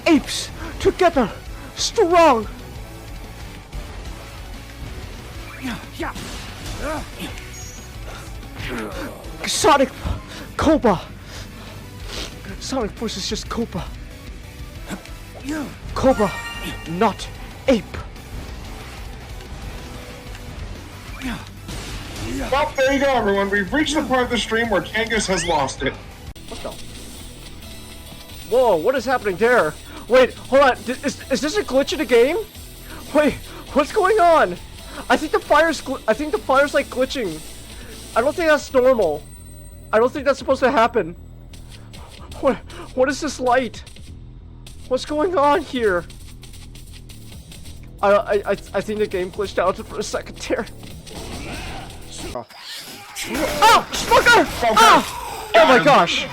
Apes together, strong. Sonic Cobra. Sonic Force is just Cobra. Cobra, not ape. Well, there you go, everyone. We've reached the part of the stream where Kangas has lost it. What the? Whoa, what is happening there? Wait, hold on. Is this a glitch in the game? Wait, what's going on? I think the fire's like glitching. I don't think that's normal. I don't think that's supposed to happen. What is this light? What's going on here? I think the game glitched out for a second there. Oh, fucker! Oh! Oh my gosh!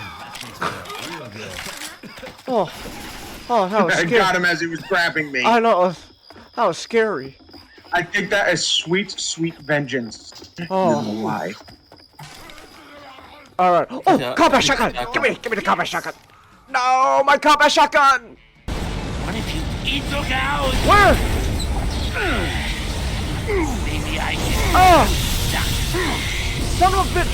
Oh, that was scary. I got him as he was grabbing me. I know. That was scary. I think that is sweet, sweet vengeance. Oh. Why? All right. Oh, combat shotgun! Give me the combat shotgun! No, my combat shotgun! What if you eat the cows? Where? Maybe I can. Oh! Son of a bitch!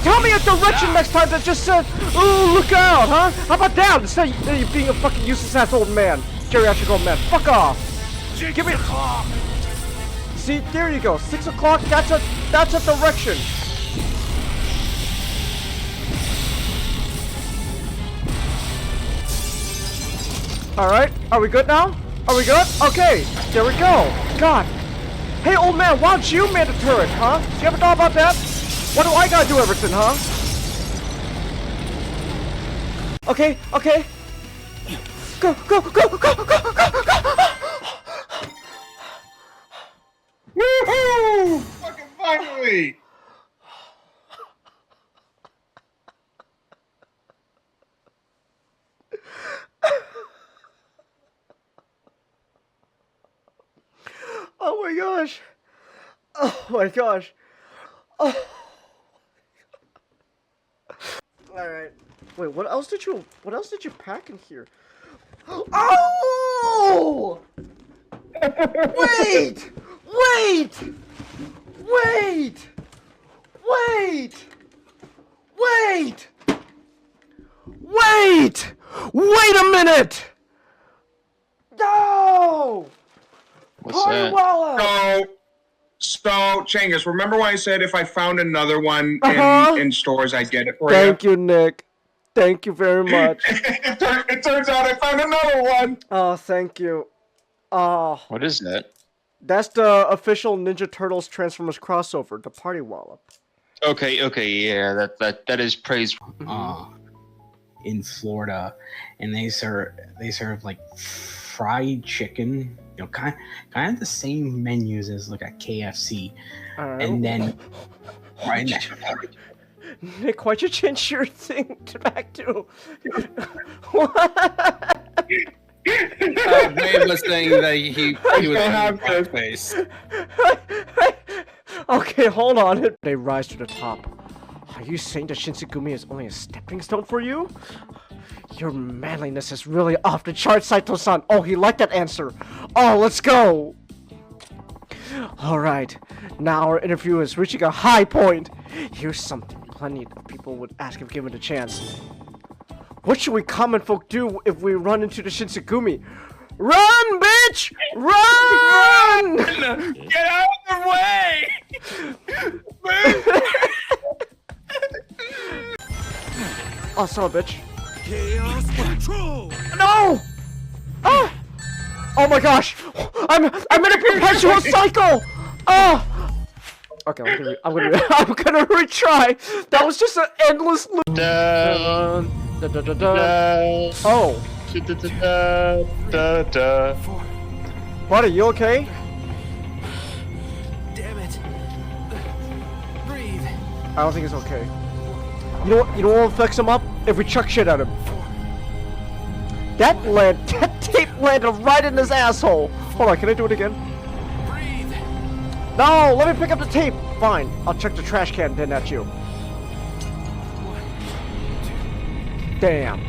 Tell me a direction next time that just said, "Ooh, look out!" Huh? How about that? Instead of you being a fucking useless ass old man, geriatric old man. Fuck off! Give me. See, there you go. 6 o'clock. That's a direction. Alright, are we good now? Are we good? Okay, there we go. God. Hey, old man, why don't you man the turret, huh? You ever thought about that? Why do I gotta do everything, huh? Okay. Go. Woohoo! Fucking finally! Oh my gosh. Oh my gosh. Oh. Alright. Wait, what else did you pack in here? Oh! Wait! Wait a minute! No! What's that? So, Changus, remember when I said if I found another one in stores, I'd get it for you? Thank you, Nick. Thank you very much. It turns out I found another one. Oh, thank you. Oh. What is that? That's the official Ninja Turtles Transformers crossover, the Party Wallop. Okay, yeah, that is praise. In Florida, and they serve like fried chicken, you know, kind of the same menus as like a KFC, and then right next. Nick, why'd you change your thing back to? What? Dave was saying that he was have the face. Okay, hold on. They rise to the top. Are you saying that Shinsengumi is only a stepping stone for you? Your manliness is really off the charts, Saito-san. Oh, he liked that answer. Oh, let's go. Alright, now our interview is reaching a high point. Here's something plenty of people would ask if given a chance. What should we common folk do if we run into the Shinsengumi? Run, bitch! Run! Get out of the way! Oh, son of a bitch. Chaos control! No! Ah! Oh my gosh! I'm in a perpetual cycle! Oh! Okay, I'm gonna retry. That was just an endless loop. Oh. Buddy, you okay? Damn it. Breathe. I don't think it's okay. You know what affects him up? If we chuck shit at him. That tape landed right in his asshole. Hold on, can I do it again? Breathe. No, let me pick up the tape. Fine, I'll chuck the trash can then at you. Damn.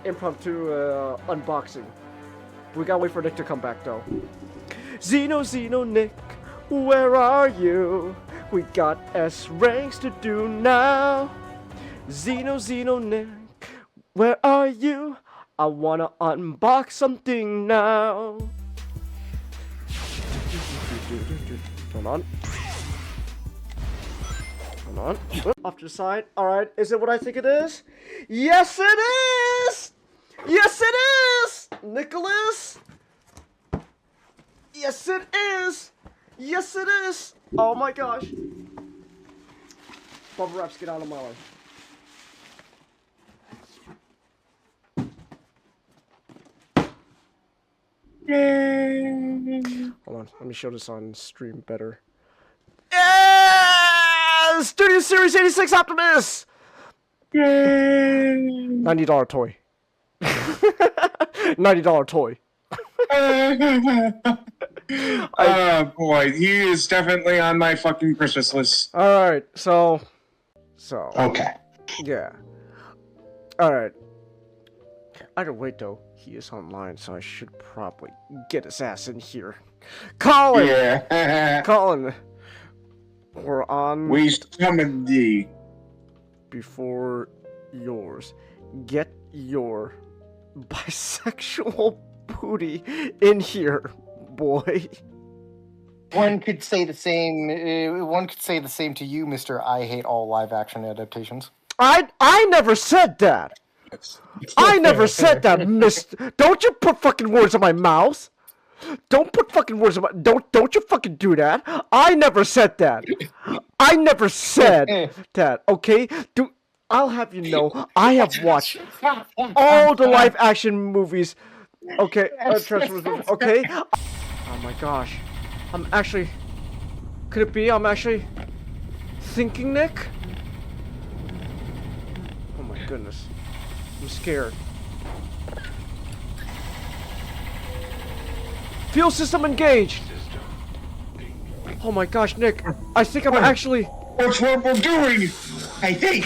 Impromptu unboxing. We gotta wait for Nick to come back though. Xeno, Nick, where are you? We got S ranks to do now. Xeno, Nick, where are you? I wanna unbox something now. Hold on. Hold on. Off to the side. Alright, is it what I think it is? Yes, it is! Yes, it is! Nicholas! Yes, it is! Yes, it is! Oh my gosh. Bubble wraps, get out of my way. Hold on, let me show this on stream better. Yeah! Studio Series 86 Optimus! $90 toy. $90 toy. Oh boy, he is definitely on my fucking Christmas list. Alright, so. Okay. Yeah. Alright. Either way, though, he is online, so I should probably get his ass in here. Colin! Yeah. Colin! We're on We summoned thee. before yours. Get your bisexual booty in here, boy. One could say the same. One could say the same to you, Mister. I hate all live-action adaptations. I never said that. I never said that, Mister. Don't you put fucking words in my mouth. Don't put fucking words in my. Don't you fucking do that. I never said that. I never said that. Okay. I'll have you know. I have watched all the live-action movies. Okay. Okay. Oh my gosh. I'm actually. Could it be I'm actually thinking Nick? Oh my goodness. I'm scared. Fuel system engaged! Oh my gosh, Nick. I think I'm actually. That's what we're doing! I think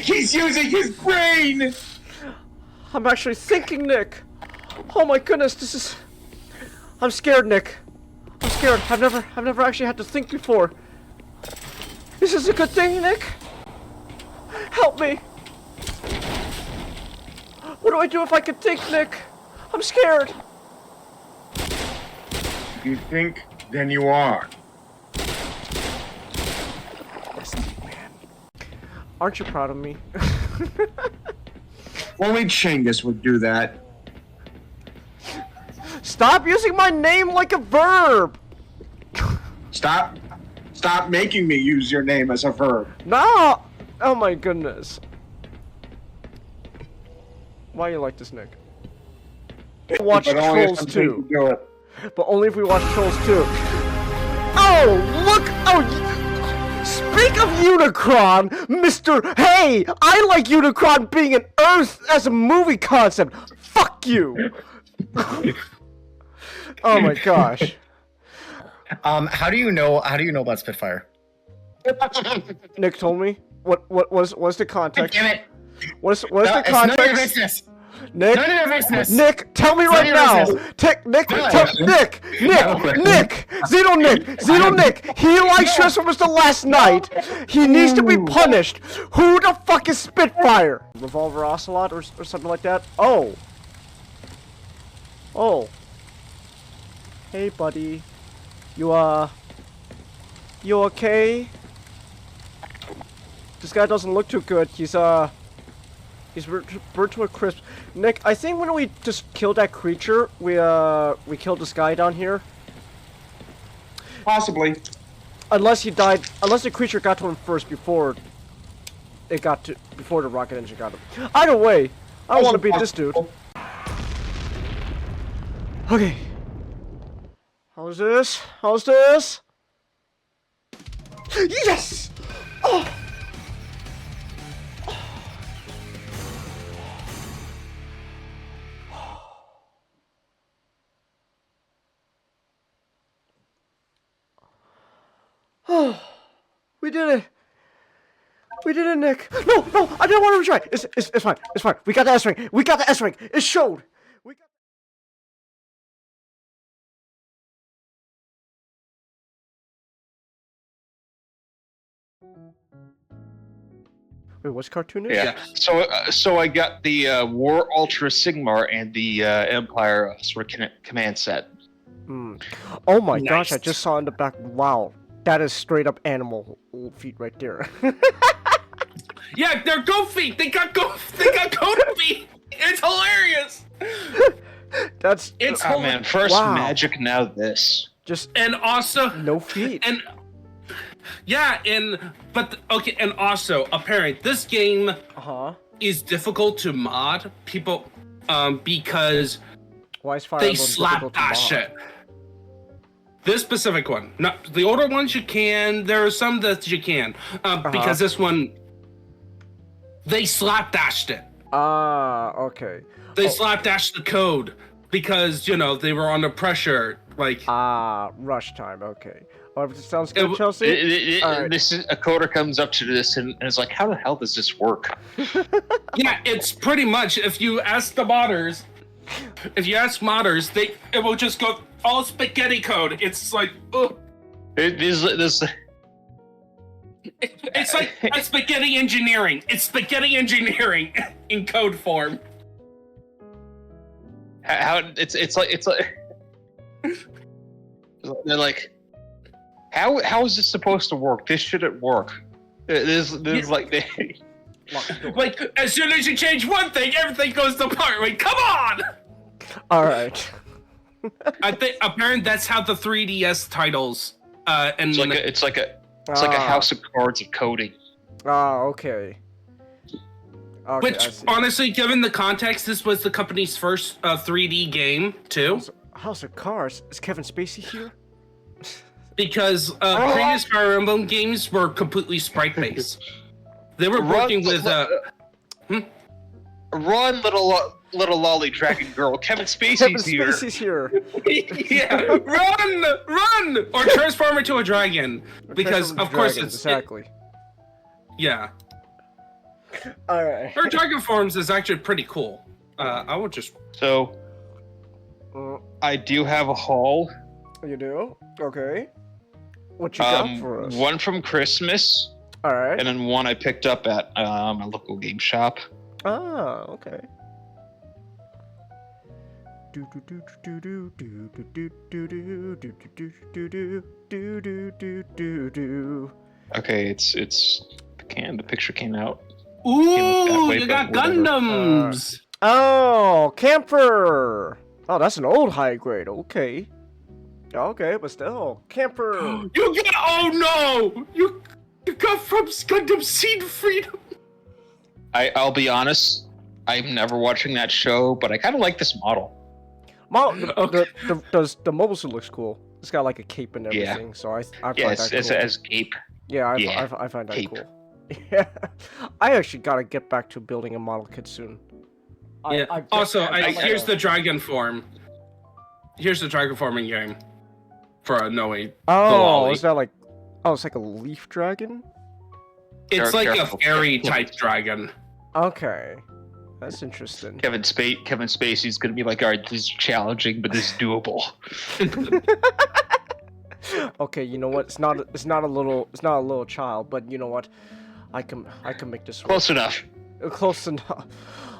he's using his brain! I'm actually thinking, Nick. Oh my goodness, this is. I'm scared, Nick. I'm scared. I've never actually had to think before. Is this a good thing, Nick? Help me. What do I do if I can think, Nick? I'm scared. If you think, then you are. Aren't you proud of me? Only Chingus would do that. Stop using my name like a verb. Stop making me use your name as a verb. No. Oh my goodness. Why you like this, Nick? Watch But only if Trolls I'm 2. going to do it. But only if we watch Trolls 2. Oh, look! Oh, speak of Unicron, Mr. Hey, I like Unicron being an Earth as a movie concept. Fuck you. Oh my gosh. How do you know about Spitfire? Nick told me. What's the context? Damn it! What's the It's none of your context? business. Nick, None of your business. Nick, tell me None right of your now. business. Nick, Zeno Nick. He likes Transformers the last night. He needs to be punished. Who the fuck is Spitfire? Revolver Ocelot or something like that? Oh. Oh. Hey, buddy. You okay? This guy doesn't look too good. He's burnt to a crisp. Nick, I think when we just killed that creature, we killed this guy down here. Possibly. Unless he died, unless the creature got to him first before the rocket engine got him. Either way, I don't want to beat this dude. Okay. How's this? Yes! Oh! Oh, we did it. We did it, Nick. No, I didn't want to retry. It's fine. It's fine. We got the S rank. We got the S rank. It showed. We got. Wait, what's cartoonish? Yeah. So I got the War Ultra Sigmar and the Empire sort of command set. Oh my gosh! I Nice. just saw in the back. Wow, that is straight up animal feet right there. Yeah, they're goat feet. They got goat feet. It's hilarious. That's It's Oh man, first Wow. magic, now this. just and also no feet. and yeah, and also apparently this game is difficult to mod people because Why is Fire they Emblem difficult to slapdash mod? it. This specific one, not the older ones you can. There are some that you can because this one they slapdashed it. Ah, okay. They slapdashed the code because they were under pressure. Like Rush time. Okay. Oh, it sounds good, Chelsea. Alright. This is a coder comes up to this and is like, how the hell does this work? yeah, it's pretty much if you ask the modders, it will just go all spaghetti code. It's like, ugh. This It's like a spaghetti engineering. It's spaghetti engineering in code form. how it's like they're like, how is this supposed to work? This shouldn't work. This like they. Like as soon as you change one thing, everything goes apart. Like, come on! All right. I think apparently that's how the 3DS titles and It's like a house of cards of coding. Okay. Okay, I which see. honestly, given the context, this was the company's first 3D game too. House of Cards. Is Kevin Spacey here? Because previous Fire Emblem games were completely sprite based. They were working with Run, little lolly dragon girl. Kevin Spacey's Kevin here. Spacey's here. yeah, run, or transform into a dragon. Because of course Dragons, it's exactly. yeah. All right. Her dragon forms is actually pretty cool. I would just So I do have a haul. You do? Okay. What you got for us? One from Christmas, All right. and then one I picked up at my local game shop. Ah, okay. Do do do do do do do do do do do do do do do do do do. Okay, it's the picture came out. ooh, way, you but got whatever. Gundams. Oh, camper. Oh, that's an old high grade. Okay. Okay, but still, camper. You got oh no! You got from Gundam Seed Freedom. I'll be honest, I'm never watching that show, but I kind of like this model. The mobile suit looks cool. It's got like a cape and Yeah. everything, so I find Yeah, that it's cool. as cape. Yeah, Yeah, I find that cape. cool. Yeah, I actually gotta get back to building a model kit soon. Yeah. Here's the dragon form. Here's the dragon forming game for Noe. Oh, lolly. is that like? Oh, it's like a leaf dragon. It's like Careful. a fairy type dragon. Okay, that's interesting. Kevin Spacey's gonna be like, all right, this is challenging, but this is doable. Okay, you know what? It's not a little child, but you know what? I can make this work. Close enough. Close enough.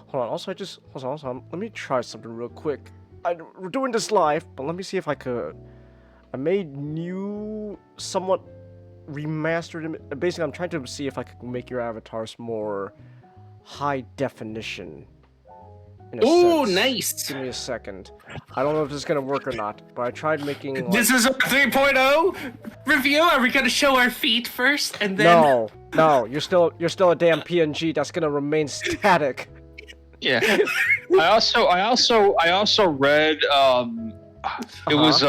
Hold on. Also, hold on. Let me try something real quick. We're doing this live, but let me see if I could. I made new, somewhat remastered. Basically, I'm trying to see if I could make your avatars more high definition. In a Ooh, sense. nice. Give me a second. I don't know if this is gonna work or not, but I tried making. Like, This is a 3.0 review. Are we gonna show our feet first and then? No, you're still a damn PNG that's gonna remain static. Yeah. I also read it was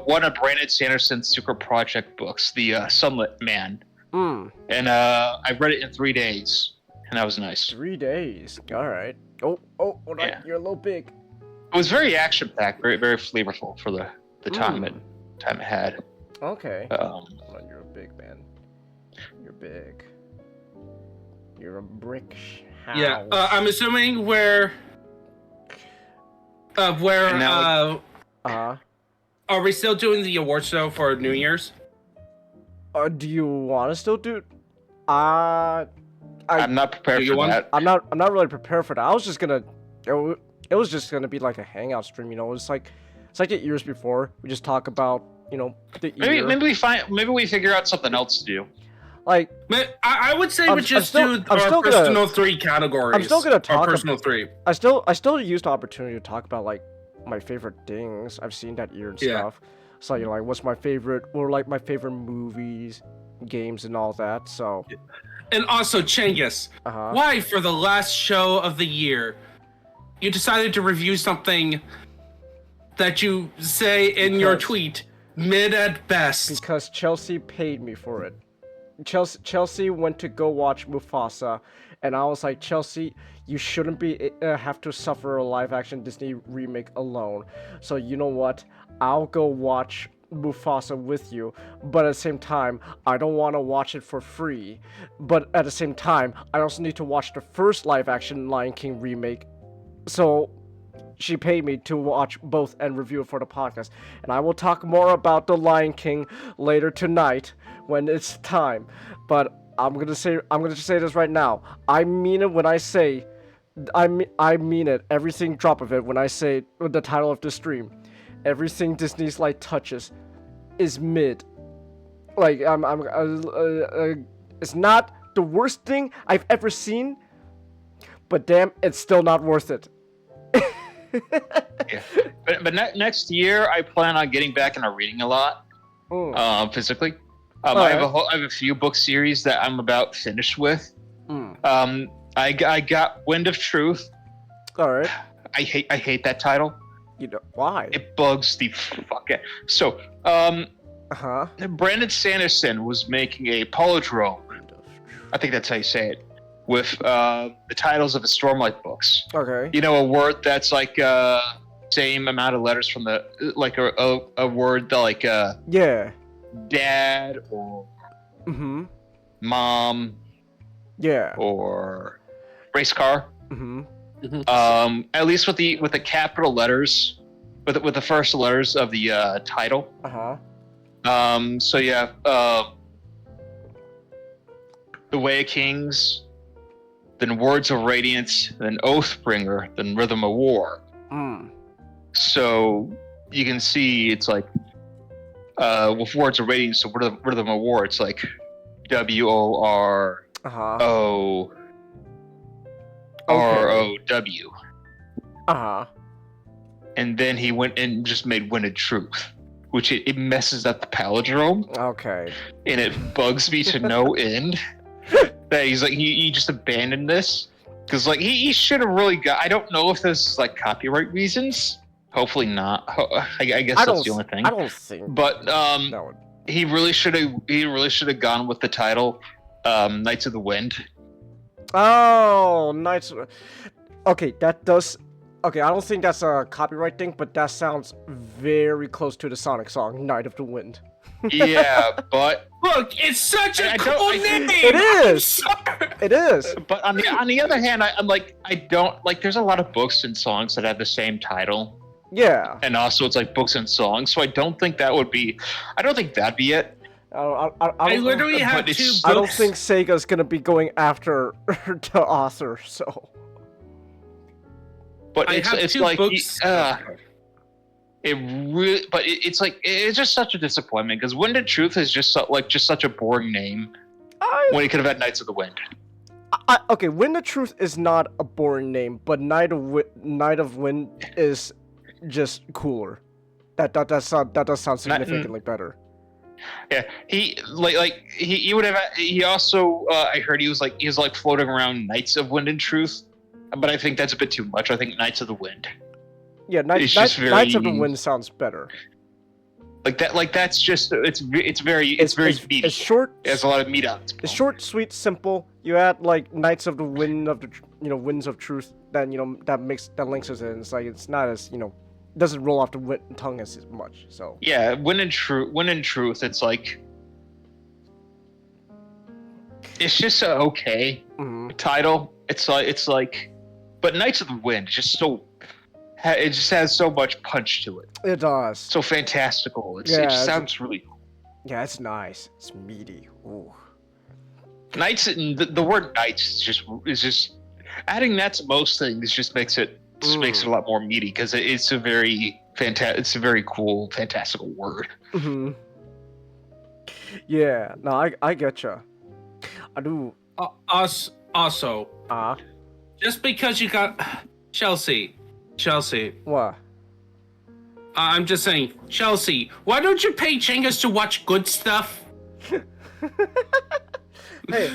one of Brandon Sanderson's secret project books, the Sunlit Man. And I read it in 3 days, and that was nice. 3 days. All right. Oh, hold on. Yeah. You're a little big. It was very action packed, very flavorful for the time it had. Okay. You're a big man. You're big. You're a brick house. Yeah, I'm assuming where now, are we still doing the award show for New Year's? Do you want to still do? I'm not prepared for that. I'm not really prepared for that. I was just gonna. It was just gonna be like a hangout stream, you know. It's like the years before. We just talk about, you know, the year. Maybe we figure out something else to do. Like, I would say we just do our personal 3 categories. I'm still gonna talk our personal 3. I still use the opportunity to talk about like my favorite things I've seen that year and stuff. So, you know, like, what's my favorite, or like my favorite movies, games, and all that. So. And also, Chengiz, why for the last show of the year, you decided to review something that you say in your tweet, mid at best? Because Chelsea paid me for it. Chelsea went to go watch Mufasa, and I was like, Chelsea, you shouldn't be have to suffer a live-action Disney remake alone. So you know what? I'll go watch Mufasa with you, but at the same time, I don't want to watch it for free. But at the same time, I also need to watch the first live-action Lion King remake. So she paid me to watch both and review it for the podcast. And I will talk more about the Lion King later tonight when it's time. But I'm gonna say this right now. I mean it when I say, I mean it. Everything drop of it when I say the title of the stream. Everything Disney's light touches is mid. Like, it's not the worst thing I've ever seen, but damn, it's still not worth it. Yeah. But next year, I plan on getting back into reading a lot, physically. I have a few book series that I'm about finished with. I got Wind of Truth. All right. I hate that title. You know why? It bugs the fuck out. So, Brandon Sanderson was making a palindrome. I think that's how you say it. With the titles of his Stormlight books. Okay. You know, a word that's like same amount of letters from the like a word that like yeah, dad or mom. Yeah. Or race car. At least with the capital letters, with the first letters of the title. So yeah, The Way of Kings, then Words of Radiance, then Oathbringer, then Rhythm of War. So you can see it's like with Words of Radiance, so Rhythm of War, it's like WORO. ROW. And then he went and just made Wind of Truth, which it messes up the palindrome. Okay. And it bugs me to no end that he's like, he just abandoned this. Because like he should have really got, I don't know if this is like copyright reasons. Hopefully not. I guess that's the only thing. I don't think. But he really should have gone with the title Knights of the Wind. Oh, Knights. Okay, that does. Okay, I don't think that's a copyright thing, but that sounds very close to the Sonic song, Night of the Wind. Yeah, but look, it's such a cool name. It is. It is. But on the other hand, I'm like, I don't like. There's a lot of books and songs that have the same title. Yeah. And also, it's like books and songs. So I don't think that would be. I don't think that'd be it. I literally have 2 books. I don't think Sega's gonna be going after the author. So. But it's like books. It really, but it's like it's just such a disappointment because Wind of Truth is just such a boring name when he could have had Knights of the Wind. Okay, Wind of Truth is not a boring name, but Night of Wind is just cooler. That does sound significantly better. Yeah, he would have. He also I heard he was floating around Knights of Wind and Truth, but I think that's a bit too much. I think Knights of the Wind. Yeah, Knights of the Wind sounds better. Like that. Like that's just it's very meaty. It's short. It has a lot of meat on it. It's short, sweet, simple. You add like Knights of the Wind Winds of Truth. Then that links us in. It's like it's not as doesn't roll off the tongue as much. So yeah, when in truth, it's like it's just a okay title. It's like, but Knights of the Wind is just so. It just has so much punch to it. It does. So fantastical. It just sounds really cool. Yeah, it's nice. It's meaty. Ooh. Knights. The word knights is just adding that to most things just makes it a lot more meaty because it's a very cool, fantastical word. Mm-hmm. Yeah. No, I getcha. I do. Also. Just because you got Chelsea. What? I'm just saying, Chelsea, why don't you pay Chengas to watch good stuff? Hey,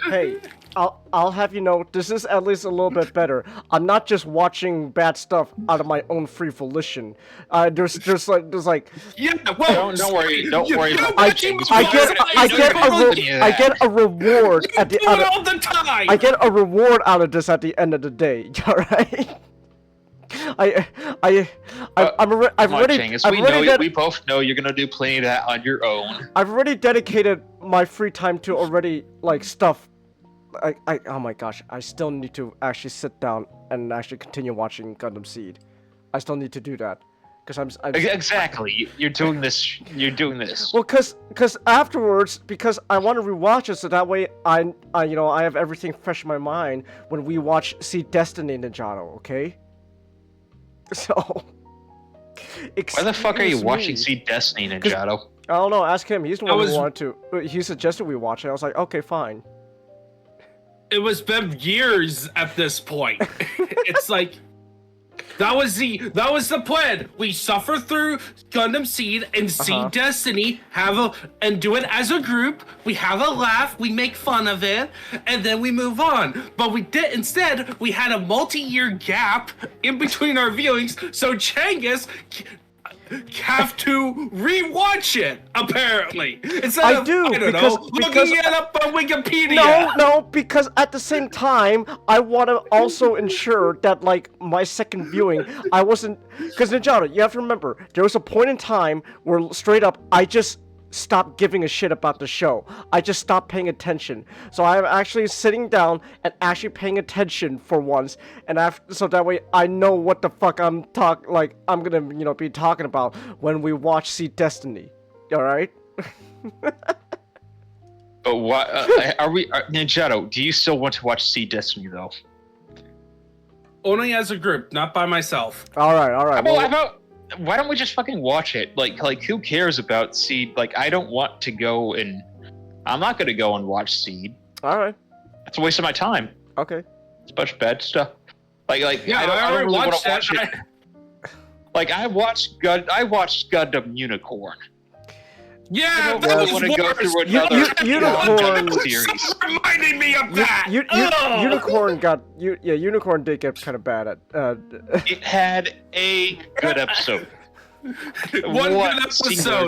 Hey, I'll have you know, this is at least a little bit better. I'm not just watching bad stuff out of my own free volition. There's like. Yeah, well, don't worry about I I get a reward at the end. all the time. I get a reward out of this at the end of the day. All right. We both know you're gonna do plenty of that on your own. I've already dedicated my free time to already like stuff. Oh my gosh, I still need to actually sit down and actually continue watching Gundam Seed. I still need to do that because I'm exactly. You're doing this. Well, cause afterwards, because I want to rewatch it so that way I have everything fresh in my mind when we watch Seed Destiny Ninjato. Okay. So, why the fuck are you watching Seed Destiny, Ninjato? I don't know. Ask him. He's the one who wanted to. He suggested we watch it. I was like, okay, fine. It was been years at this point. It's like that was the plan. We suffer through Gundam Seed and see Destiny, and do it as a group. We have a laugh, we make fun of it, and then we move on. But instead we had a multi-year gap in between our viewings, so Changus have to rewatch it, apparently. Instead of looking it up on Wikipedia. No, because at the same time, I want to also ensure that, like, my second viewing, I wasn't... Because, Ninjato, you have to remember, there was a point in time where, straight up, I just stopped giving a shit about the show. I just stopped paying attention. So I'm actually sitting down and actually paying attention for once, and so that way I know what the fuck I'm gonna be talking about when we watch Seed Destiny. All right? But what Ninjato? Do you still want to watch Seed Destiny though? Only as a group, not by myself. All right. Why don't we just fucking watch it? Like who cares about Seed? Like, I don't want to go and... I'm not going to go and watch Seed. Alright. It's a waste of my time. Okay. It's a bunch of bad stuff. Yeah, I don't really want to watch it. Like, I watched Gundam Unicorn. Yeah, that was want to go through another Unicorn series. Reminding me of that. Unicorn did get kind of bad at. It had a good episode. One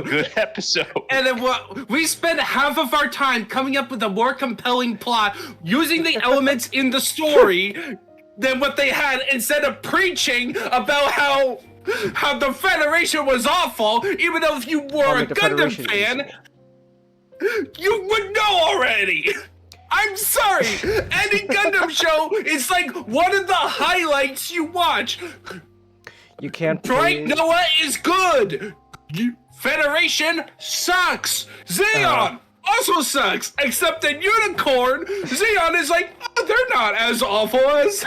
good episode. And then we spent half of our time coming up with a more compelling plot, using the elements in the story than what they had, instead of preaching about how the Federation was awful, even though if you were a Gundam fan, you would know already. I'm sorry. Any Gundam show is like one of the highlights you watch. You can't. Bright Noah is good. Federation sucks. Zeon also sucks. Except in Unicorn, Zeon is like, they're not as awful as...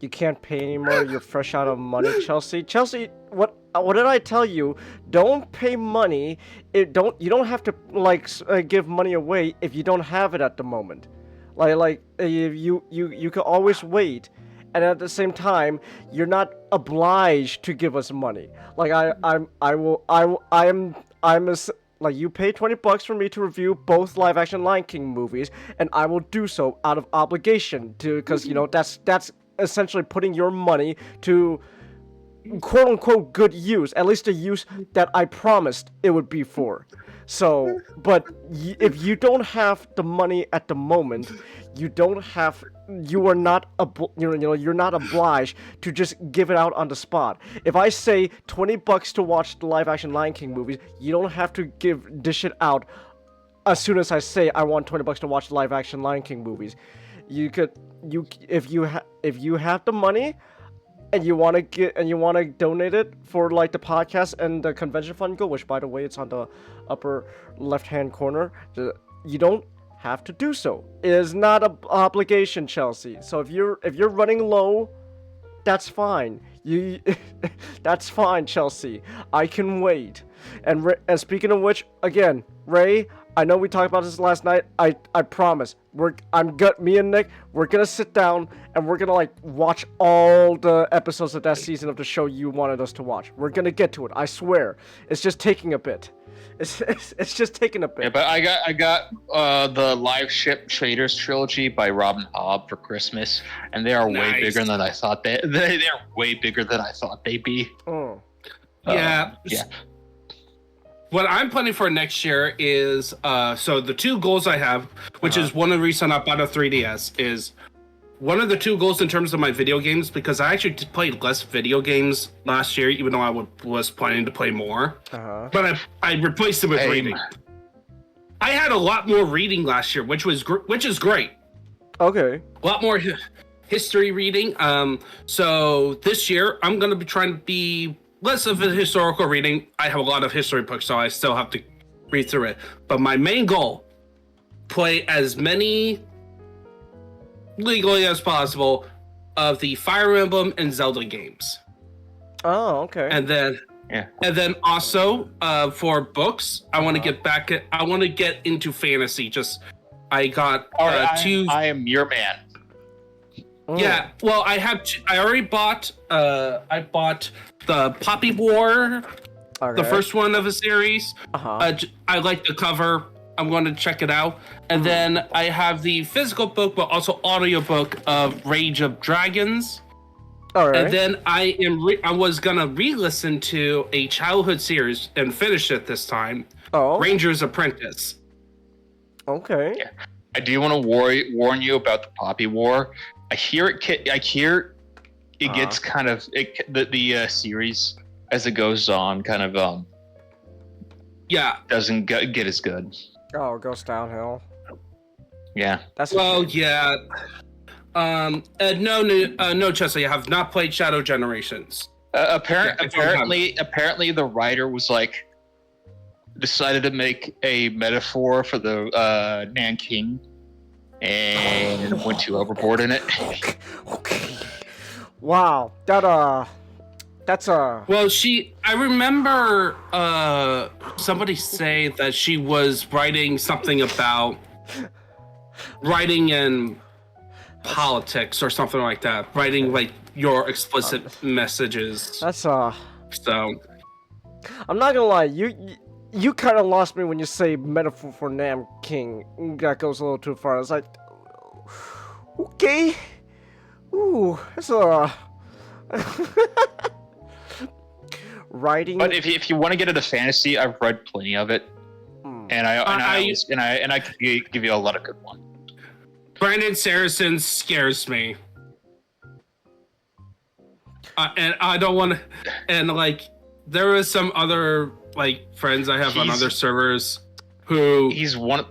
You can't pay anymore. You're fresh out of money, Chelsea. Chelsea, what did I tell you? Don't pay money. You don't have to give money away if you don't have it at the moment. You can always wait, and at the same time, you're not obliged to give us money. Like you pay $20 for me to review both live-action Lion King movies, and I will do so out of obligation because that's essentially putting your money to quote unquote good use, at least the use that I promised it would be for. So, but if you don't have the money at the moment, you are not you're not obliged to just give it out on the spot. If I say $20 to watch the live action Lion King movies, you don't have to dish it out as soon as I say I want $20 to watch the live action Lion King movies. If you have the money and you want to donate it for like the podcast and the convention fund go, which by the way it's on the upper left hand corner, you don't have to do so. It is not an obligation, Chelsea. So if you're running low, that's fine. That's fine, Chelsea. I can wait. And speaking of which, again, Ray, I know we talked about this last night. I promise. Me and Nick, we're gonna sit down and we're gonna like watch all the episodes of that season of the show you wanted us to watch. We're gonna get to it. I swear. It's just taking a bit. It's just taking a bit. Yeah, but I got the Live Ship Traders trilogy by Robin Hobb for Christmas, and they are way bigger than I thought they're way bigger than I thought they'd be. Oh. Yeah. What I'm planning for next year is so the two goals I have, which is one of the reasons I bought a 3DS, is one of the two goals in terms of my video games, because I actually played less video games last year, even though I was planning to play more. But I replaced it with reading. I had a lot more reading last year, which is great. Okay. A lot more history reading. So this year I'm gonna be trying to be less of a historical reading. I have a lot of history books, so I still have to read through it. But my main goal, play as many legally as possible of the Fire Emblem and Zelda games. Oh, okay. And then also for books, I want to get back. I want to get into fantasy. I got two. I am your man. Yeah, well, I already bought. I bought the Poppy War, the first one of a series. I like the cover. I'm going to check it out. And then I have the physical book, but also audiobook of Rage of Dragons. All right. And then I was gonna re-listen to a childhood series and finish it this time. Oh. Ranger's Apprentice. Okay. Yeah. I do want to warn you about the Poppy War. I hear it gets kind of the series as it goes on kind of doesn't get as good. Oh, it goes downhill. Yeah. Yeah. No, Chesley, I have not played Shadow Generations. Apparently, the writer was like decided to make a metaphor for the Nanking and went too overboard in it. Okay. Wow. That's a. Well, I remember somebody say that she was writing something about writing in politics or something like that. Writing like your explicit messages. That's So. I'm not gonna lie, you kind of lost me when you say metaphor for Nam King. That goes a little too far. It's like, okay, ooh, that's a writing. But if you want to get into fantasy, I've read plenty of it, and I could give you a lot of good ones. Brandon Saracen scares me. And I don't want to. And like, there was some other like friends I have on other servers who he's one.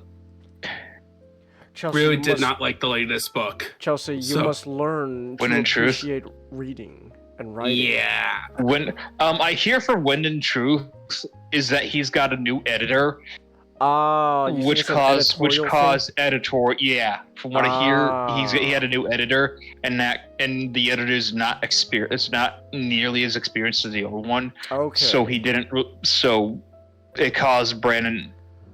Chelsea, really did not like the latest book. Chelsea, you must learn to appreciate reading and writing. Yeah. When I hear for Wind and Truth is that he's got a new editor. Which caused editorial. Yeah, from what I hear, he had a new editor, and the editor's not experienced. It's not nearly as experienced as the old one. Okay. So he didn't. So it caused Brandon.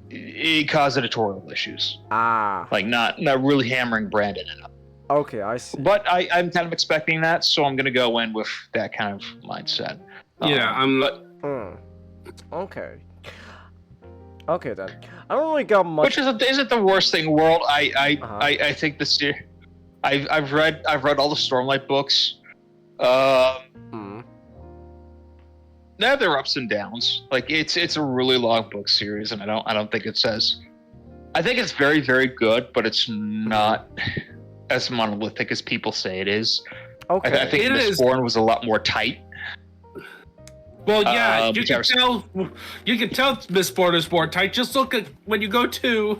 It caused editorial issues. Like not really hammering Brandon enough. Okay, I see. But I'm kind of expecting that, so I'm gonna go in with that kind of mindset. Okay. Okay then. I don't really got much. Which isn't the worst thing in the world. I think this year, I've read all the Stormlight books. they have their ups and downs. Like it's a really long book series, and I don't think it says. I think it's very, very good, but it's not as monolithic as people say it is. Okay. I think Mistborn was a lot more tight. Well, yeah, you can tell. You can tell Mistborn is more tight. Just look at when you go to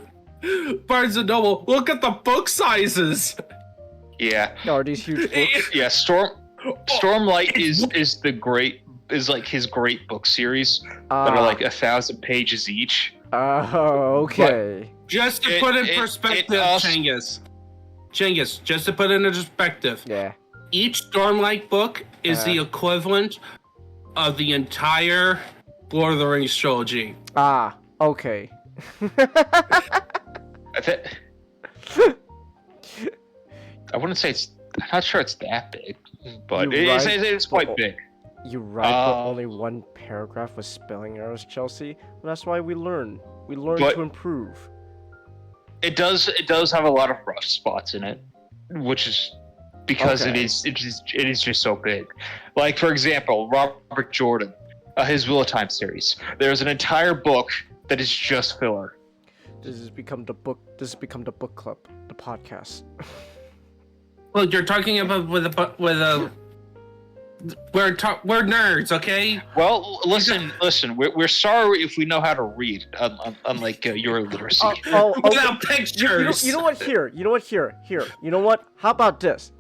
Barnes and Noble. Look at the book sizes. Yeah. Are these huge books? Yeah. Stormlight is like his great book series that are like 1,000 pages each. Oh, okay. But just to put in perspective, Cengiz, just to put it in perspective, yeah. Each Stormlight book is the equivalent of the entire Lord of the Rings trilogy. Ah, okay. I wouldn't say it's. I'm not sure it's that big, but it's quite big. You write but only one paragraph with spelling errors, Chelsea. Well, that's why we learn. We learn to improve. It does have a lot of rough spots in it, which is because it is just so big. Like for example, Robert Jordan, his Wheel of Time series. There's an entire book that is just filler. This has become the book club, the podcast. Well, you're talking about with a. We're nerds, okay? Well, listen. We're sorry if we know how to read, unlike your literacy. Without pictures. You know what? Here. You know what? How about this?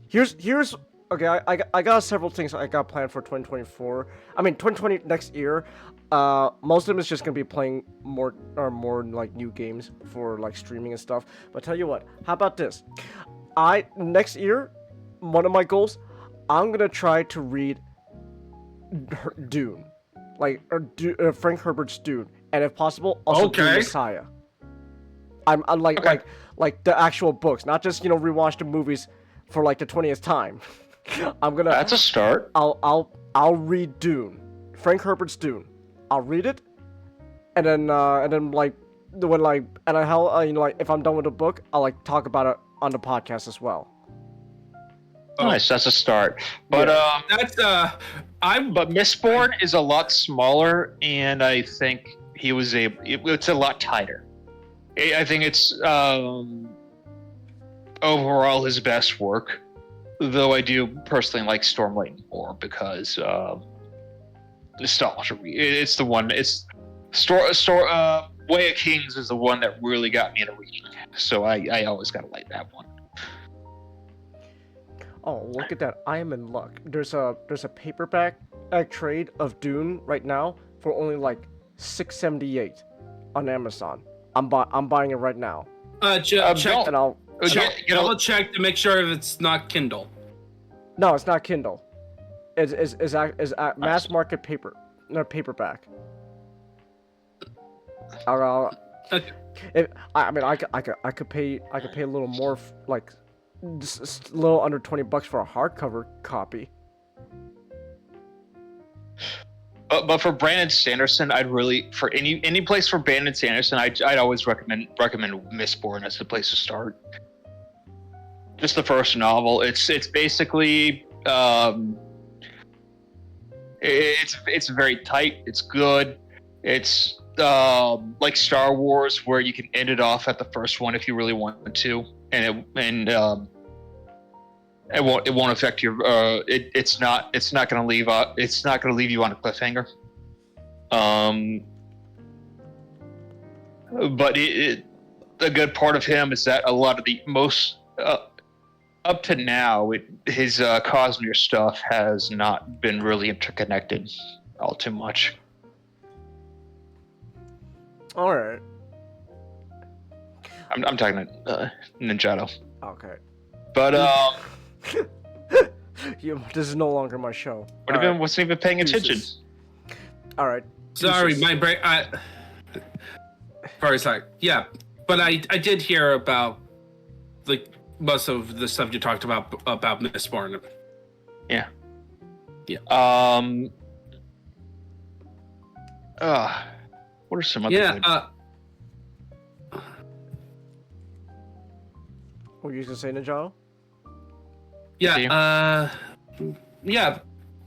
Here's. Okay, I got several things I got planned for 2024. I mean, 2020 next year. Most of them is just gonna be playing more like new games for like streaming and stuff. But tell you what, how about this? Next year, one of my goals, I'm gonna try to read Dune, Frank Herbert's Dune, and if possible, also Dune Messiah. I'm like the actual books, not just rewatch the movies for like the 20th time. I'm gonna. That's a start. I'll read Dune, Frank Herbert's Dune. I'll read it, and then if I'm done with the book, I'll like talk about it on the podcast as well. Nice, that's a start. But but Mistborn is a lot smaller, and I think it's a lot tighter. I think it's overall his best work. Though I do personally like Stormlight more because nostalgia. It's the one. It's Way of Kings is the one that really got me into reading. So I always gotta like that one. Oh, look at that! I am in luck. There's a paperback trade of Dune right now for only like $6.78 on Amazon. I'm buying it right now. Check. And I'll check to make sure it's not Kindle. No, it's not Kindle. It's mass market paperback. I could pay a little more, like just a little under $20 for a hardcover copy. But for Brandon Sanderson, I'd really for any place for Brandon Sanderson, I'd always recommend Mistborn as the place to start. Just the first novel. It's basically it's very tight. It's good. It's like Star Wars, where you can end it off at the first one if you really want to, and it won't affect your. It's not going to leave you on a cliffhanger. But the good part of him is that a lot of the most up to now, his Cosmere stuff has not been really interconnected all too much. All right. I'm talking Ninjato. Okay. But this is no longer my show. Wasn't even paying attention. All right. Sorry, my brain. Sorry. Yeah, but I did hear about like most of the stuff you talked about Mistborn. Yeah. What are some other good? What were you gonna say, Ninjato? Yeah.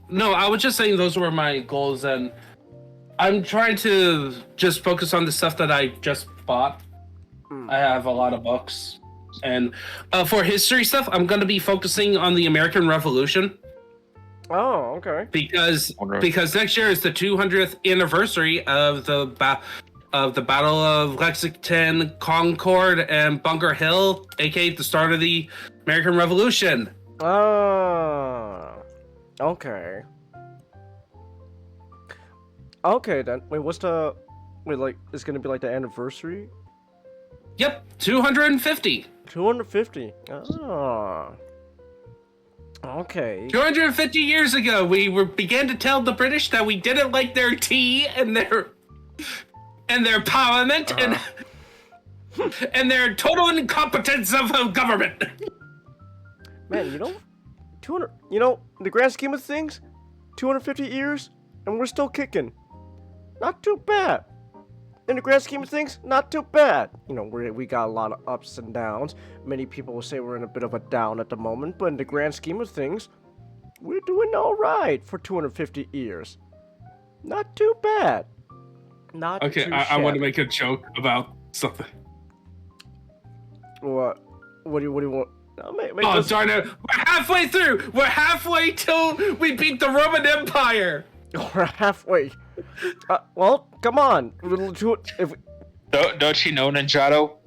No, I was just saying those were my goals, and I'm trying to just focus on the stuff that I just bought. I have a lot of books, and for history stuff, I'm going to be focusing on the American Revolution. Oh, okay. Because next year is the 200th anniversary of the Battle of Lexington, Concord, and Bunker Hill, aka the start of the American Revolution. Oh, okay. Okay then. Wait, it's gonna be like the anniversary? Yep, 250. 250. Oh. Okay. 250 years ago, we began to tell the British that we didn't like their tea and their parliament and their total incompetence of government. Man, 200. In the grand scheme of things, 250 years, and we're still kicking. Not too bad. In the grand scheme of things, not too bad. We got a lot of ups and downs. Many people will say we're in a bit of a down at the moment, but in the grand scheme of things, we're doing all right for 250 years. Not too bad. Not okay, too I want to make a joke about something. What? What do you want? Oh, darn it! We're halfway through. We're halfway till we beat the Roman Empire. We're halfway. Well, come on. Don't you know, Ninjato?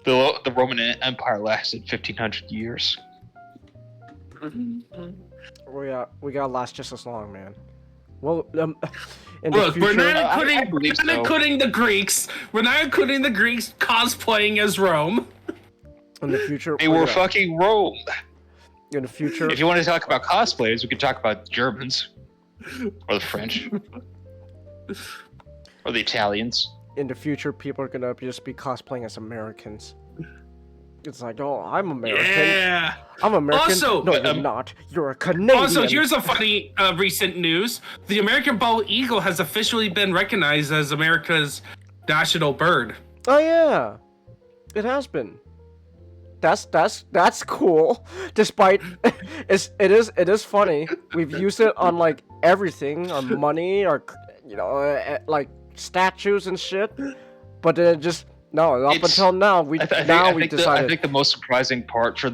The Roman Empire lasted 1,500 years. We gotta last just as long, man. Well, in Look, the future, we're not including the Greeks. We're not including the Greeks cosplaying as Rome. In the future, They were fucking Rome. In the future, if you want to talk about cosplayers, we could talk about the Germans. Or the French. Or the Italians. In the future, people are gonna just be cosplaying as Americans. It's like, oh, I'm American. Yeah. I'm American. Also, no, you're not. You're a Canadian. Also, here's a funny recent news: the American bald eagle has officially been recognized as America's national bird. Oh yeah, it has been. That's cool. Despite it is funny. We've used it on like everything, on money, or like statues and shit. But then it just until now we decided. I think the most surprising part for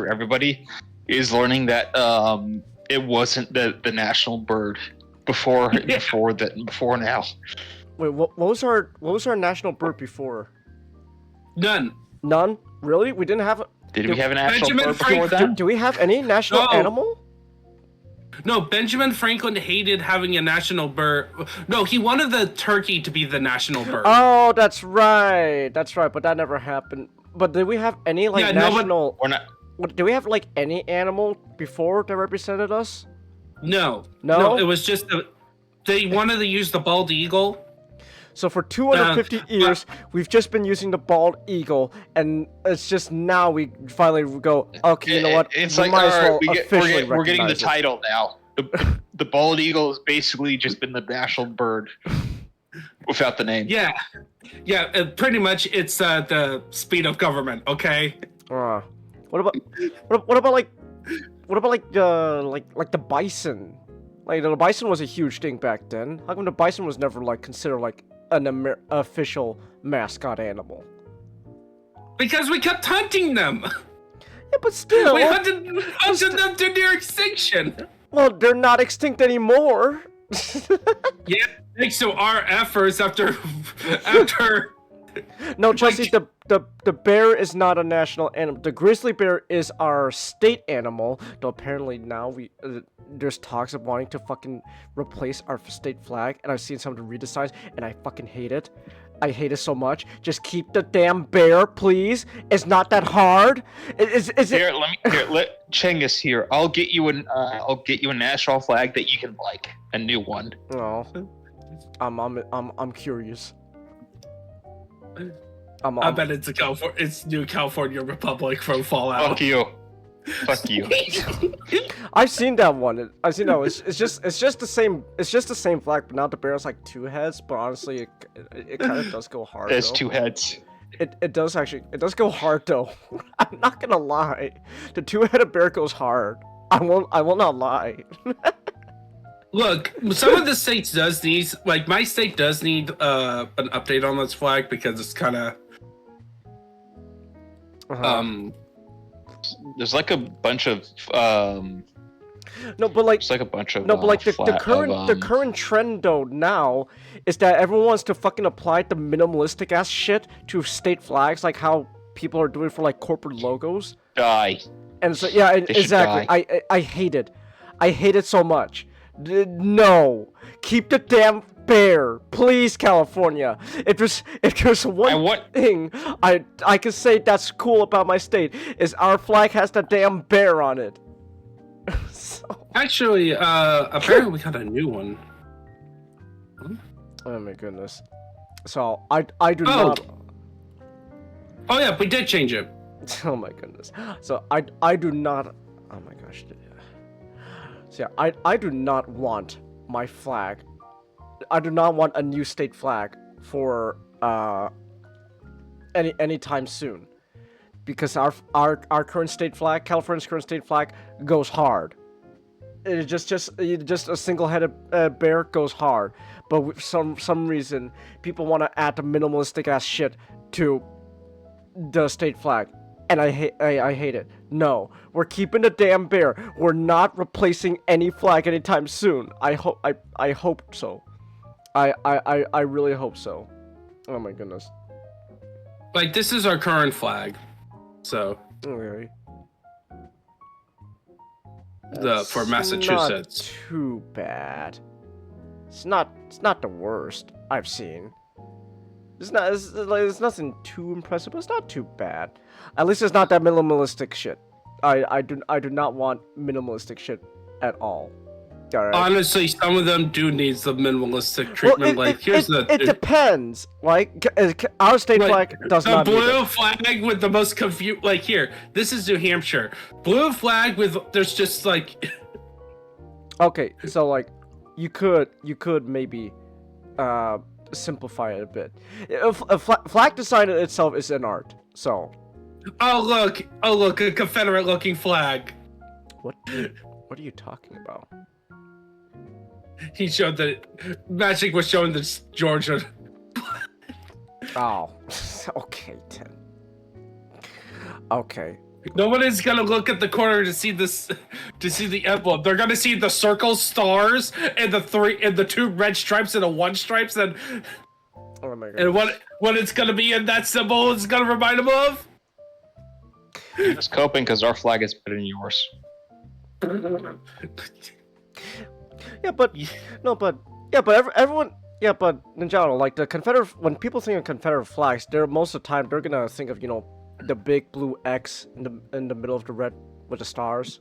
everybody is learning that it wasn't the national bird before now. Wait, what was our national bird before? None? Really? We didn't have. Did we have an national bird before that? Do we have any national animal? No, Benjamin Franklin hated having a national bird. No, he wanted the turkey to be the national bird. Oh, that's right. But that never happened. But did we have any national? Do we have like any animal before that represented us? No. It was just they wanted to use the bald eagle. So for 250 years, we've just been using the bald eagle, and it's just now we finally go, okay, you know what? It's like, we're getting the title now. The bald eagle has basically just been the national bird without the name. Yeah, pretty much it's the speed of government. Okay. What about the bison? Like the bison was a huge thing back then. How come the bison was never like considered like an official mascot animal? Because we kept hunting them. Yeah, but still, we hunted them to near extinction. Well, they're not extinct anymore. Yeah, thanks to our efforts after. No, Chelsea, the bear is not a national animal. The grizzly bear is our state animal. Though apparently now there's talks of wanting to fucking replace our state flag, and I've seen some of the redesigns, and I fucking hate it. I hate it so much. Just keep the damn bear, please. It's not that hard. Is it? Let Chengus here. I'll get you a national flag that you can like, a new one. Oh, I'm curious. I bet it's New California Republic from Fallout. Fuck you. Fuck you. I've seen that one. I've seen that. It's just the same. It's just the same flag, but now the bear has like two heads. But honestly, it kind of does go hard. It has two heads. It does actually. It does go hard though. I'm not gonna lie. The two-headed bear goes hard. I will not lie. Look, some of the states does need, like my state does need an update on this flag because it's kind of There's like a bunch of no, but like there's like a bunch of no, but like the flat- current of, the current trend though now is that everyone wants to fucking apply the minimalistic ass shit to state flags, like how people are doing for like corporate logos. die. And so yeah, They should exactly. die. I hate it. I hate it so much. No, keep the damn bear, please, California. If there's one thing I can say that's cool about my state is our flag has the damn bear on it. So. Actually, apparently we got a new one. Oh my goodness. So I do not. Oh yeah, we did change it. Oh my goodness. So I do not. Oh my gosh. So yeah, I do not want my flag. I do not want a new state flag for anytime soon, because our current state flag, California's current state flag, goes hard. It just a single-headed bear goes hard, but with some reason people want to add the minimalistic ass shit to the state flag. And I hate it. No, we're keeping the damn bear. We're not replacing any flag anytime soon. I hope so. I really hope so. Oh my goodness. Like this is our current flag, so. Okay. For Massachusetts. Not too bad. It's not the worst I've seen. It's nothing too impressive, but it's not too bad. At least it's not that minimalistic shit. I do not want minimalistic shit at all. All right. Honestly, some of them do need some minimalistic treatment. Well, it depends. Like our state flag does not. The blue flag with the most confused. Like here, this is New Hampshire. Blue flag with there's just like. Okay, so like, you could maybe, simplify it a bit. A flag design itself is an art, so. Oh look, a Confederate-looking flag. What are you talking about? He showed that Magic was showing this Georgia. Oh, okay then. Okay. No one is gonna look at the corner to see this, to see the emblem. They're gonna see the circle, stars, and the two red stripes and the one stripes, and oh my god. And what it's gonna be in that symbol is gonna remind them of. I'm just coping because our flag is better than yours. Yeah, but everyone. Yeah, but in general, like the Confederate, when people think of Confederate flags, most of the time they're gonna think of the big blue X in the middle of the red with the stars.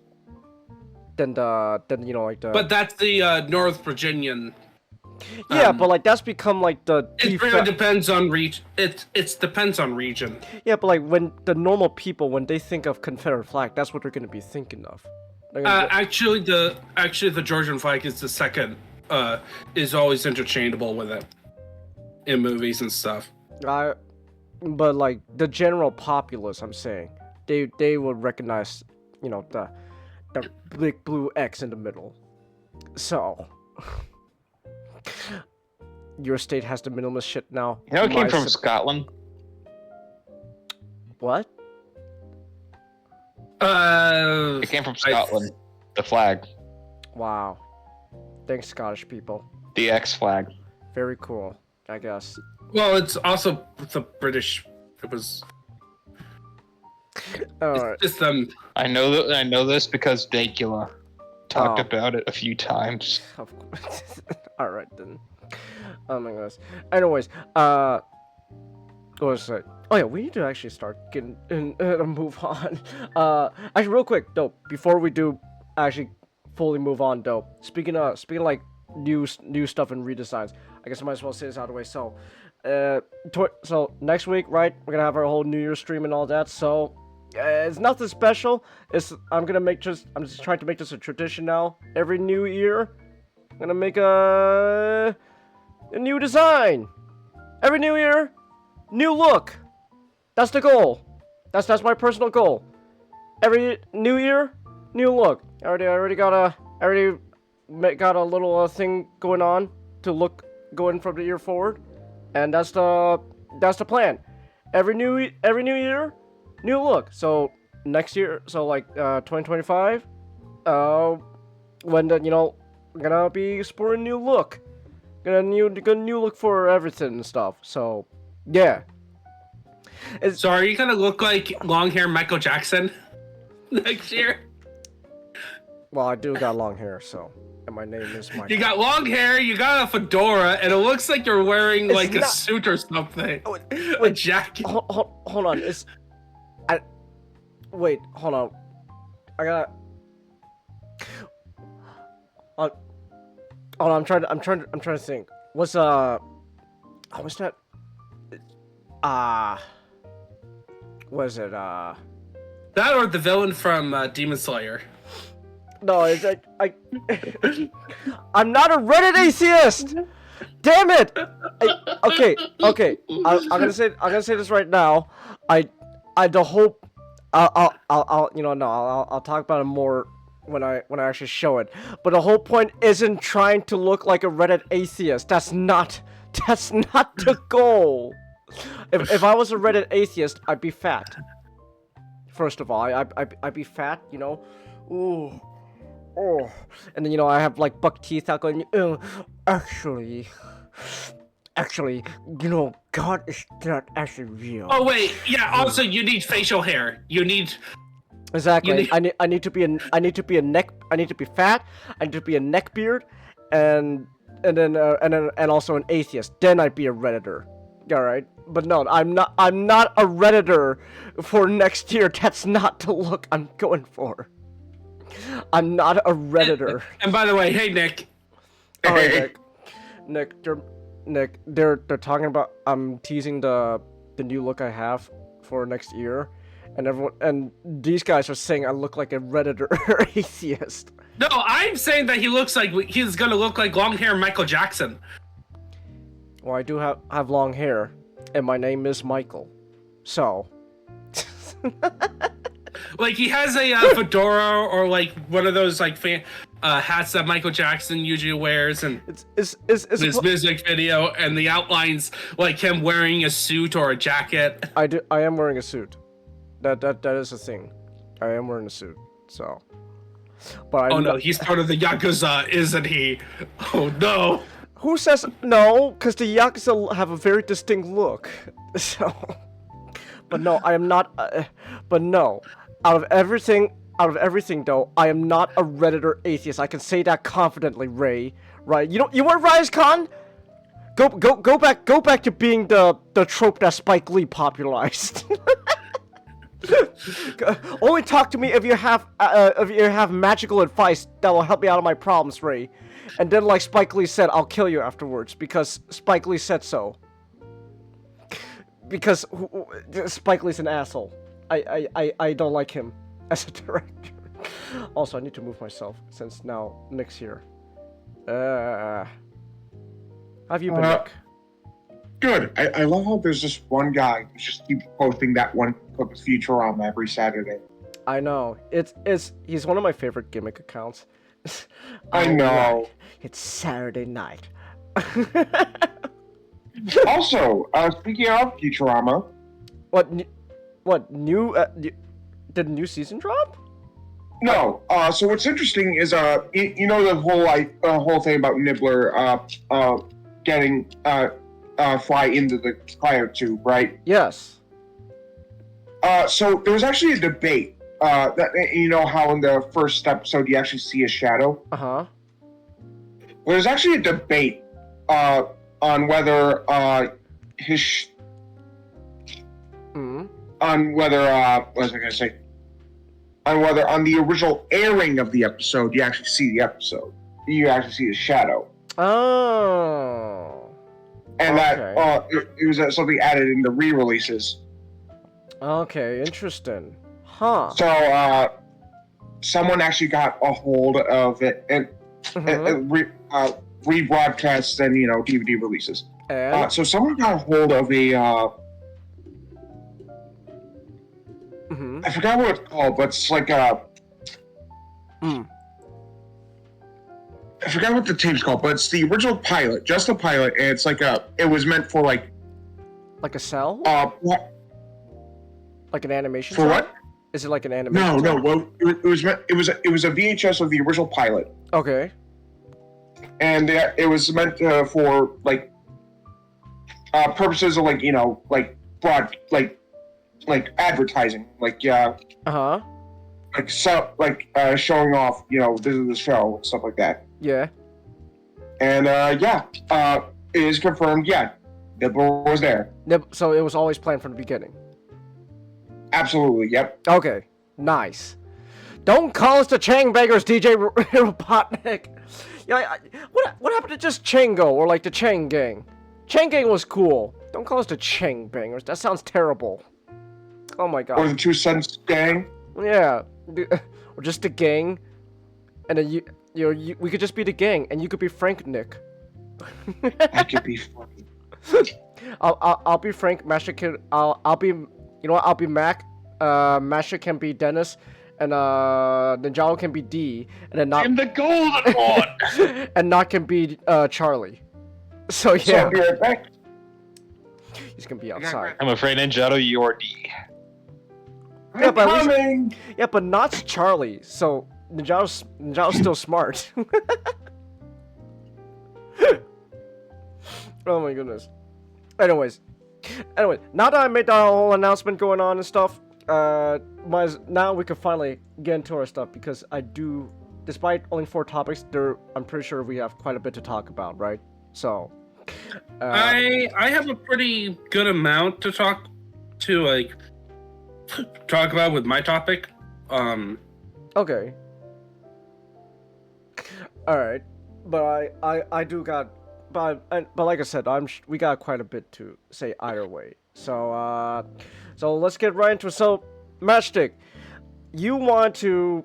Then like the. But that's the North Virginian. Yeah, but like that's become like the. It really depends on region. It depends on region. Yeah, but like when the normal people, when they think of Confederate flag, that's what they're gonna be thinking of. Actually, the Georgian flag is the second. Is always interchangeable with it in movies and stuff. But like the general populace, I'm saying, they would recognize, the big blue X in the middle. So, your state has the minimalist shit now. You know, it came from Scotland. What? It came from Scotland. The flag. Wow. Thanks, Scottish people. The X flag. Very cool, I guess. Well, it's also the British. It was. Alright. It's them. I know this because Dacula talked about it a few times. Of course. Alright then. Oh my goodness. Anyways, what was it? Oh yeah, we need to actually start getting move on. Actually, real quick though, before we do actually fully move on though. Speaking of like new stuff and redesigns, I guess I might as well say this out of the way. So, so next week, right? We're gonna have our whole New Year's stream and all that. So, it's nothing special. I'm just trying to make this a tradition now. Every New Year, I'm gonna make a new design. Every New Year, new look. That's the goal. That's my personal goal. Every New Year, new look. I already got a little thing going on to look going from the year forward, and that's the plan. Every new year, new look. So next year, so like 2025, when gonna be sporting new look, gonna new look for everything and stuff. So yeah. So are you gonna look like long hair Michael Jackson next year? Well, I do got long hair, so, and my name is Michael. You got long hair, you got a fedora, and it looks like you're wearing It's like a not- suit or something. Wait, A jacket. hold on. Wait, hold on. I got. Hold on, I'm trying to think. What's that? Was it That or the villain from Demon Slayer. No, it's like I'm not a Reddit atheist. Damn it! Okay. I'm gonna say this right now. I'll talk about it more when I actually show it. But the whole point isn't trying to look like a Reddit atheist. That's not the goal. If I was a Reddit atheist, I'd be fat. First of all, I'd be fat, you know. Ooh. Oh, and then I have like buck teeth out going. Actually, God is not actually real. Oh wait, yeah. Also, you need facial hair. You need. Exactly. I need to be fat. I need to be a neck beard, and also an atheist. Then I'd be a Redditor. All right. But no, I'm not a Redditor for next year. That's not the look I'm going for. I'm not a Redditor. And by the way, hey Nick. Oh, hey, Nick, they're talking about I'm teasing the new look I have for next year, and these guys are saying I look like a Redditor atheist. No, I'm saying that he's gonna look like long hair Michael Jackson. Well, I do have long hair, and my name is Michael, so. Like he has a fedora or like one of those like hats that Michael Jackson usually wears, and it's his music video, and the outlines like him wearing a suit or a jacket. I am wearing a suit. That is a thing. I am wearing a suit. So. But no, he's part of the Yakuza, isn't he? Oh no. Who says no? Because the Yakuza have a very distinct look. So. But no, I am not. But no. Out of everything though, I am not a Redditor atheist. I can say that confidently, Ray. Right? You want Rise Khan? Go back to being the trope that Spike Lee popularized. Only talk to me if you have magical advice that will help me out of my problems, Ray. And then, like Spike Lee said, I'll kill you afterwards because Spike Lee said so. Because Spike Lee's an asshole. I don't like him as a director. Also, I need to move myself since now Nick's here. How have you been, Nick? Good. I love how there's this one guy who just keeps posting that one clip of Futurama every Saturday. I know. He's one of my favorite gimmick accounts. I know. It's Saturday night. Also, speaking of Futurama, What new? Did a new season drop? No. So what's interesting is you know the whole thing about Nibbler getting fly into the cryo tube, right? Yes. So there was actually a debate. That you know how in the first episode you actually see a shadow. Uh-huh. Well, there's actually a debate on whether on whether what was I gonna say? On whether on the original airing of the episode you actually see the episode. You actually see a shadow. Oh. And okay. that it was something added in the re-releases. Okay, interesting. Huh. So someone actually got a hold of it and rebroadcasts and DVD releases. And? So someone got a hold of a I forgot what it's called, but it's like I forgot what the tape's called, but it's the original pilot, just the pilot, and it's like it was meant for like a cell? Like an animation for cell? what? Is it like an animation? No. Well, it was a VHS of the original pilot. Okay. And it was meant for like purposes of like broad like advertising, like showing off this is the show and stuff like that. Yeah. And it is confirmed. Yeah, Nibbler was there. So it was always planned from the beginning. Absolutely. Yep. Okay. Nice. Don't call us the Chang Bangers, DJ Robotnik. Yeah. What happened to just Chango or like the Chang Gang? Chang Gang was cool. Don't call us the Chang Bangers. That sounds terrible. Oh my god. Or the Two Sons Gang. Yeah. Or just the gang. And then we could just be the gang, and you could be Frank Nick. I could be funny. I'll be Frank. Masha can. I'll be. You know what? I'll be Mac. Masha can be Dennis, and Ninjalo can be D, and then not. I'm the golden one. And not can be Charlie. So yeah. So I'll be right back. He's gonna be outside. I'm afraid Ninjato, you're D. Yeah, but coming. Yeah, but not Charlie. So Ninjalo's still smart. Oh my goodness. Anyway, now that I made that whole announcement going on and stuff, now we can finally get into our stuff, because despite only 4 topics, I'm pretty sure we have quite a bit to talk about, right? So, I have a pretty good amount to talk about with my topic. Okay. All right, but I do got. But like I said, we got quite a bit to say either way. So let's get right into it. So, Matchstick, you want to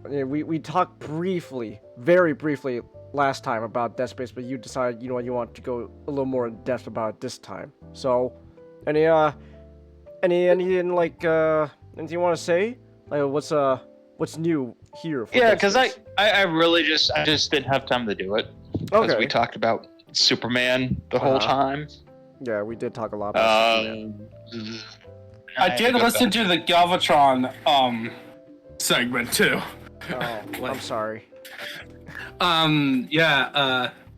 we talked briefly, very briefly last time about Dead Space, but you decided you want to go a little more in depth about it this time. So, anything like anything you want to say? Like what's new here? Yeah, because I really just didn't have time to do it. Because we talked about Superman the whole time. Yeah, we did talk a lot about Superman. I did listen to the Galvatron segment too. Oh, I'm sorry.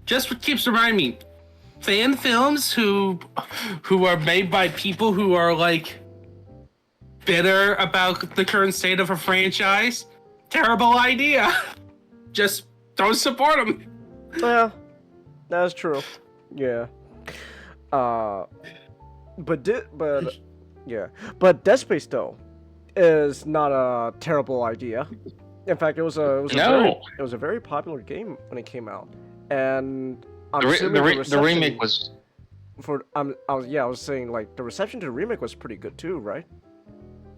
Just what keeps reminding me, fan films who are made by people who are like bitter about the current state of a franchise, terrible idea. Just don't support them. Yeah, that's true. Yeah. But Dead Space though is not a terrible idea. In fact, it was a very popular game when it came out, and the remake was. I was saying like the reception to the remake was pretty good too, right?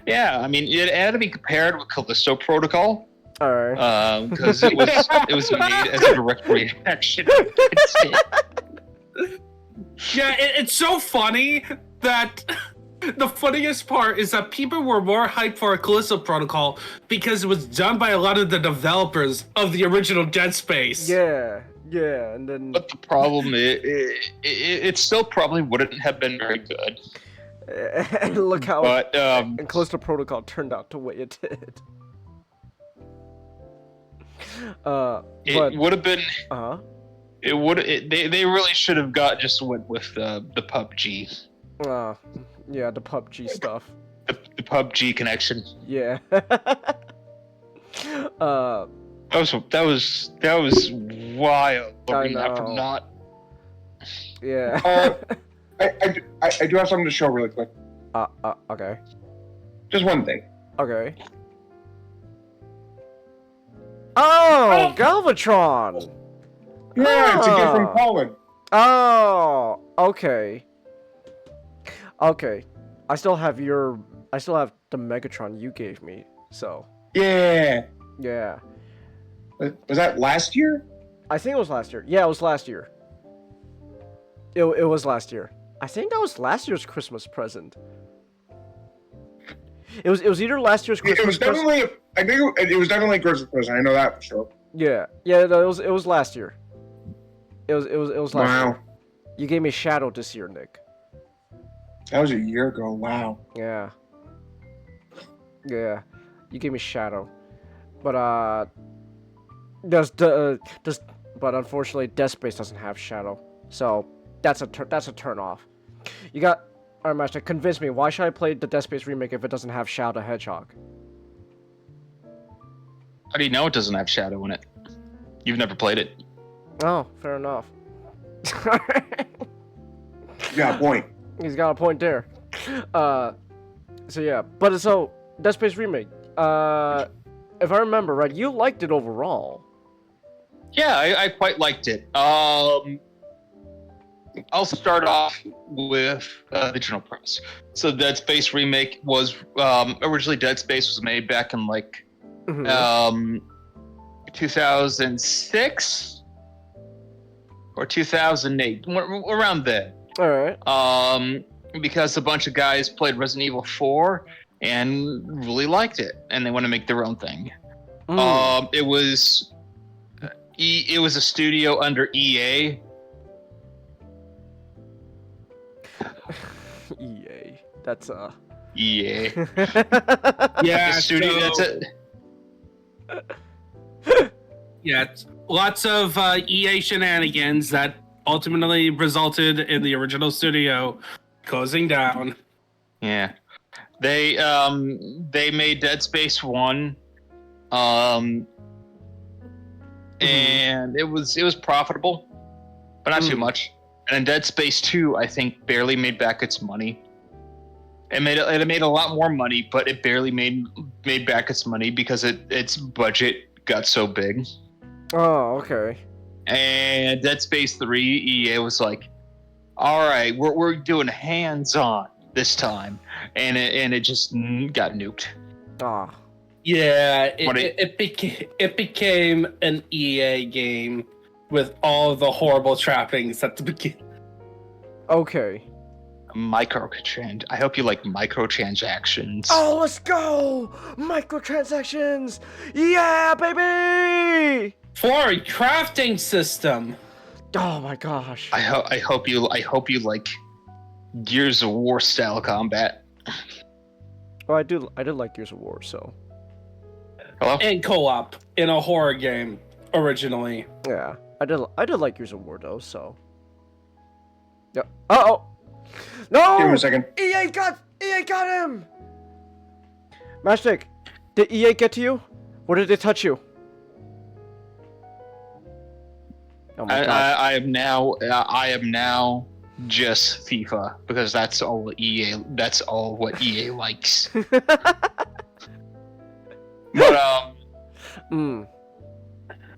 Yeah, I mean it had to be compared with Callisto Protocol. All right. Because it was made as a direct reaction. Yeah, it's so funny that the funniest part is that people were more hyped for a Callisto Protocol because it was done by a lot of the developers of the original Dead Space. Yeah, and then. But the problem is, it still probably wouldn't have been very good. And look how. And Callisto Protocol turned out the way it did. It would have been. They really should have went with the PUBG. Yeah, the PUBG stuff. The PUBG connection. Yeah. That was wild. I know. Yeah. I do have something to show really quick. Okay. Just one thing. Okay. Oh, Galvatron! Yeah, it's a gift from Colin. Oh, okay. Okay. I still have the Megatron you gave me, so. Yeah. Yeah. Was that last year? I think it was last year. Yeah, it was last year. It was last year. I think that was last year's Christmas present. It was either last year's Christmas present. I think it was definitely a Christmas present. I know that for sure. Yeah, no, it was last year. It was last Wow. year. You gave me Shadow this year, Nick. That was a year ago. Wow. Yeah. Yeah, you gave me Shadow, but but unfortunately, Dead Space doesn't have Shadow, so that's a turn off. You got, alright, Master, convince me. Why should I play the Dead Space remake if it doesn't have Shadow the Hedgehog? How do you know it doesn't have Shadow in it? You've never played it. Oh, fair enough. Yeah, point. He's got a point there. So yeah, but so Dead Space remake. If I remember right, you liked it overall. Yeah, I quite liked it. I'll start off with the general premise. So Dead Space remake was originally Dead Space was made back in like 2006 or 2008, around then. All right. Because a bunch of guys played Resident Evil 4 and really liked it, and they want to make their own thing. It was a studio under EA. EA. That's EA. Yeah, Studio. so- That's it. Yeah, it's lots of EA shenanigans that ultimately resulted in the original studio closing down. Yeah, they made Dead Space 1, and it was profitable, but not too much. And then Dead Space 2, I think, barely made back its money. It made a lot more money, but it barely made back its money because its budget got so big. Oh, okay. And Dead Space 3, EA was like, all right, we're doing hands-on this time, and it just got nuked. Ah. Yeah, it became an EA game with all the horrible trappings at the beginning. Okay. I hope you like microtransactions. Oh, let's go! Microtransactions! Yeah, baby! For a crafting system. Oh my gosh. I hope you like Gears of War style combat. Well, I did like Gears of War, so Hello? And co-op in a horror game originally. yeah. I did like Gears of War though, so. Yeah. Uh-oh! No! Give me a second. EA got him! Matchstick, did EA get to you? Or did they touch you? Oh my gosh. I am now just FIFA because that's all what EA likes. But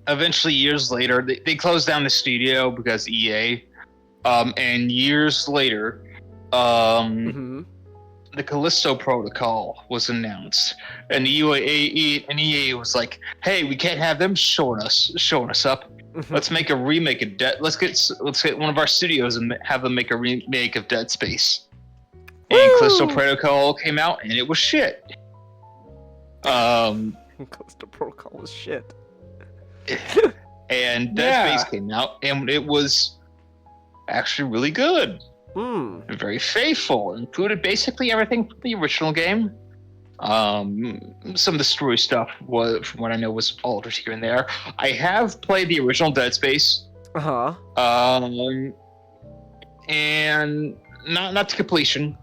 eventually years later they closed down the studio because EA. And years later, the Callisto Protocol was announced, and EA was like, "Hey, we can't have them showing us up. Let's make a remake of Let's get one of our studios and have them make a remake of Dead Space." And Callisto Protocol came out, and it was shit. Callisto Protocol was shit. And Dead Space came out, and it was actually really good. And very faithful. Included basically everything from the original game. Some of the story stuff was, from what I know, was altered here and there. I have played the original Dead Space. And not to completion.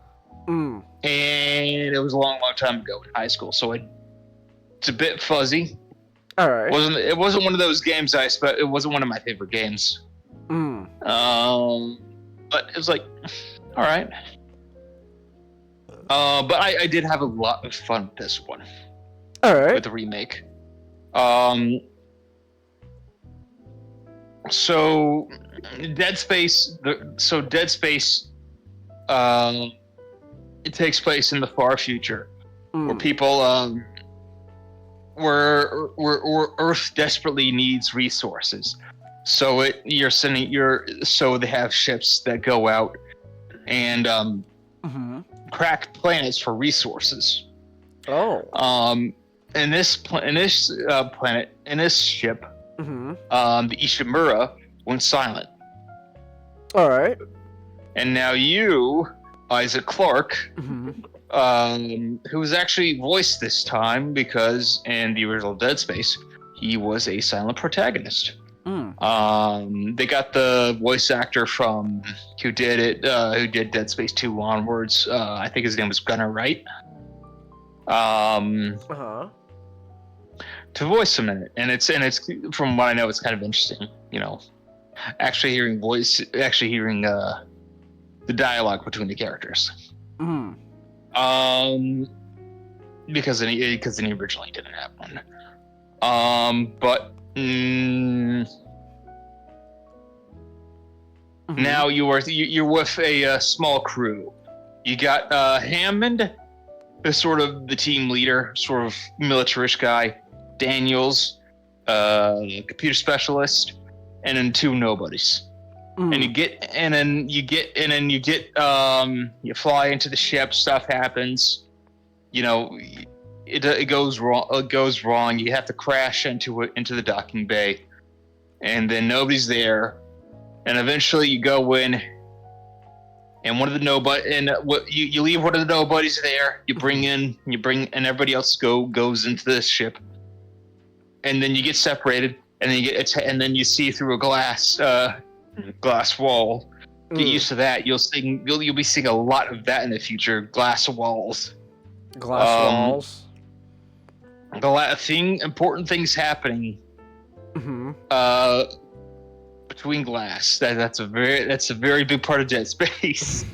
And it was a long time ago in high school, so it's a bit fuzzy. All right. It wasn't one of those games it wasn't one of my favorite games. But it was like, all right. But I did have a lot of fun with this one. All right. With the remake. So Dead Space. It takes place in the far future, where people where Earth desperately needs resources. So they have ships that go out and crack planets for resources. Oh. In this ship, the Ishimura went silent. All right. And now you, Isaac Clarke, who was actually voiced this time because in the original Dead Space, he was a silent protagonist. They got the voice actor from who did Dead Space 2 onwards. I think his name was Gunnar Wright. To voice him in it, and it's from what I know, it's kind of interesting. You know, actually hearing the dialogue between the characters. Because he originally didn't have one. Now you're with a small crew. You got Hammond, who's sort of the team leader, sort of militarish guy. Daniels, computer specialist, and then 2 nobodies. And you fly into the ship. Stuff happens. You know, it goes wrong. It goes wrong. You have to crash into the docking bay, and then nobody's there. And eventually, you go in, and you leave one of the nobodies there. And everybody else goes into the ship, and then you get separated, and then you see through a glass wall. Get used to that. You'll be seeing a lot of that in the future. Glass walls. Important things happening. Between glass. That's a very big part of Dead Space.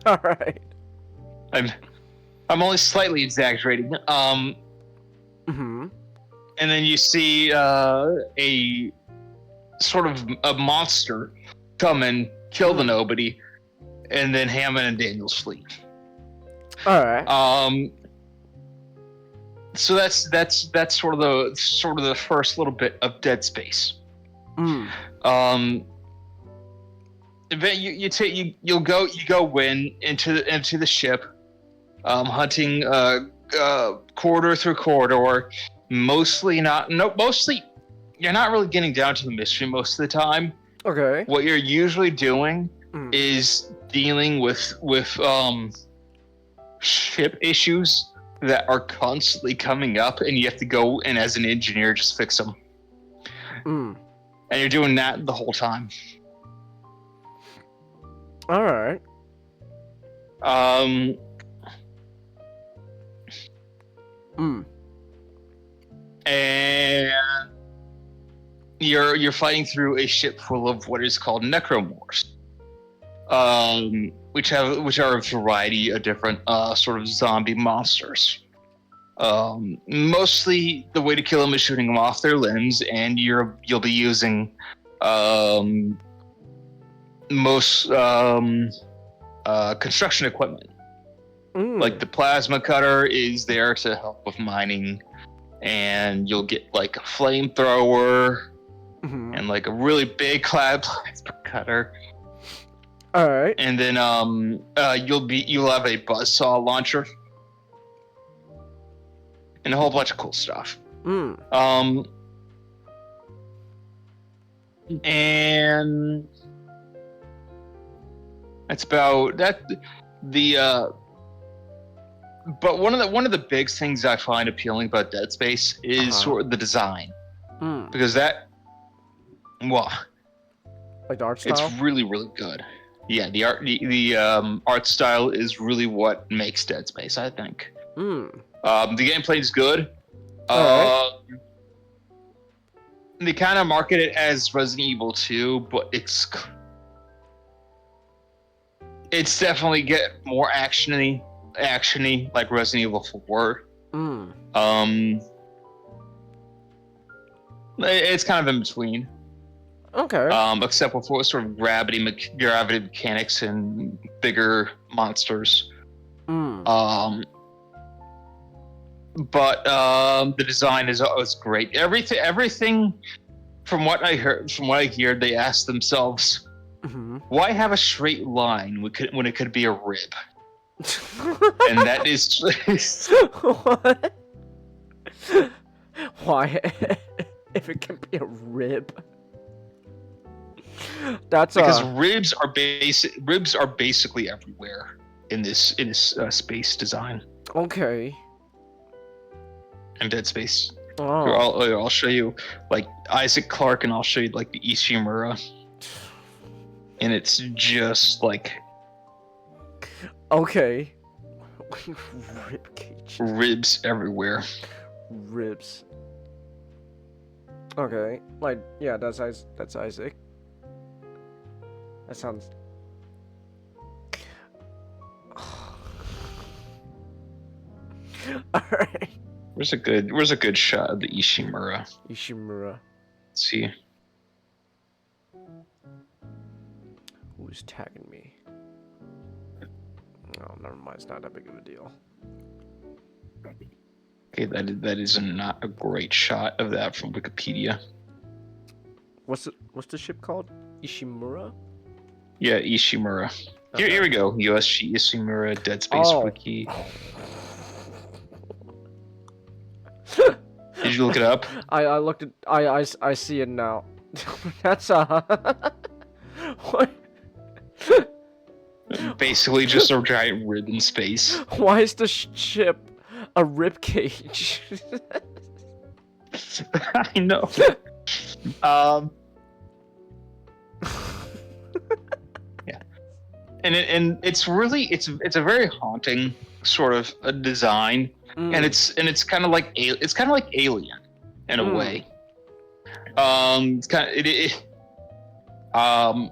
All right. I'm only slightly exaggerating. And then you see a sort of a monster come and kill the nobody, and then Hammond and Daniels flee. All right. So that's sort of the first little bit of Dead Space. You'll go into the ship, hunting corridor through corridor. Mostly you're not really getting down to the mystery most of the time. Okay. What you're usually doing is dealing with ship issues that are constantly coming up, and you have to go and as an engineer just fix them. And you're doing that the whole time. All right. And you're fighting through a ship full of what is called necromorphs, which are a variety of different sort of zombie monsters. Mostly the way to kill them is shooting them off their limbs, and you'll be using most construction equipment. Like the plasma cutter is there to help with mining, and you'll get like a flamethrower and like a really big clad plasma cutter. All right. And then you'll have a buzzsaw launcher and a whole bunch of cool stuff. And that's about that. But one of the big things I find appealing about Dead Space is sort of the design, because like the art style. It's really, really good. Yeah, the art style is really what makes Dead Space, I think. The gameplay is good. They kind of market it as Resident Evil 2, but it's definitely get more actiony like Resident Evil 4. It's kind of in between. Okay. Except for sort of gravity mechanics and bigger monsters. But the design is great. Everything from what I hear, they asked themselves, why have a straight line when it could be a rib? And that is what? Why? if it can be a rib. That's because ribs are basically everywhere in this space design okay. and Dead Space. Oh. I'll show you like Isaac Clarke, and I'll show you like the Ishimura, and it's just like okay. Rib cage. ribs everywhere. Ribs. Okay, like yeah, that's Isaac. That sounds. All right. Where's a good shot of the Ishimura? Ishimura. Let's see. Who's tagging me? Oh, never mind. It's not that big of a deal. Okay, that is not a great shot of that from Wikipedia. What's the ship called? Ishimura? Yeah, Ishimura. Okay. Here we go. USG Ishimura Dead Space Wiki. Did you look it up? I looked at I see it now. That's what? Basically just a giant rib in space. Why is the ship a rib cage? I know. Yeah. And it's really it's a very haunting sort of a design. And it's kind of like Alien in a way. It's kind of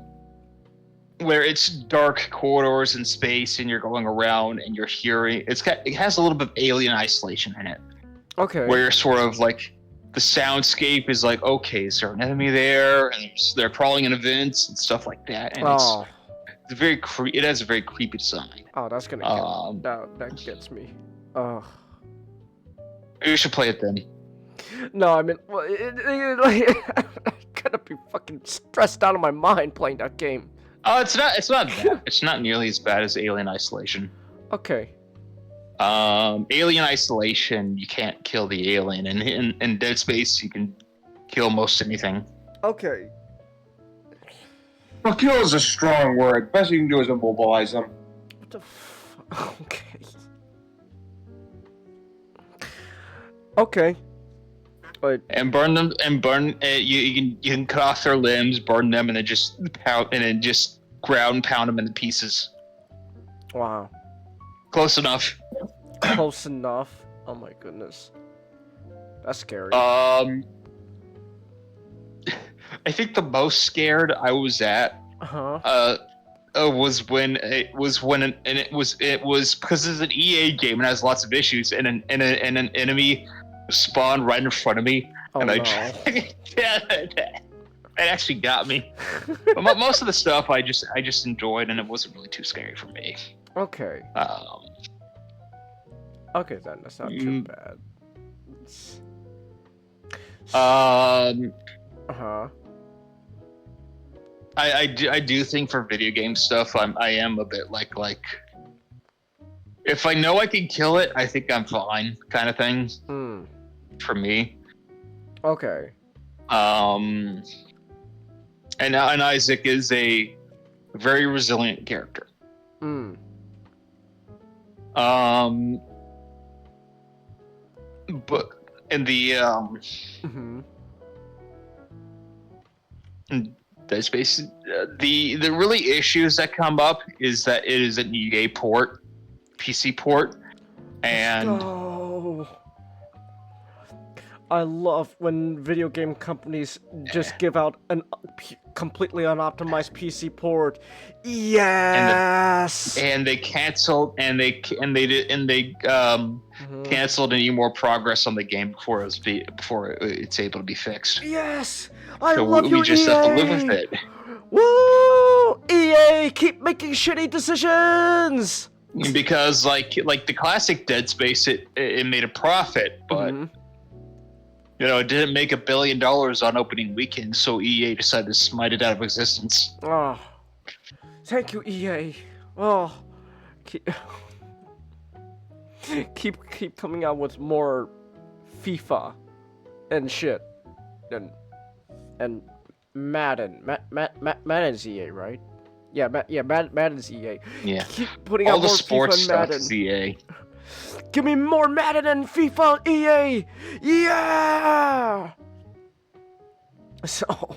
where it's dark corridors in space and you're going around and you're hearing it has a little bit of Alien Isolation in it. Okay. Where you're sort of like the soundscape is like, okay, is there an enemy there? And they're crawling in vents and stuff like that. And it's very it has a very creepy design. Oh, that's gonna that gets me. You should play it then. No, I mean, well, like, I'm gonna be fucking stressed out of my mind playing that game. Oh, it's not bad. It's not nearly as bad as Alien Isolation. Okay. Alien Isolation, you can't kill the alien, and in Dead Space, you can kill most anything. Okay. Well, kill is a strong word. Best you can do is immobilize them. What the okay. Okay. But and burn them, you can cut off their limbs, burn them, and then just ground pound them into pieces. Wow. Close enough. Close enough. Oh my goodness. That's scary. I think the most scared I was at was when it was because it's an EA game and has lots of issues, and an enemy spawned right in front of me, and it actually got me. But most of the stuff I just enjoyed, and it wasn't really too scary for me. Okay. Okay then, that's not too bad. I do think for video game stuff, I am a bit like if I know I can kill it, I think I'm fine, kind of thing. For me. Okay. And Isaac is a very resilient character. But in the in Dead Space, the really issues that come up is that it is an EA port, PC port, and I love when video game companies just give out an completely unoptimized PC port. Yes. And they canceled canceled any more progress on the game before it's able to be fixed. Yes. I love you, we just EA. have to live with it. Woo! EA, keep making shitty decisions. Because like the classic Dead Space, it made a profit, but it didn't make $1 billion on opening weekend, so EA decided to smite it out of existence. Oh, thank you, EA. Oh, keep coming out with more FIFA and shit. and Madden. Madden's EA, right? Yeah, Madden's EA. Yeah. Keep putting All out the more sports FIFA and stuff Madden. is EA. Give me more Madden and FIFA, EA. Yeah. So.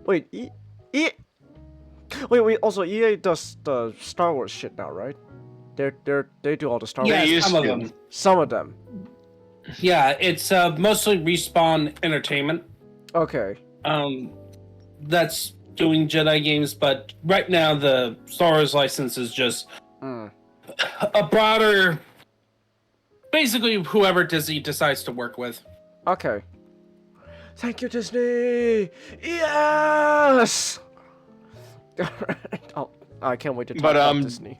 Wait, Wait. Also, EA does the Star Wars shit now, right? They do all the Star Wars. Yeah, used some of to. them. Some of them. Yeah, it's mostly Respawn Entertainment. Okay. That's doing Jedi games, but right now the Star Wars license is just a broader, basically whoever Disney decides to work with. Okay. Thank you, Disney. Yes. Oh, I can't wait to talk about Disney.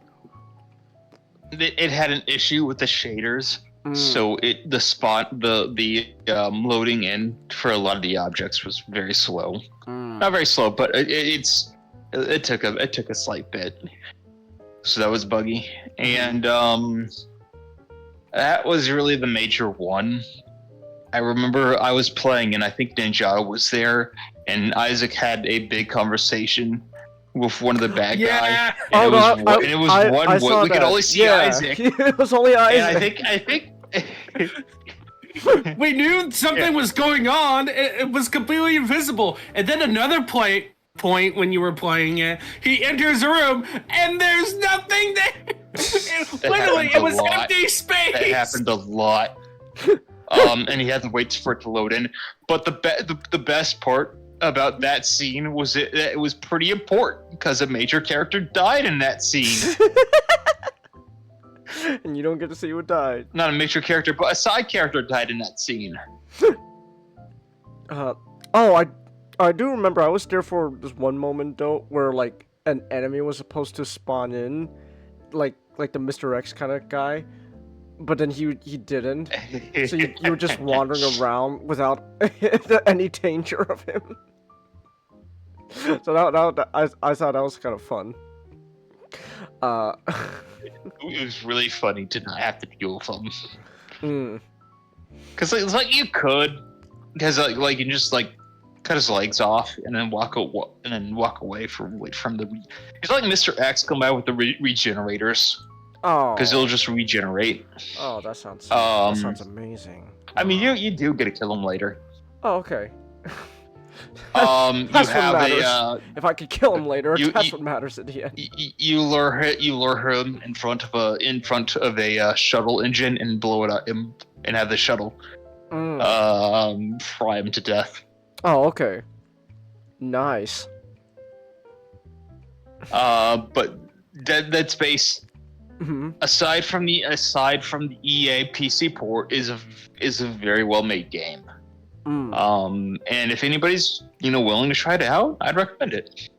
It had an issue with the shaders, so the loading in for a lot of the objects was very slow. Not very slow, but it took a slight bit. So that was buggy, and that was really the major one. I remember I was playing, and I think Ninja was there, and Isaac had a big conversation with one of the bad guys. And it was one way. We could only see Isaac. It was only Isaac. And I think we knew something was going on. It was completely invisible. And then another point when you were playing it, he enters a room and there's nothing there. Literally, it was empty space. That happened a lot. And he had to wait for it to load in. But the best part about that scene was it was pretty important because a major character died in that scene. And you don't get to see who died. Not a major character, but a side character died in that scene. I do remember I was there for this one moment though where like an enemy was supposed to spawn in, like the Mr. X kind of guy, but then he didn't. So you were just wandering around without any danger of him. So that I thought that was kind of fun. It was really funny to not have to deal with him. Because it's like you could, because like you just like cut his legs off and then walk away from the. It's like Mr. X come out with the regenerators. Oh. Because it'll just regenerate. Oh, that sounds amazing. I mean, you do get to kill him later. Oh, okay. That's what matters. If I could kill him later, that's what matters at the end. You lure him in front of a shuttle engine and blow it up and have the shuttle fry him to death. Oh, okay. Nice. But Dead Space, aside from the EA PC port, is a very well made game. And if anybody's willing to try it out, I'd recommend it.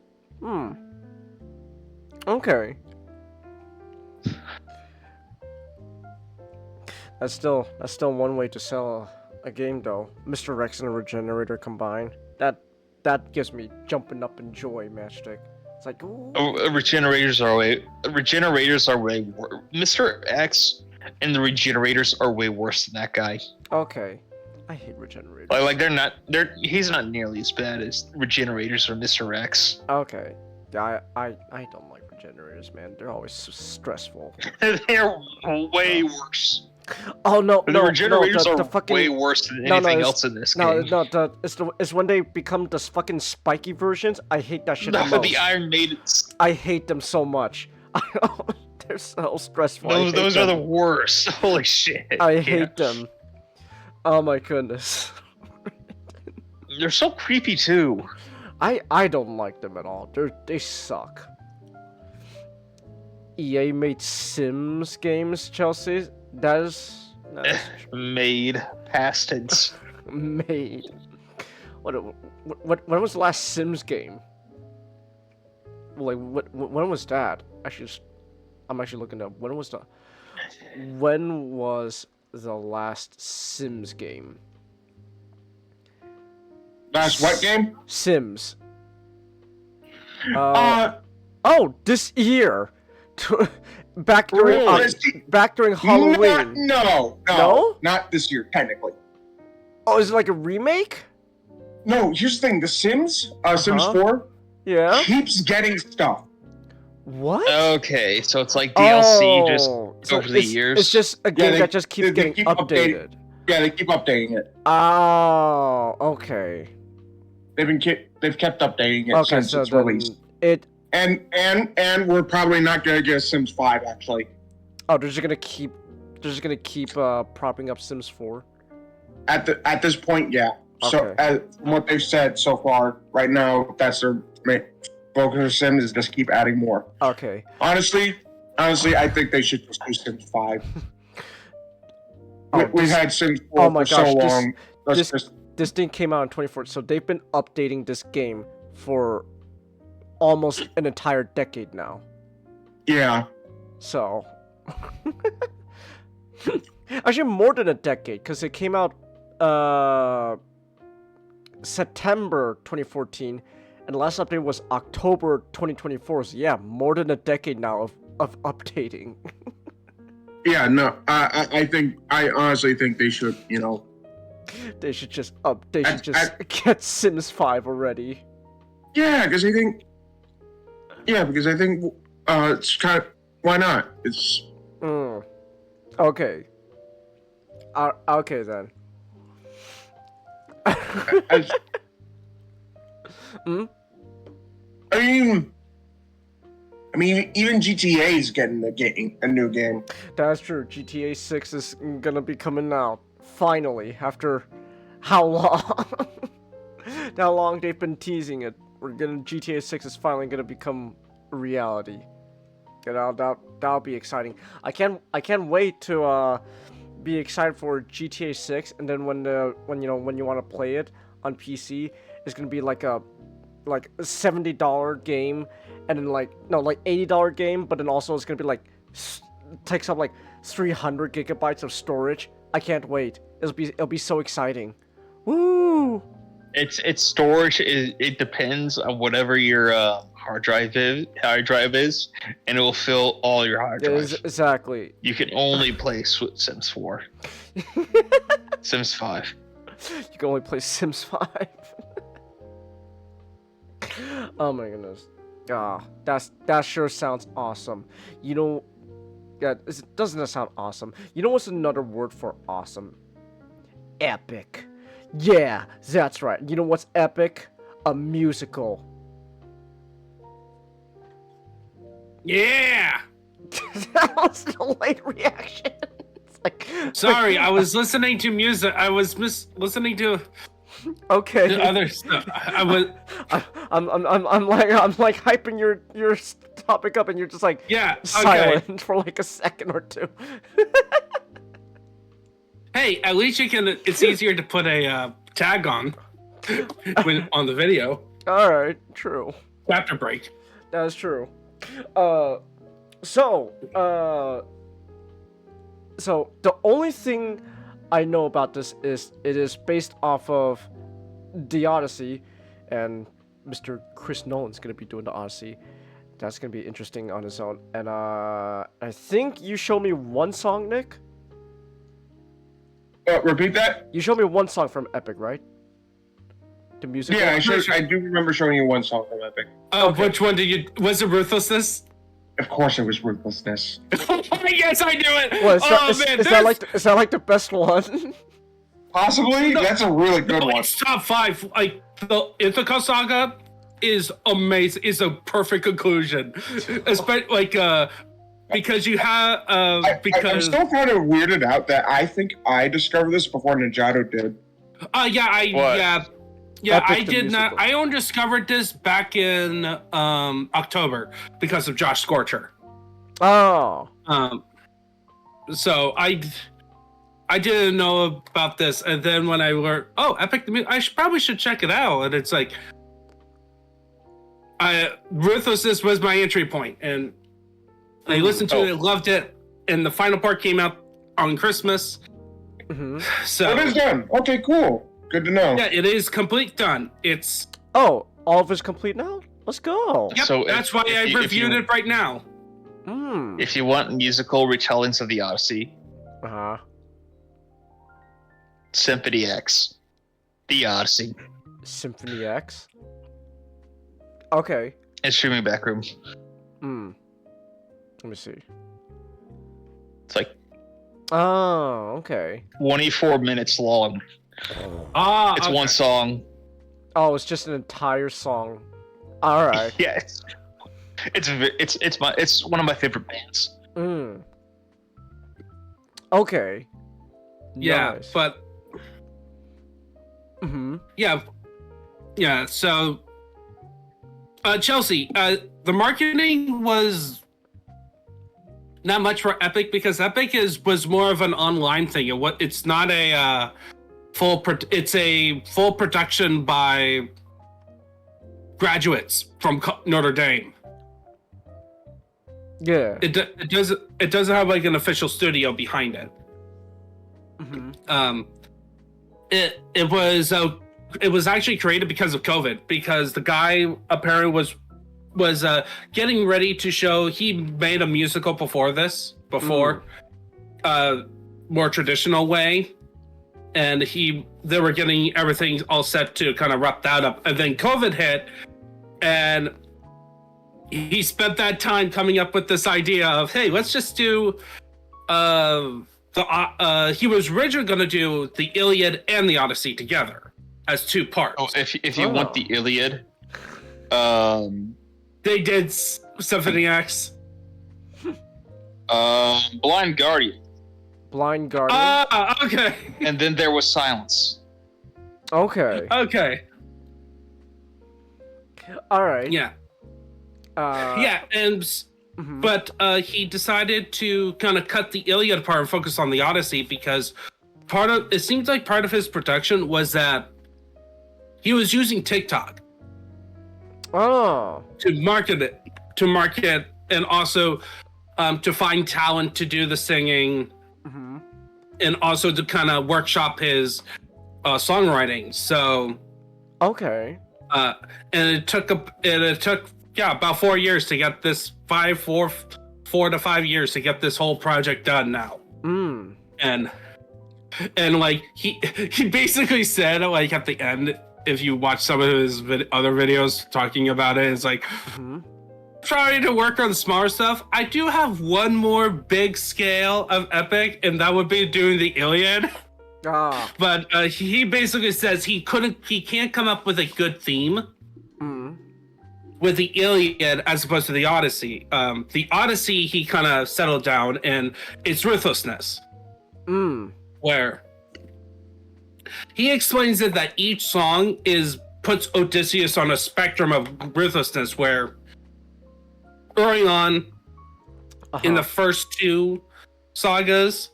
Okay. That's still one way to sell a game though. Mr. Rex and a regenerator combined. That gives me jumping up in joy, Matchstick. It's like, ooh. Regenerators are way Mr. X and the regenerators are way worse than that guy. Okay. I hate regenerators. He's not nearly as bad as regenerators or Mr. X. Okay. I don't like regenerators, man. They're always so stressful. They're way worse. Oh no! The regenerators are way worse than anything else in this game. It's when they become the fucking spiky versions. I hate that shit the most. The Iron Maidens. I hate them so much. They're so stressful. Those are the worst. Holy shit! I hate them. Oh my goodness. They're so creepy too. I don't like them at all. They suck. EA made Sims games, Chelsea. That is made past tense. Made. When was the last Sims game? Like when was that? I'm actually looking up. When was the last Sims game? Last what game? Sims. This year. Back during Halloween. No, not this year, technically. Oh, is it like a remake? No, here's the thing: The Sims, Sims Uh-huh. 4, Yeah. keeps getting stuff. What? Okay, so it's like DLC just so over the it's, years. It's just a game they- that just keeps they getting keep updated. Yeah, they keep updating it. Oh, okay. They've kept updating it Okay, since so its then release. it. And we're probably not gonna get a Sims 5 actually. Oh, they're just gonna keep. They're just gonna keep propping up Sims 4. At this point, yeah. So Okay. from what they've said so far, right now, that's their main focus of Sims is just keep adding more. Okay. Honestly, I think they should just do Sims 5. Oh, We've had Sims 4 my for gosh, so long. This thing came out in 2014, so they've been updating this game for almost an entire decade now. Yeah. So, actually more than a decade, because it came out September 2014, and the last update was October 2024. So yeah, more than a decade now of updating. Yeah, no, I honestly think they should, They should just get Sims 5 already. Yeah, because I think it's kind of, why not? It's Okay. Okay then. I mean, even GTA is getting a new game. That's true. GTA 6 is gonna be coming out finally after how long? How long they've been teasing it. GTA 6 is finally gonna become a reality. That'll be exciting. I can't wait to be excited for GTA 6, and then when you want to play it on PC, it's gonna be like a $70 game, and then $80 game, but then also it's gonna be takes up 300 gigabytes of storage. I can't wait. It'll be so exciting. Woo! It's storage. It depends on whatever your hard drive is, and it will fill all your hard drives. Exactly. You can only play Sims 4. Sims 5. You can only play Sims 5. Oh my goodness. That sure sounds awesome. Doesn't that sound awesome? You know what's another word for awesome? Epic. Yeah, that's right. You know what's epic? A musical. Yeah. That was a late reaction. Sorry, I was listening to music. I was listening to. Okay. The other stuff. I'm like hyping your topic up, and you're just silent for a second or two. Hey, at least you can. It's easier to put a tag on on the video. All right, true. Chapter break. That is true. So the only thing I know about this is it is based off of the Odyssey, and Mr. Chris Nolan's gonna be doing the Odyssey. That's gonna be interesting on its own. And I think you showed me one song, Nick. Repeat that? You showed me one song from Epic, right? The music. Yeah, I do remember showing you one song from Epic. Oh, okay. Which one did you? Was it Ruthlessness? Of course, it was Ruthlessness. Yes, I knew it. Well, is that like the best one? Possibly. No, that's a really good one. It's top 5. Like the Ithaca Saga is amazing. Is a perfect conclusion. Especially because you have I'm still kind of weirded out that I think I discovered this before Ninjato did. I did not. I only discovered this back in October because of Josh Scorcher. Oh. So I didn't know about this, and then when I learned, Epic the Music, I probably should check it out. And it's like, Ruthlessness was my entry point, and I listened to it, loved it, and the final part came out on Christmas. Mm-hmm. So it is done. Okay, cool. Good to know. Yeah, it is complete done. It's all of it's complete now. Let's go. Yep, so that's why I reviewed it right now. If you want musical retellings of the Odyssey, Uh-huh. Symphony X. The Odyssey. Symphony X. Okay. And Streaming Backroom. Let me see. It's like Oh, okay. 24 minutes long. It's one song. Oh, it's just an entire song. All right. Yeah, it's one of my favorite bands. Okay. Yeah, Nice. but yeah. So, Chelsea, the marketing was not much for Epic because Epic was more of an online thing. It's not a it's a full production by graduates from Notre Dame. Yeah. It doesn't have like an official studio behind it. It was actually created because of COVID, because the guy apparently was getting ready to show. He made a musical before more traditional way, and they were getting everything all set to kind of wrap that up, and then COVID hit, and he spent that time coming up with this idea of, hey, let's just do he was originally going to do the Iliad and the Odyssey together as two parts. Oh, if you want the Iliad, they did Symphony X. Blind Guardian. Blind Guardian. Okay. And then there was Silence. Okay. Okay. All right. Yeah. But he decided to kind of cut the Iliad part and focus on the Odyssey because it seems like part of his production was that he was using TikTok to market and also to find talent to do the singing and also to kind of workshop his songwriting. So okay. And it took about 4 years to get this 4 to 5 years to get this whole project done now. And like he basically said, like, at the end, if you watch some of his other videos talking about it, it's like trying to work on smaller stuff. I do have one more big scale of Epic, and that would be doing the Iliad. But he basically says he can't come up with a good theme with the Iliad as opposed to the Odyssey. The Odyssey, he kind of settled down, and it's ruthlessness. Where he explains it that each song puts Odysseus on a spectrum of ruthlessness, where early on in the first two sagas,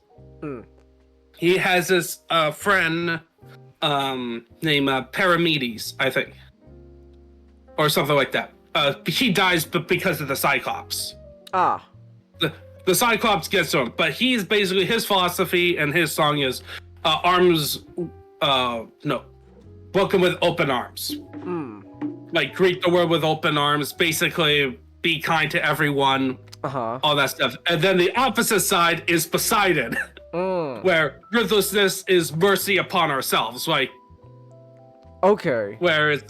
he has this friend named Paramedes, I think, or something like that. He dies because of the Cyclops. The Cyclops gets to him, but he's basically, his philosophy and his song is welcome with open arms. Like, greet the world with open arms, basically be kind to everyone, all that stuff. And then the opposite side is Poseidon, where ruthlessness is mercy upon ourselves. Like, okay. Where it's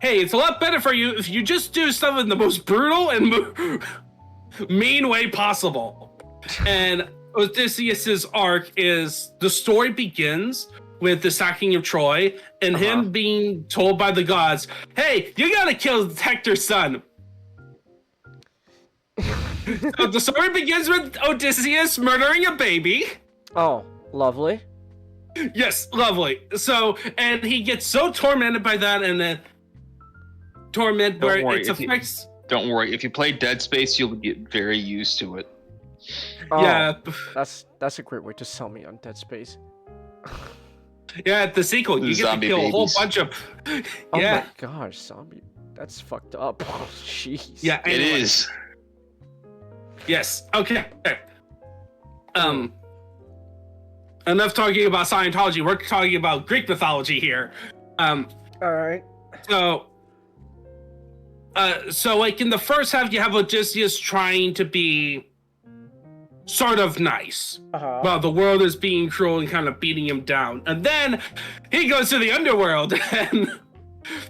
hey, it's a lot better for you if you just do stuff in the most brutal and mean way possible. And Odysseus's arc is, the story begins with the sacking of Troy and him being told by the gods, hey, you gotta kill Hector's son. So the story begins with Odysseus murdering a baby. Oh, lovely. Yes, lovely. So, and he gets so tormented by that, and then Don't worry, if you play Dead Space, you'll get very used to it. Yeah. That's a great way to sell me on Dead Space. Yeah, the sequel, you get to kill a whole bunch of... Oh my gosh, zombie. That's fucked up. Oh, jeez. Yeah, anyway. It is. Yes, okay. Enough talking about Scientology. We're talking about Greek mythology here. All right. So like in the first half, you have Odysseus trying to be sort of nice. Uh-huh. The world is being cruel and kind of beating him down. And then he goes to the underworld, and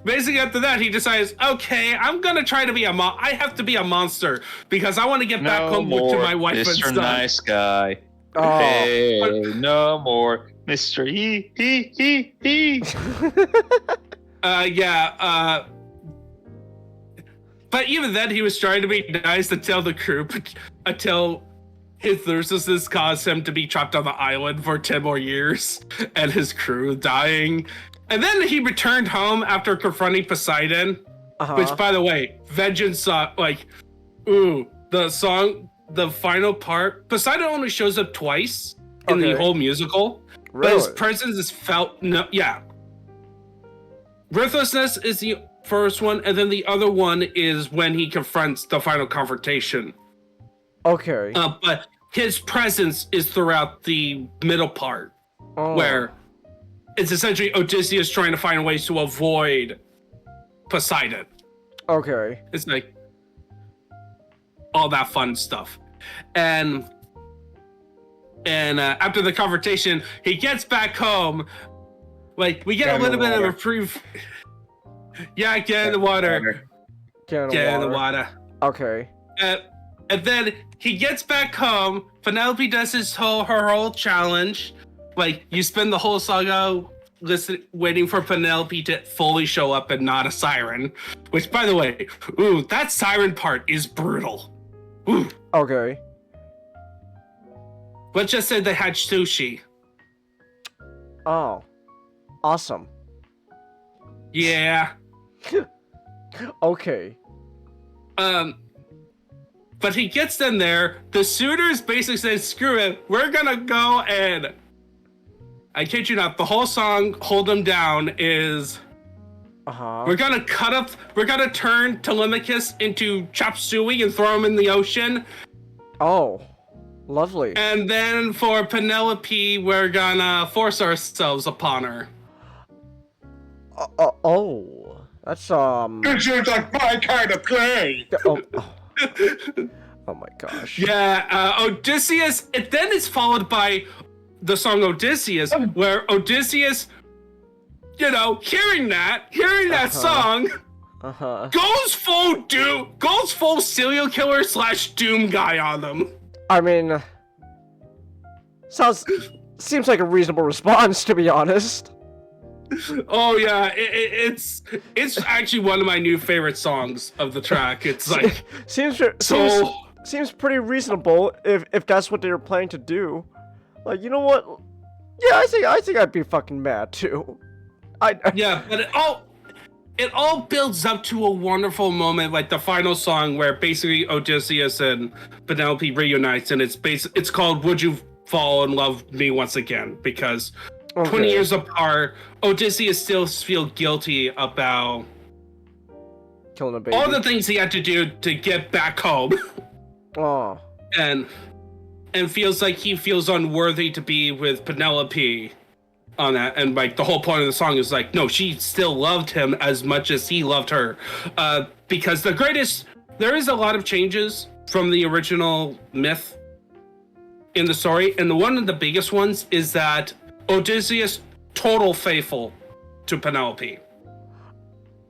basically after that, he decides, okay, I'm gonna try to be I have to be a monster because I want to get back home to my wife and Mr. son. Nice Guy. Oh. Hey, no more Mr. He. But even then, he was trying to be nice until the crew, until his narcissist caused him to be trapped on the island for 10 more years, and his crew dying. And then he returned home after confronting Poseidon, which, by the way, Vengeance the final part, Poseidon only shows up twice in the whole musical, but his presence is felt. Ruthlessness is the first one, and then the other one is when he confronts the final confrontation. Okay. But his presence is throughout the middle part, where it's essentially Odysseus trying to find ways to avoid Poseidon. Okay. It's like all that fun stuff. And after the confrontation, he gets back home. Like, we get a little bit of a proof. Yeah, get in the water. Get in the water. Okay. And then he gets back home. Penelope does her whole challenge. Like, you spend the whole saga waiting for Penelope to fully show up and not a siren. Which, by the way, that siren part is brutal. Ooh. Okay. Let's just say they had sushi. Oh. Awesome. Yeah. Okay. But he gets them there. The suitors basically say, screw it, we're gonna go, and I kid you not, the whole song, Hold 'Em Down, is we're gonna turn Telemachus into chop suey and throw him in the ocean. Oh. Lovely. And then for Penelope, we're gonna force ourselves upon her. Oh. That's, It seems like my kind of play. Oh my gosh. Yeah, Odysseus, it then is followed by the song Odysseus, where Odysseus, hearing that song, goes full serial killer / doom guy on them. I mean, seems like a reasonable response, to be honest. Oh yeah, it's actually one of my new favorite songs of the track. It's like seems pretty reasonable if that's what they were planning to do. Like, you know what? Yeah, I think I'd be fucking mad too. Yeah, but it all builds up to a wonderful moment, like the final song where basically Odysseus and Penelope reunites, and it's called "Would You Fall in Love Me Once Again?" because 20 years apart, Odysseus still feels guilty about killing a baby. All the things he had to do to get back home. Oh. And feels like he feels unworthy to be with Penelope on that. And like the whole point of the song is like, no, she still loved him as much as he loved her. Because there is a lot of changes from the original myth in the story. And one of the biggest ones is that Odysseus total faithful to Penelope.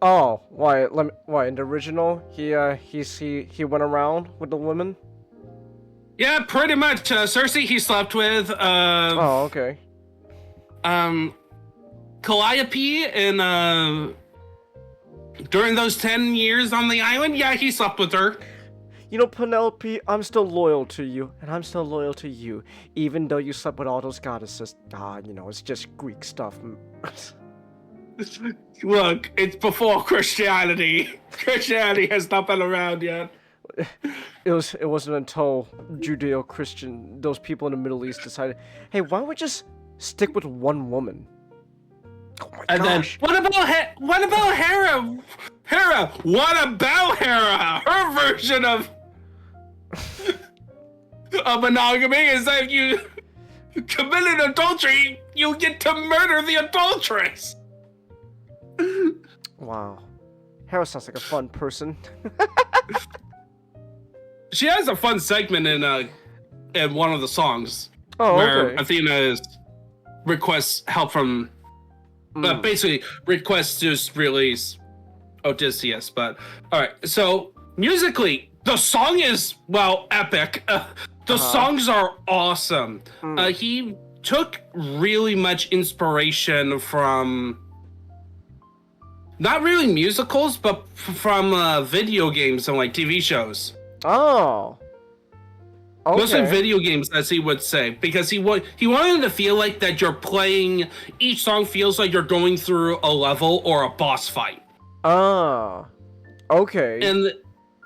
Oh, why? Why in the original he went around with the women? Yeah, pretty much. Cersei he slept with. Oh, okay. Calliope and during those 10 years on the island, yeah, he slept with her. You know, Penelope, I'm still loyal to you, and I'm still loyal to you, even though you slept with all those goddesses. It's just Greek stuff. Look, it's before Christianity. Christianity has not been around yet. It wasn't until Judeo-Christian, those people in the Middle East decided, hey, why don't we just stick with one woman? Oh my gosh. Then, what about Hera? What about Hera? Her version of monogamy is that if you committed adultery, you get to murder the adulteress. Wow. Hera sounds like a fun person. She has a fun segment in in one of the songs where where Athena requests help from, basically requests to release Odysseus. But all right, so musically, the song is epic. The songs are awesome. He took really much inspiration from not really musicals, but from video games and like TV shows. Oh. Okay. Mostly video games, as he would say, because he wanted to feel like that you're playing. Each song feels like you're going through a level or a boss fight. Ah. Okay.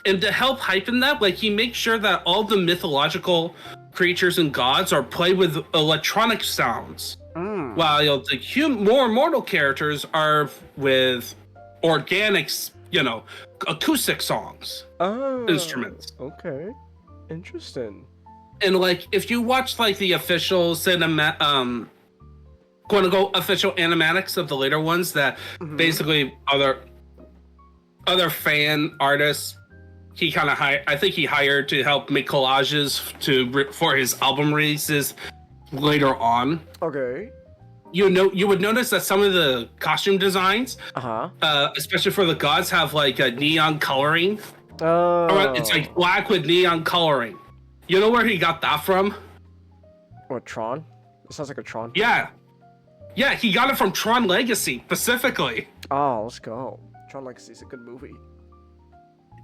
And to help heighten that, like he makes sure that all the mythological creatures and gods are played with electronic sounds, while the more mortal characters are with organics, acoustic songs, instruments. Okay. Interesting. And like if you watch like the official official animatics of the later ones that basically other fan artists he kind of I think he hired to help make collages for his album releases later on. Okay. You would notice that some of the costume designs, especially for the gods, have like a neon coloring. Oh. It's like black with neon coloring. You know where he got that from? What, Tron? It sounds like a Tron. Yeah, he got it from Tron Legacy specifically. Oh, let's go. Tron Legacy is a good movie.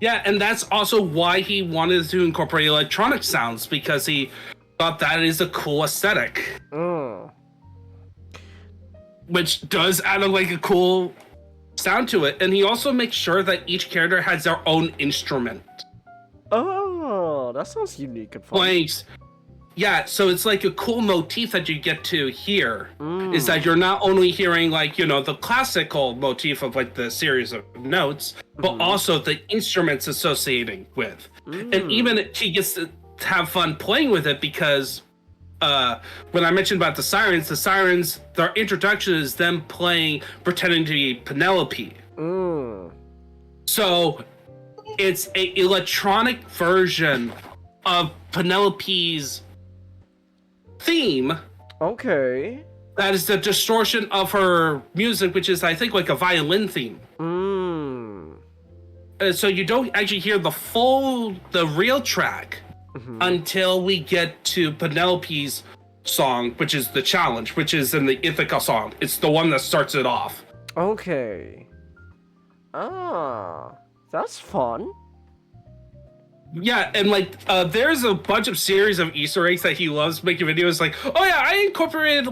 Yeah, and that's also why he wanted to incorporate electronic sounds, because he thought that is a cool aesthetic. Which does add a cool sound to it. And he also makes sure that each character has their own instrument. Oh, that sounds unique and fun. Yeah, so it's like a cool motif that you get to hear. Is that you're not only hearing the classical motif of like the series of notes, but also the instruments associating with. And even he gets to have fun playing with it, because when I mentioned about the sirens, their introduction is them pretending to be Penelope. So it's a electronic version of Penelope's theme. Okay. That is the distortion of her music, which is, I think, like a violin theme. So you don't actually hear the real track until we get to Penelope's song, which is the challenge, which is in the Ithaca song. It's the one that starts it off. Okay. Ah, that's fun. Yeah, and there's a bunch of series of Easter eggs that he loves making videos. Like, oh yeah, I incorporated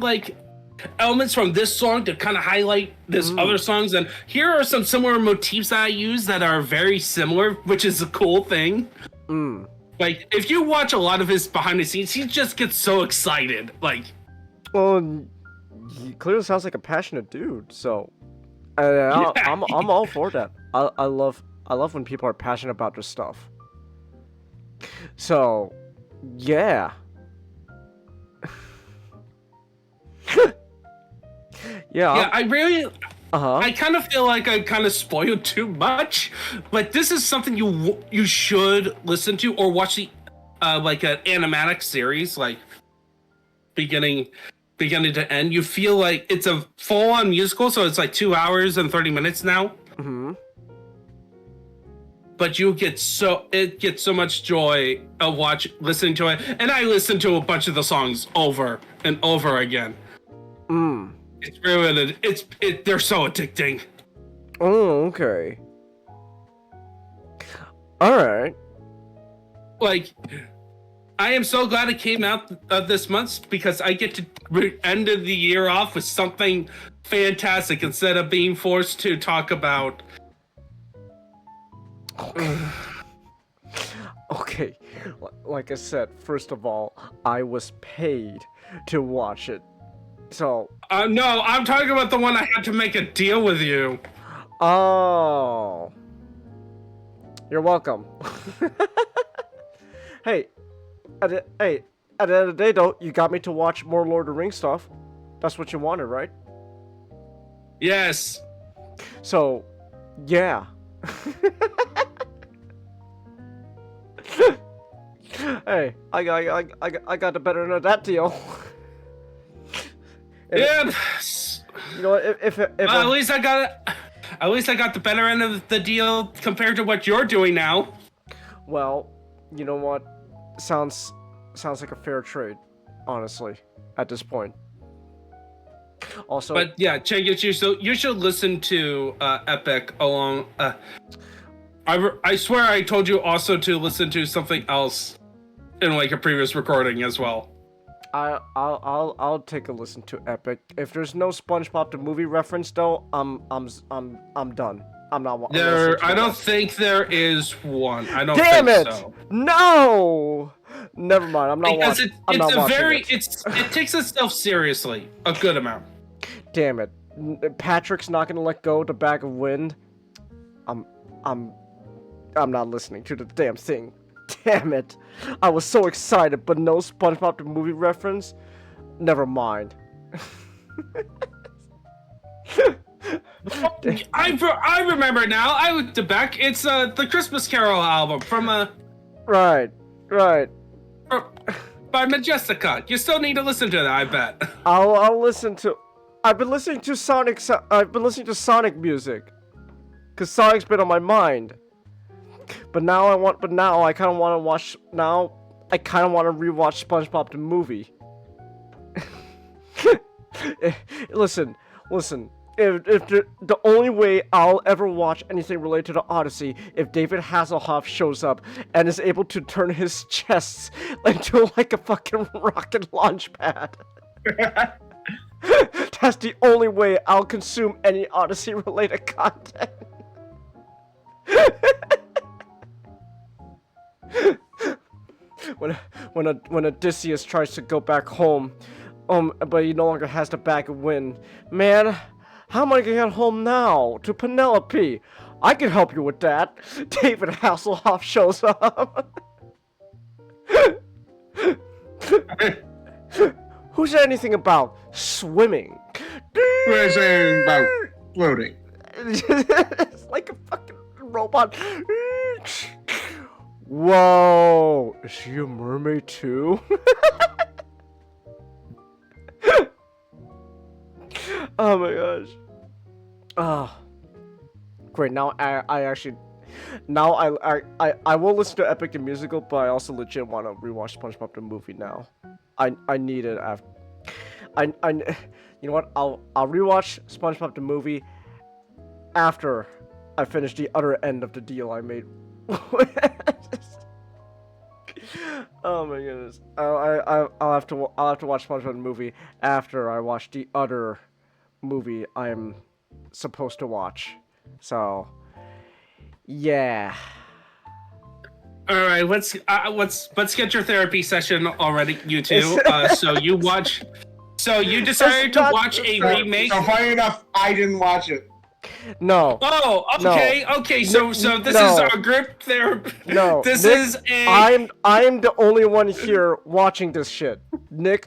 elements from this song to kind of highlight this other songs, and here are some similar motifs that I use that are very similar, which is a cool thing. Like, if you watch a lot of his behind the scenes, he just gets so excited. Well, he clearly sounds like a passionate dude, so I'm all for that. I love when people are passionate about their stuff. So, yeah. Yeah, I kind of feel like I kind of spoiled too much, but this is something you should listen to or watch the an animatic series, beginning to end. You feel like it's a full-on musical, so it's 2 hours and 30 minutes now. But you get so much joy of listening to it, and I listen to a bunch of the songs over and over again. It's really they're so addicting. Oh, okay. All right. I am so glad it came out this month, because I get to end of the year off with something fantastic instead of being forced to talk about. Okay. Like I said, first of all, I was paid to watch it. So... no, I'm talking about the one I had to make a deal with you. Oh. You're welcome. Hey, at the end of the day, though, you got me to watch more Lord of the Rings stuff. That's what you wanted, right? Yes. So, yeah. Hey, I got the better end of that deal. Yeah. You know, if At least I got the better end of the deal compared to what you're doing now. Well, you know what? Sounds like a fair trade, honestly, at this point. Also, But yeah, Chengis, you should listen to Epic along. I swear I told you also to listen to something else in like a previous recording as well. I'll take a listen to Epic. If there's no SpongeBob the movie reference though, I'm done. I'm not. I don't think there is one. I don't Damn think it! so. No. Never mind. I'm not Because watching. I'm not watching it. it takes itself seriously a good amount. Damn it! Patrick's not gonna let go of the bag of wind. I'm not listening to the damn thing. Damn it! I was so excited, but no SpongeBob the movie reference. Never mind. I remember now. I looked it back. It's the Christmas Carol album from Right. by Majestica. You still need to listen to that, I bet. I'll listen to. I've been listening to Sonic music, cause Sonic's been on my mind. But now I kind of want to watch. Now I kind of want to rewatch SpongeBob the movie. Listen. If the only way I'll ever watch anything related to the Odyssey, if David Hasselhoff shows up and is able to turn his chest into like a fucking rocket launch pad. That's the only way I'll consume any Odyssey related content. when Odysseus tries to go back home, but he no longer has the bag of wind. Man, how am I gonna get home now? To Penelope. I can help you with that. David Hasselhoff shows up. Who said anything about swimming? We're saying about floating. It's like a fucking robot. Whoa, is she a mermaid too? Oh my gosh. Oh. Great, now I actually now I will listen to Epic the Musical, but I also legit want to rewatch SpongeBob the movie now. I need it after you know what? I'll rewatch SpongeBob the movie after I finish the other end of the deal I made. Oh my goodness. I'll have to watch SpongeBob the movie after I watch the other movie I'm supposed to watch. So yeah. All right, let's get your therapy session already, you two. So you decided to watch a remake. So funny enough, I didn't watch it. No. Oh, okay, no. okay. So this is our group therapy. No. This Nick, is a. I'm the only one here watching this shit. Nick.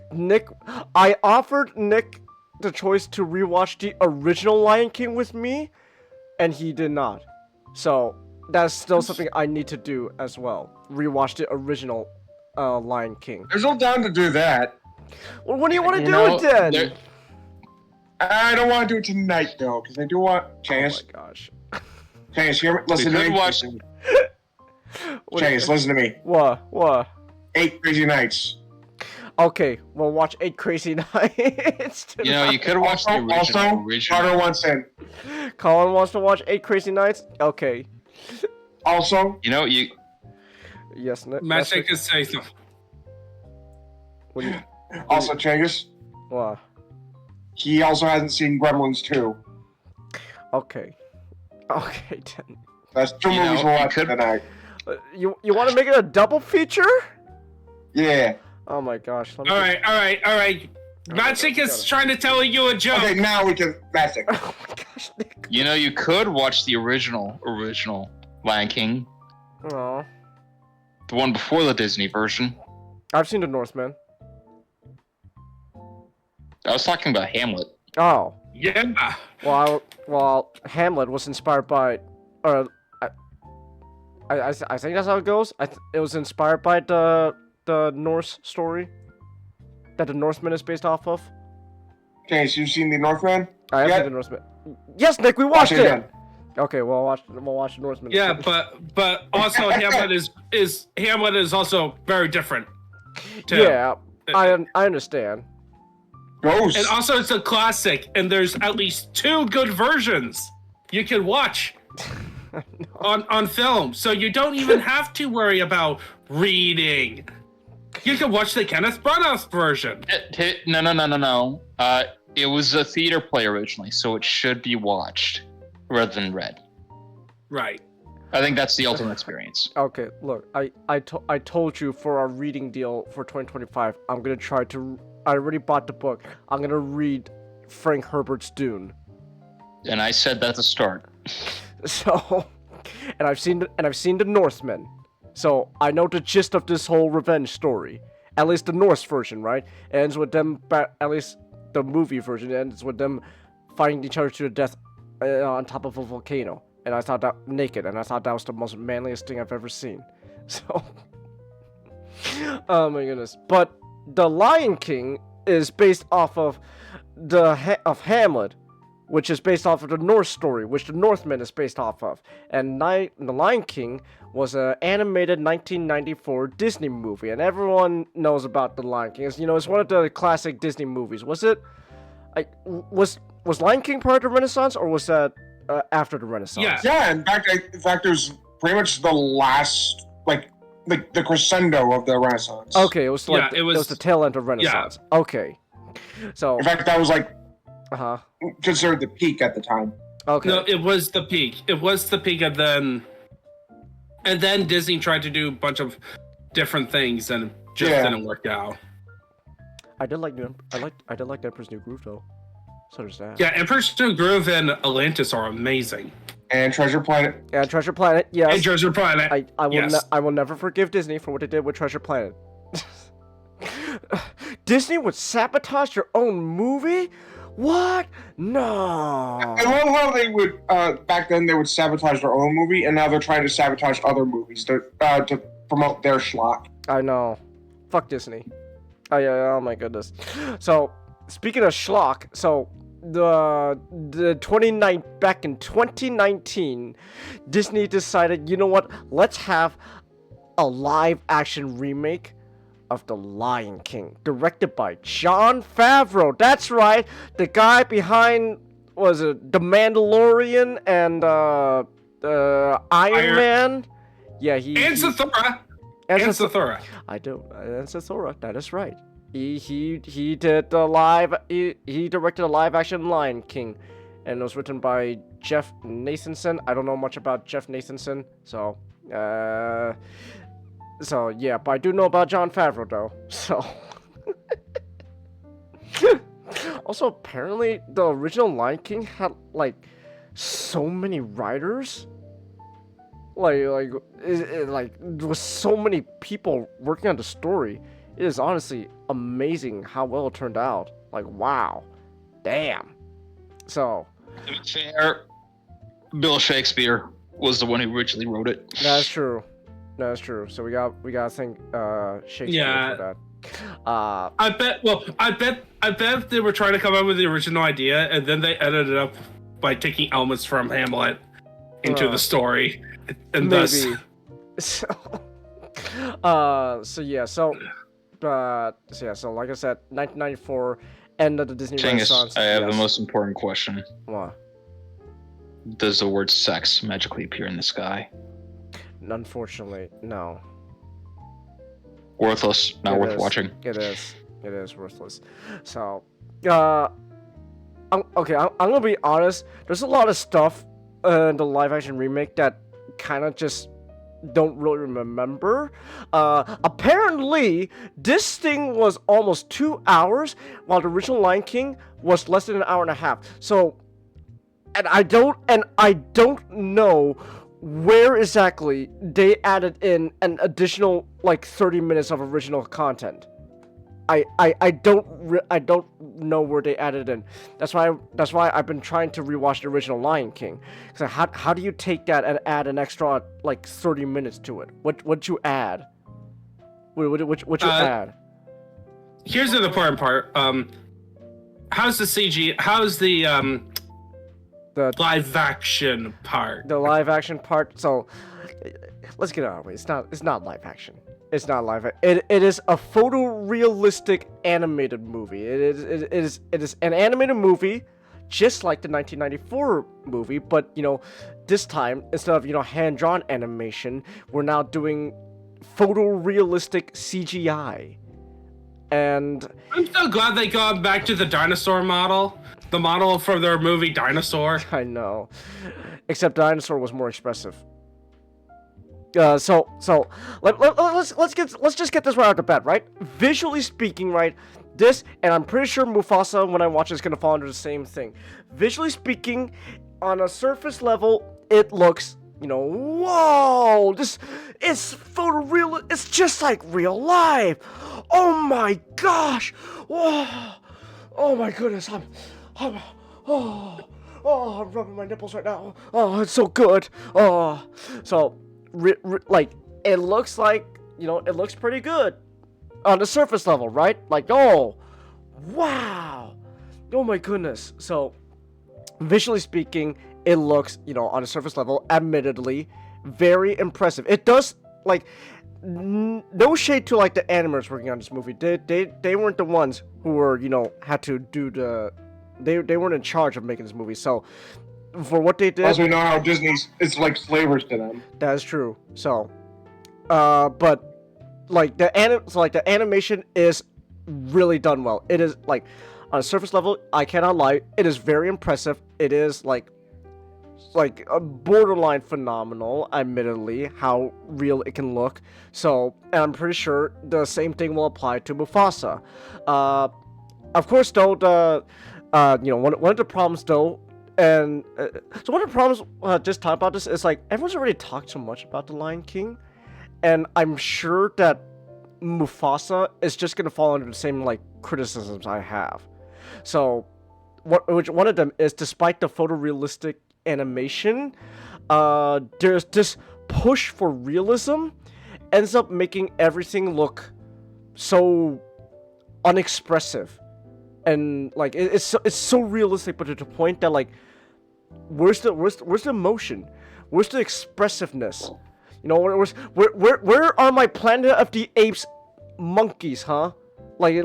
I offered Nick the choice to rewatch the original Lion King with me, and he did not. So that's still something I need to do as well. Rewatch the original Lion King. There's no time to do that. Well, when do you want to do it then? I don't want to do it tonight though, because I do want Chance. Oh my gosh. Chance, listen to me. Chance, listen to me. What? 8 Crazy Nights. Okay, we'll watch 8 Crazy Nights tonight. You know, you could watch the original. Carter wants in. Colin wants to watch 8 Crazy Nights? Okay. Also, you know, you. Yes, Magic is say so. Also, Changus. What? He also hasn't seen Gremlins 2. Okay. Okay, then. That's 2 movies we'll watch tonight. You want to make it a double feature? Yeah. Oh my gosh. All right. Magic is trying to tell you a joke. Okay, now we can. Magic. Oh my gosh, Nick. You know, you could watch the original Lion King. Oh. The one before the Disney version. I've seen The Northman. I was talking about Hamlet. Oh. Yeah. Well, Hamlet was inspired by, I think that's how it goes. It was inspired by the the Norse story that the Northman is based off of? Okay, so you've seen the Northman? I have Yeah. seen the Northman. Yes, Nick, we watched it. Again. Okay, well, we'll watch the Northman. Yeah, but also Hamlet is also very different. Too. Yeah, I understand. Ghost. And also it's a classic, and there's at least 2 good versions you can watch on film. So you don't even have to worry about reading. You can watch the Kenneth Branagh version. No. It was a theater play originally, so it should be watched rather than read. Right. I think that's the ultimate experience. Okay, look, I told you for our reading deal for 2025, I'm gonna try to. I already bought the book. I'm gonna read Frank Herbert's Dune. And I said that's a start. So, and I've seen the Northman. So I know the gist of this whole revenge story. At least the Norse version, right? It ends with them. At least the movie version ends with them fighting each other to the death on top of a volcano. And I thought that naked, and I thought that was the most manliest thing I've ever seen. So, oh my goodness! But the Lion King is based off of of Hamlet, which is based off of the Norse story, which the Northman is based off of. And the Lion King was an animated 1994 Disney movie, and everyone knows about the Lion King. It's one of the classic Disney movies. Was it? Was Lion King part of the Renaissance, or was that after the Renaissance? Yeah. Yeah, in fact, it was pretty much the last, like the crescendo of the Renaissance. Okay, it was like it it was the tail end of Renaissance. Yeah. Okay, so in fact, that was like considered the peak at the time. Okay, No, it was the peak. It was the peak, and then Disney tried to do a bunch of different things, and it just didn't work out. I did like Emperor's New Groove though. So does that. Yeah, Emperor's New Groove and Atlantis are amazing. And Treasure Planet. Yeah, Treasure Planet. Yes. And Treasure Planet. I will never forgive Disney for what they did with Treasure Planet. Disney would sabotage their own movie? What? No. I love how they would back then they would sabotage their own movie, and now they're trying to sabotage other movies to promote their schlock. I know. Fuck Disney. Oh my goodness. So speaking of schlock, so back in 2019, Disney decided, you know what? Let's have a live-action remake of The Lion King, directed by Jon Favreau. That's right, the guy behind The Mandalorian and Iron Man. Yeah, and Zathura. And Zathura. I do. And Zathura. That is right. He did the live. He directed a live action Lion King, and it was written by Jeff Nathanson. I don't know much about Jeff Nathanson, so yeah. But I do know about Jon Favreau though. So also apparently the original Lion King had like so many writers. Like there was so many people working on the story. It is honestly amazing how well it turned out. Like, wow. Damn. So. To be fair, Bill Shakespeare was the one who originally wrote it. That's true. So we got to thank Shakespeare for that. I bet they were trying to come up with the original idea, and then they edited it up by taking elements from Hamlet into the story. And maybe. So like I said, 1994, end of the Disney Renaissance. I have the most important question. What? Does the word sex magically appear in the sky? Unfortunately, no. Worthless. Not worth watching. It is worthless. So, I'm gonna be honest. There's a lot of stuff in the live-action remake that kind of just don't really remember. Apparently, this thing was almost 2 hours, while the original Lion King was less than an hour and a half. So, and I don't know where exactly they added in an additional like 30 minutes of original content. I don't know where they added in. That's why I've been trying to rewatch the original Lion King. So how do you take that and add an extra like 30 minutes to it? What'd you add? What's your ad? Here's the important part. How's the CG? How's the live action part? The live action part. So, let's get it out of the way. It's not live action. It's not live. It is a photorealistic animated movie. It is an animated movie, just like the 1994 movie. But this time instead of hand-drawn animation, we're now doing photorealistic CGI. And I'm so glad they got back to the dinosaur model. The model for their movie Dinosaur. I know. Except Dinosaur was more expressive. Let's just get this right out the bat, right? Visually speaking, right? This, and I'm pretty sure Mufasa, when I watch it, is gonna fall under the same thing. Visually speaking, on a surface level, it looks, whoa! It's photoreal. It's just like real life. Oh my gosh! Whoa! Oh my goodness! I'm rubbing my nipples right now. Oh, it's so good. Oh, so. Like, it looks like, it looks pretty good on the surface level, right? Like, oh, wow, oh my goodness. So, visually speaking, it looks, on the surface level, admittedly, very impressive. It does, like, no shade to, like, the animators working on this movie. They weren't the ones who were, had to do they weren't in charge of making this movie, so... For what they did, as we know how Disney's it's like slavers to them. That is true. So, but like the animation is really done well. It is like on a surface level, I cannot lie. It is very impressive. It is like a borderline phenomenal, admittedly, how real it can look. So, and I'm pretty sure the same thing will apply to Mufasa. Of course, though, one of the problems though. And so one of the problems, just talking about this, is like everyone's already talked so much about the Lion King, and I'm sure that Mufasa is just gonna fall under the same like criticisms I have. So, one of them is, despite the photorealistic animation, there's this push for realism ends up making everything look so unexpressive. And like it's so realistic, but to the point that like, where's the emotion? Where's the expressiveness? Where are my Planet of the Apes monkeys, huh? I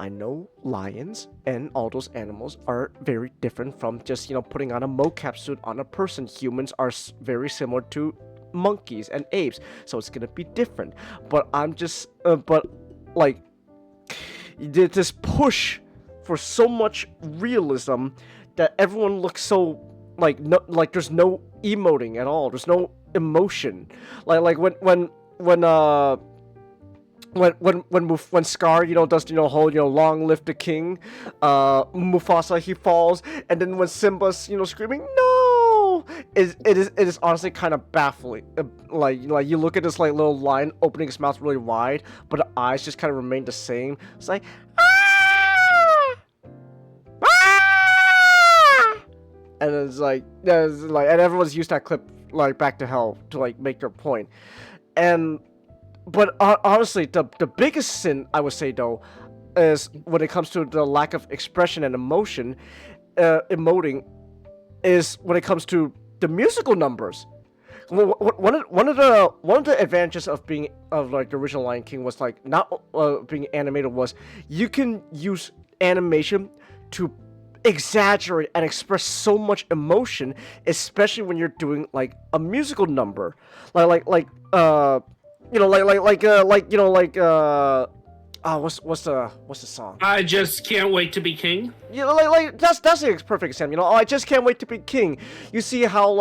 know lions and all those animals are very different from just putting on a mocap suit on a person. Humans are very similar to monkeys and apes, so it's gonna be different. But I'm just this push for so much realism that everyone looks so like there's no emoting at all. There's no emotion. When Scar does whole long live the king, Mufasa, he falls, and then when Simba's screaming no, it is honestly kind of baffling. Like you look at this like little lion opening his mouth really wide, but the eyes just kind of remain the same. It's like and it's like and everyone's used that clip like back to hell to like make their point. But honestly, the biggest sin I would say though is when it comes to the lack of expression and emotion, emoting, is when it comes to the musical numbers. One of the advantages of the original Lion King was like not being animated was you can use animation to exaggerate and express so much emotion, especially when you're doing like a musical number, what's the song? I just can't wait to be king. That's a perfect example. I just can't wait to be king. You see how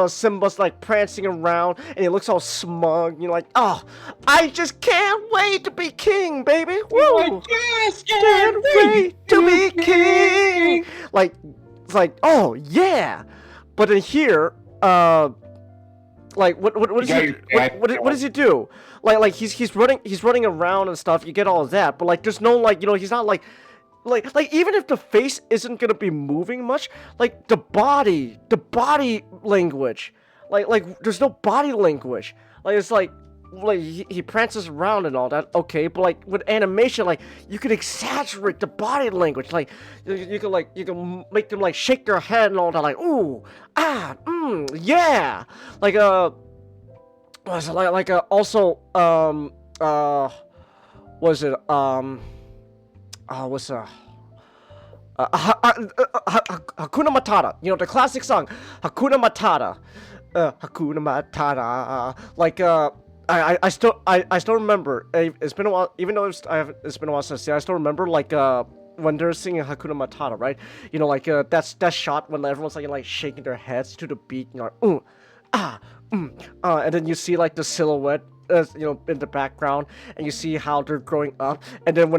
Simba's like prancing around and he looks all smug. You're like, oh, I just can't wait to be king, baby. Woo! I just can't wait to be king. It's like, oh yeah. But in here, what does he do? Like he's running around and stuff. You get all of that, but like there's no he's not like even if the face isn't gonna be moving much, like the body language, like there's no body language. Like it's like he prances around and all that, okay, but like with animation, like you could exaggerate the body language, like you can make them like shake their head and all that, like ooh, ah, yeah, like was it also was it was Hakuna Matata, you know, the classic song Hakuna Matata. Hakuna Matata. Like I still remember. It's been a while, even though it's been a while since I still remember like when they're singing Hakuna Matata, right? You know, like that shot when everyone's like shaking their heads to the beat, you know, like and then you see like the silhouette, you know, in the background, and you see how they're growing up, and then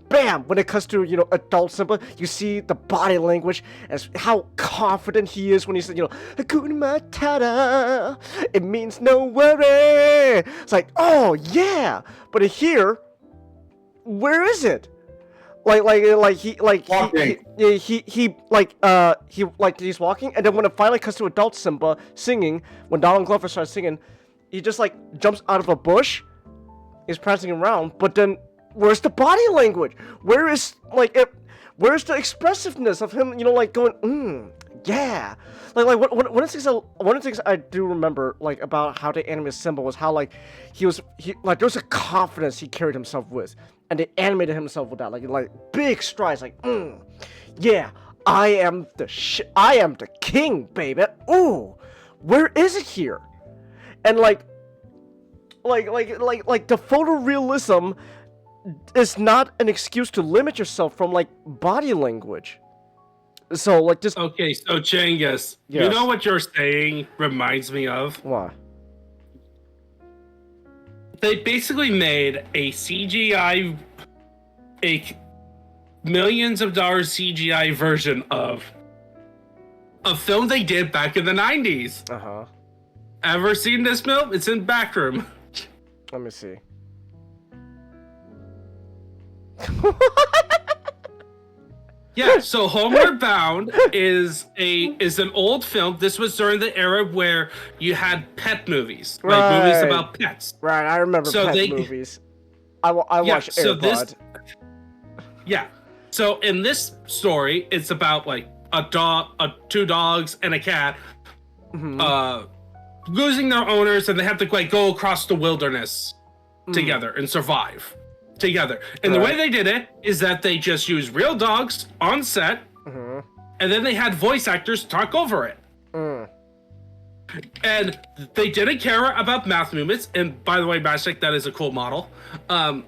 bam, when it comes to, you know, adult Simba, you see the body language and how confident he is when he says, you know, Hakuna Matata, it means no worry. It's like, oh yeah, but here, where is it? He's walking, and then when it finally comes to adult Simba singing, when Donald Glover starts singing, he just like jumps out of a bush. He's prancing around, but then where's the body language? Where's the expressiveness of him? You know, like going, yeah. Like one of the things I do remember like about how they animated Simba was how like he there was a confidence he carried himself with, and they animated himself with that like big strides, like yeah, I am the king, baby. Ooh, where is it here? And like the photorealism is not an excuse to limit yourself from like body language. So like just okay. So Changus, yes. You know what you're saying reminds me of? What? They basically made a CGI, a millions of dollars CGI version of a film they did back in the 90s. Ever seen this film? It's in Backroom. Let me see. Yeah, so Homeward Bound is an old film. This was during the era where you had pet movies, like movies about pets. Right, I remember pet movies. I watched Airbud. Yeah. So in this story, it's about like two dogs and a cat, losing their owners, and they have to like go across the wilderness together and survive together. And the way they did it is that they just used real dogs on set, and then they had voice actors talk over it. And they didn't care about mouth movements. And by the way, Magic, that is a cool model. They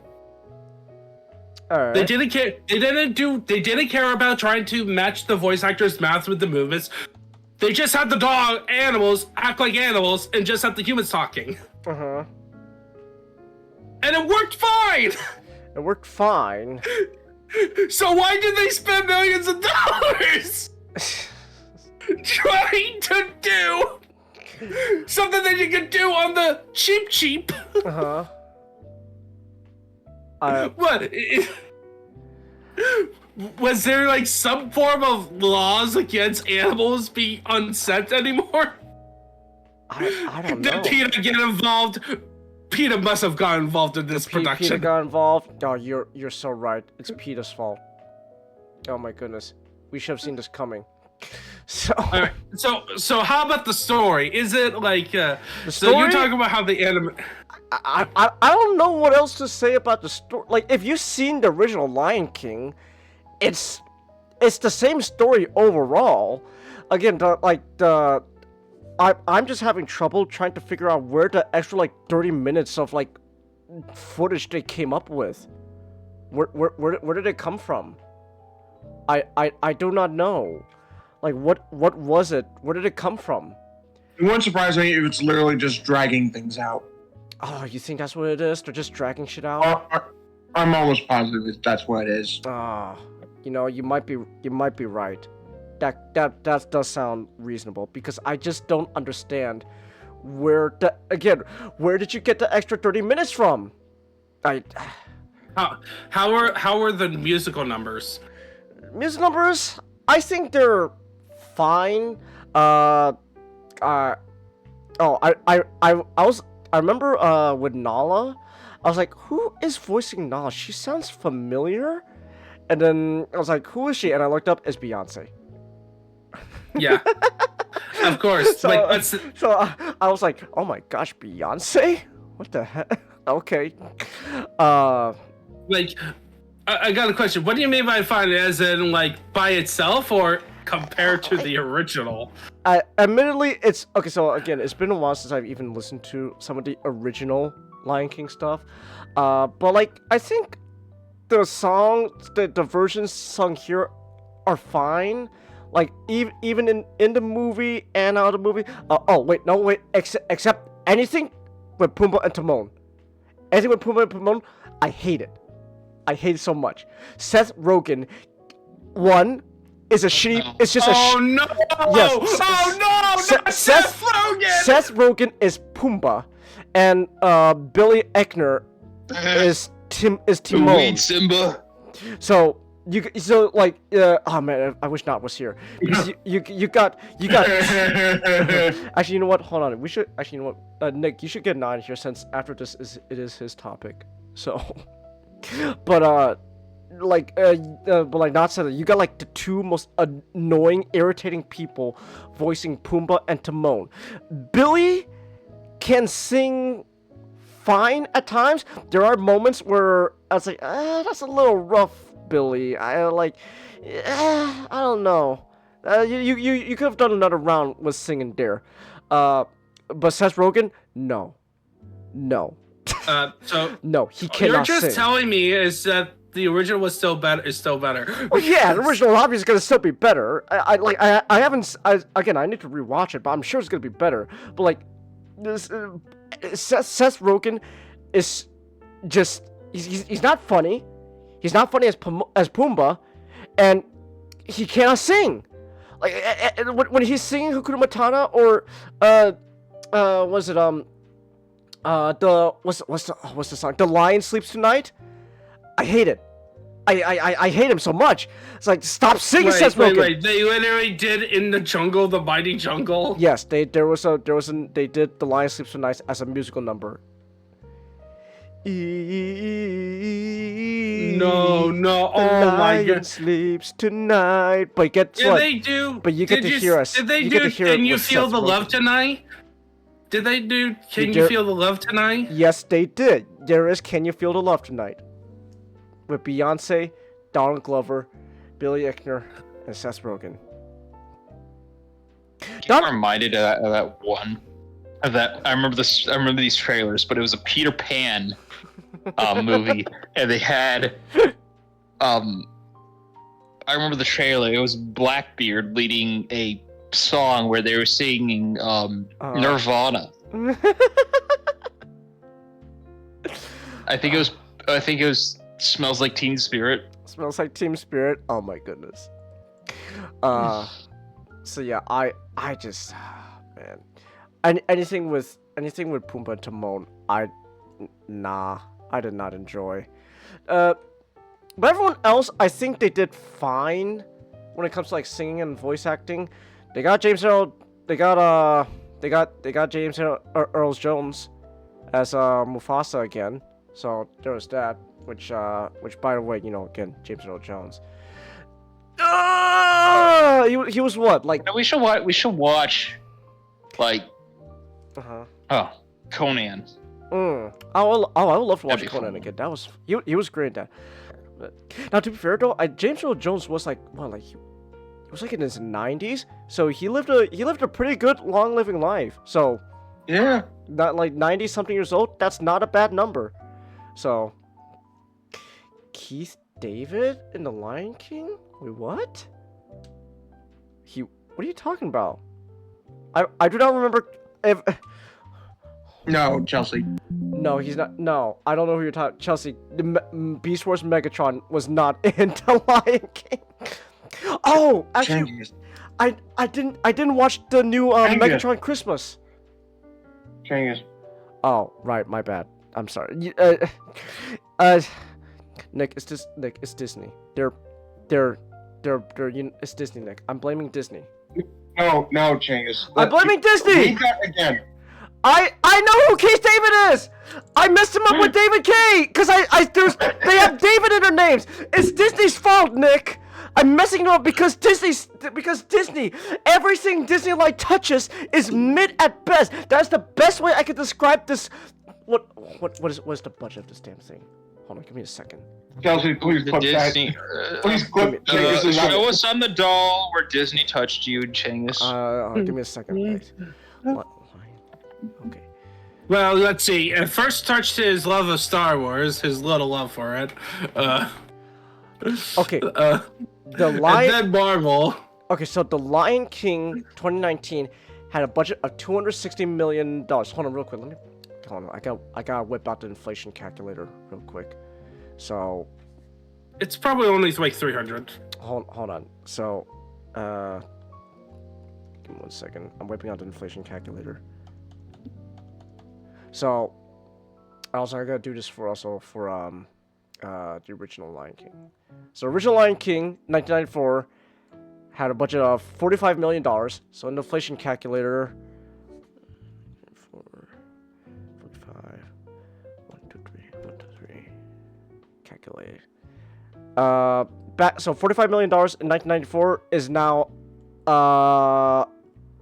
didn't care. They didn't care about trying to match the voice actors' mouths with the movements. They just had the dog animals act like animals and just had the humans talking. And it worked fine. It worked fine. So why did they spend millions of dollars trying to do something that you could do on the cheap? What? Was there like some form of laws against animals being on set anymore? I don't know. Did PETA get involved? PETA must have got involved in this production. PETA got involved? Oh, you're so right. It's PETA's fault. Oh my goodness. We should have seen this coming. So all right. So how about the story? Is it like the story? So you're talking about how the anime I don't know what else to say about the story. Like if you've seen the original Lion King, it's the same story overall. Again, I'm just having trouble trying to figure out where the extra like 30 minutes of like footage they came up with. Where did it come from? I do not know. Like what was it? Where did it come from? It wouldn't surprise me if it's literally just dragging things out. Oh, you think that's what it is? They're just dragging shit out? I'm almost positive that's what it is. You know, you might be right. That does sound reasonable, because I just don't understand where did you get the extra 30 minutes from? how are the musical numbers? Music numbers? I think they're fine. I remember with Nala, I was like, who is voicing Nala? She sounds familiar. And then I was like, who is she? And I looked up, it's Beyonce. Yeah. Of course. So, like that's I was like, oh my gosh, Beyonce? What the heck? Okay. like I got a question. What do you mean by fine? As in like by itself or compared to the original? Admittedly, it's okay. So again, it's been a while since I've even listened to some of the original Lion King stuff. But like, I think the songs, the versions sung here are fine. Like even in the movie and out of the movie. Except anything with Pumbaa and Timon. Anything with Pumbaa and Timon, I hate it. I hate it so much. Seth Rogen, one, is a shitty. It's just Oh no! Yes. Oh no! Not Seth Rogen! Seth Rogen is Pumbaa, and Billy Eichner is Timon. Weed Simba. So oh man, I wish Not was here. Because you got actually, you know what? Hold on, we should actually, you know what? Nick, you should get Not here since after this it is his topic. So, but Not said that you got like the two most annoying, irritating people voicing Pumbaa and Timon. Billy can sing fine at times. There are moments where I was like, that's a little rough, Billy. I don't know. You could have done another round with singing there. But Seth Rogen, no. So no, he cannot you're just sing. telling me is that the original was still better. Is still better. Well, yeah, the original obviously is gonna still be better. I need to rewatch it, but I'm sure it's gonna be better. But like, this Seth Rogen is just he's not funny. He's not funny as Pumbaa, and he cannot sing. Like when he's singing Hakuna Matata or what's the song? The Lion Sleeps Tonight. I hate it. I hate him so much. It's like, stop singing, Seth Rogen. Wait. They literally did In the Jungle, the Mighty Jungle. Yes, they did The Lion Sleeps Tonight as a musical number. No. Oh my God. Sleeps tonight. But guess Did what? they do? But you get to hear us. Did they you do? get to hear Can it you with feel Seth the Rogen. love tonight? Did they do? Can you feel the love tonight? Yes, they did. There is Can You Feel the Love Tonight with Beyonce, Donald Glover, Billy Eichner, and Seth Rogen. I'm reminded of that one. Of that, I remember this. I remember these trailers, but it was a Peter Pan movie, and they had. I remember the trailer. It was Blackbeard leading a song where they were singing Nirvana. I think it was Smells Like Teen Spirit. Smells Like Teen Spirit. Oh my goodness. So yeah, I just man. Anything with Pumbaa and Timon, I did not enjoy. But everyone else, I think they did fine when it comes to like singing and voice acting. They got James Earl Jones as Mufasa again. So there was that, which by the way, again, James Earl Jones. He was what, like? No, we should watch like Conan. I would love to watch That'd be Conan fun. again. That was he was great at that. But, now to be fair though, James Earl Jones was like he was like in his 90s, so he lived a pretty good long living life. So Yeah. not like 90 something years old. That's not a bad number. So Keith David in The Lion King? Wait, what? What are you talking about? I do not remember if. No, Chelsea. No, he's not. No, I don't know who you're talking. Chelsea, Beast Wars Megatron was not in The Lion King. Oh, actually, I didn't watch the new Megatron Christmas. Changes. Oh, right, my bad. I'm sorry. Nick, it's Disney. It's Disney, Nick. I'm blaming Disney. No, Changes. I'm blaming Disney. Read that again. I know who Keith David is. I messed him up with David K. Because they have David in their names. It's Disney's fault, Nick. I'm messing it up because Disney, everything Disney like touches is mid at best. That's the best way I could describe this. What is the budget of this damn thing? Hold on, give me a second. Chelsea, please clip that. Please clip. Show us on the doll where Disney touched you, Changus. Give me a second, please. What? Okay. Well, let's see. It first touched his love of Star Wars, his little love for it. Okay. The Lion. And then Marvel. Okay, so The Lion King 2019 had a budget of $260 million. Hold on, real quick. Hold on. I gotta whip out the inflation calculator real quick. So. It's probably only like 300. Hold on. So, give me 1 second. I'm whipping out the inflation calculator. So, I gotta do this for the original Lion King. So, original Lion King, 1994, had a budget of $45 million. So, in the inflation calculator, 45, 1, 2, 3, calculate. So $45 million in 1994 is now,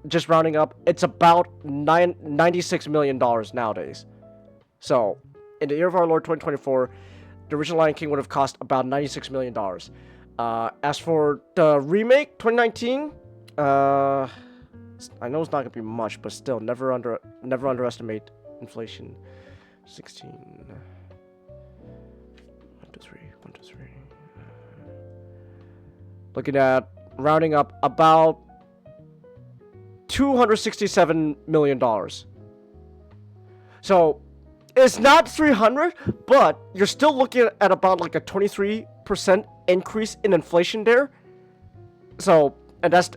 just rounding up, it's about $96 million nowadays. So, in the year of our Lord 2024, the original Lion King would have cost about $96 million. As for the remake 2019, I know it's not gonna be much, but still, never underestimate inflation. 16. 1, 2, 3. 1, 2, 3. Looking at rounding up about $267 million. So it's not 300, but you're still looking at about like a 23% increase in inflation there. So, and that's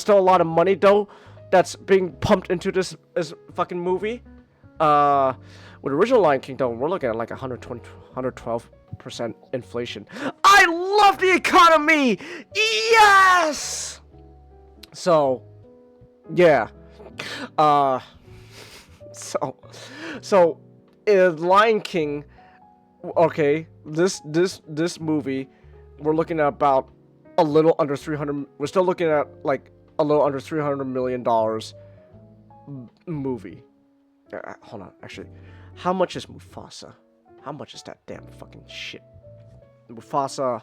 still a lot of money though that's being pumped into this fucking movie. With original Lion King though, we're looking at like 112% inflation. I love the economy! Yes! So, yeah. So in Lion King, okay, this movie, we're looking at about a little under 300. We're still looking at like a little under $300 million movie. Hold on, actually, how much is Mufasa? How much is that damn fucking shit? Mufasa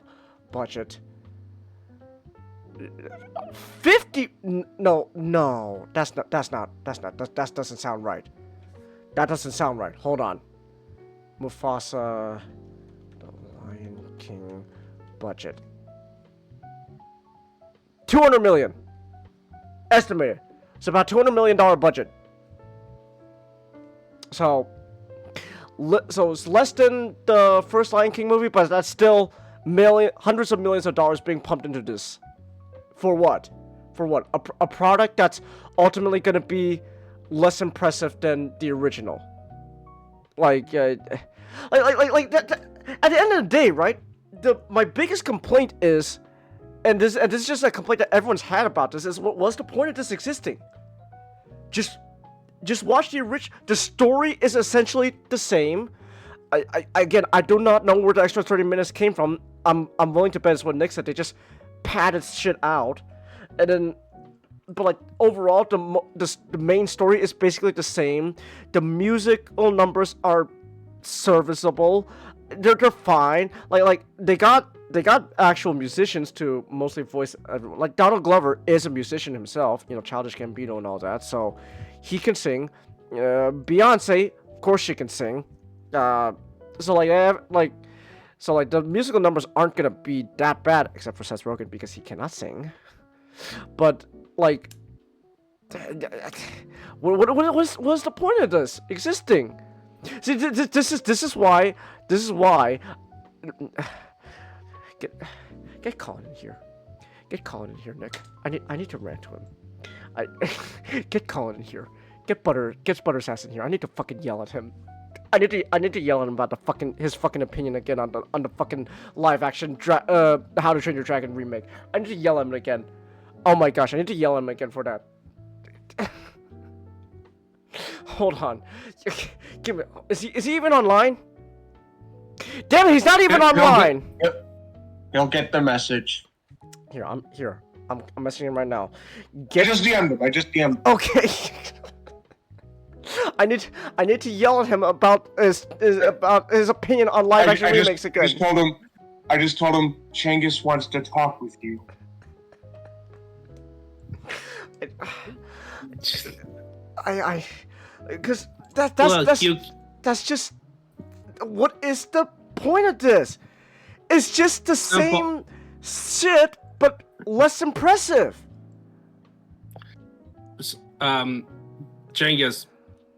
budget. 50? No, that doesn't sound right. That doesn't sound right. Hold on. Mufasa, the Lion King budget. 200 million. Estimated. It's about $200 million budget. So it's less than the first Lion King movie, but that's still hundreds of millions of dollars being pumped into this. For what? For what? A product that's ultimately going to be less impressive than the original. Like that. At the end of the day, right? My biggest complaint is, and this is just a complaint that everyone's had about this, is what's the point of this existing? Just watch the original. The story is essentially the same. I do not know where the extra 30 minutes came from. I'm willing to bet it's what Nick said. They just padded shit out, and then, but like overall, the main story is basically the same. The musical numbers are serviceable. They're fine. Like they got actual musicians to mostly voice. Like Donald Glover is a musician himself. You know, Childish Gambino and all that. So he can sing. Beyonce, of course, she can sing. So the musical numbers aren't gonna be that bad, except for Seth Rogen because he cannot sing. But like, what's the point of this existing? See, this is why. Get Colin in here. Get Colin in here, Nick. I need to rant to him. Get Colin in here. Get Buttersass in here. I need to fucking yell at him. I need to yell at him about his fucking opinion again on the fucking live action How to Train Your Dragon remake. I need to yell at him again. Oh my gosh, I need to yell at him again for that. hold on. Give me. Is he even online? Damn it, he's not even online. You'll get the message. Here, I'm messaging him right now. I just DM'd him. Okay. I need to yell at him about his opinion on live action remakes again. I just told him Changus wants to talk with you. Because that's just, what is the point of this? It's just the same shit, but less impressive. Cengiz.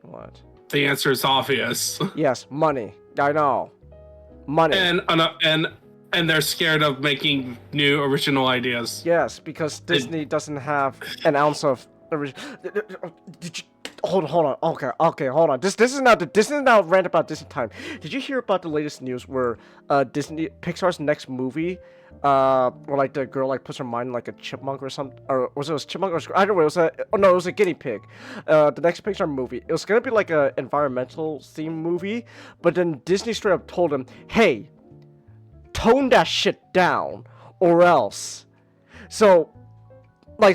What? The answer is obvious. Yes, money. I know. Money. And they're scared of making new original ideas. Yes, because Disney doesn't have an ounce of original. Did you? Hold on. Okay, hold on. This is now rant about Disney time. Did you hear about the latest news where Pixar's next movie, where like the girl like puts her mind in like a chipmunk or something, or was it a chipmunk or I don't know, it was a guinea pig. The next Pixar movie, it was gonna be like a environmental theme movie, but then Disney straight up told him, hey, tone that shit down or else. So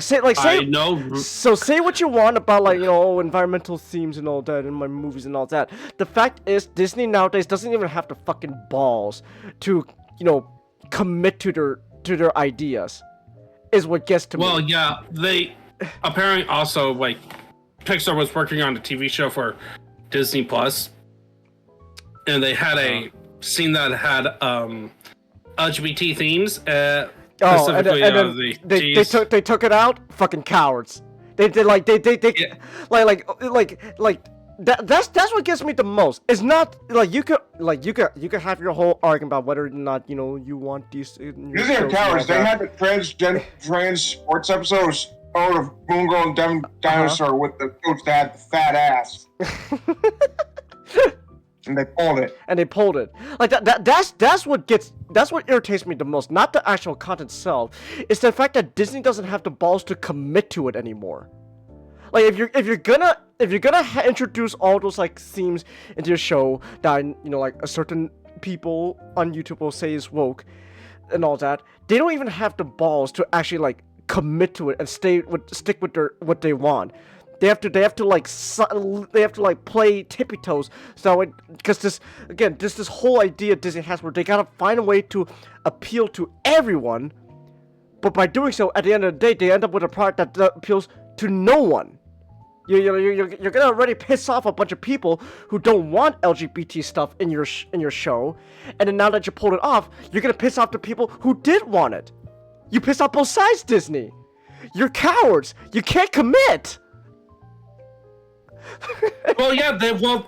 say I know. So say what you want about like, you know, environmental themes and all that in my movies and all that. The fact is Disney nowadays doesn't even have the fucking balls to, you know, commit to their ideas. Is what gets to me. Well, yeah, they apparently also like Pixar was working on a TV show for Disney Plus, and they had a scene that had LGBT themes. They took it out. Fucking cowards. That's what gets me the most. It's not like you could have your whole argument about whether or not, you know, you want these. These are cowards. They had the trans sports episodes of Moon Girl and Devin Dinosaur with the coach that had the fat ass. And they pulled it. Like that's what irritates me the most. Not the actual content itself. It's the fact that Disney doesn't have the balls to commit to it anymore. Like if you're gonna introduce all those like themes into your show that, you know, like a certain people on YouTube will say is woke and all that, they don't even have the balls to actually like commit to it and stick with what they want. They have to play tippy toes. So because this whole idea Disney has where they gotta find a way to appeal to everyone, but by doing so, at the end of the day, they end up with a product that appeals to no one. You're gonna already piss off a bunch of people who don't want LGBT stuff in your show, and then now that you pulled it off, you're gonna piss off the people who did want it. You pissed off both sides, Disney. You're cowards. You can't commit. Well, yeah,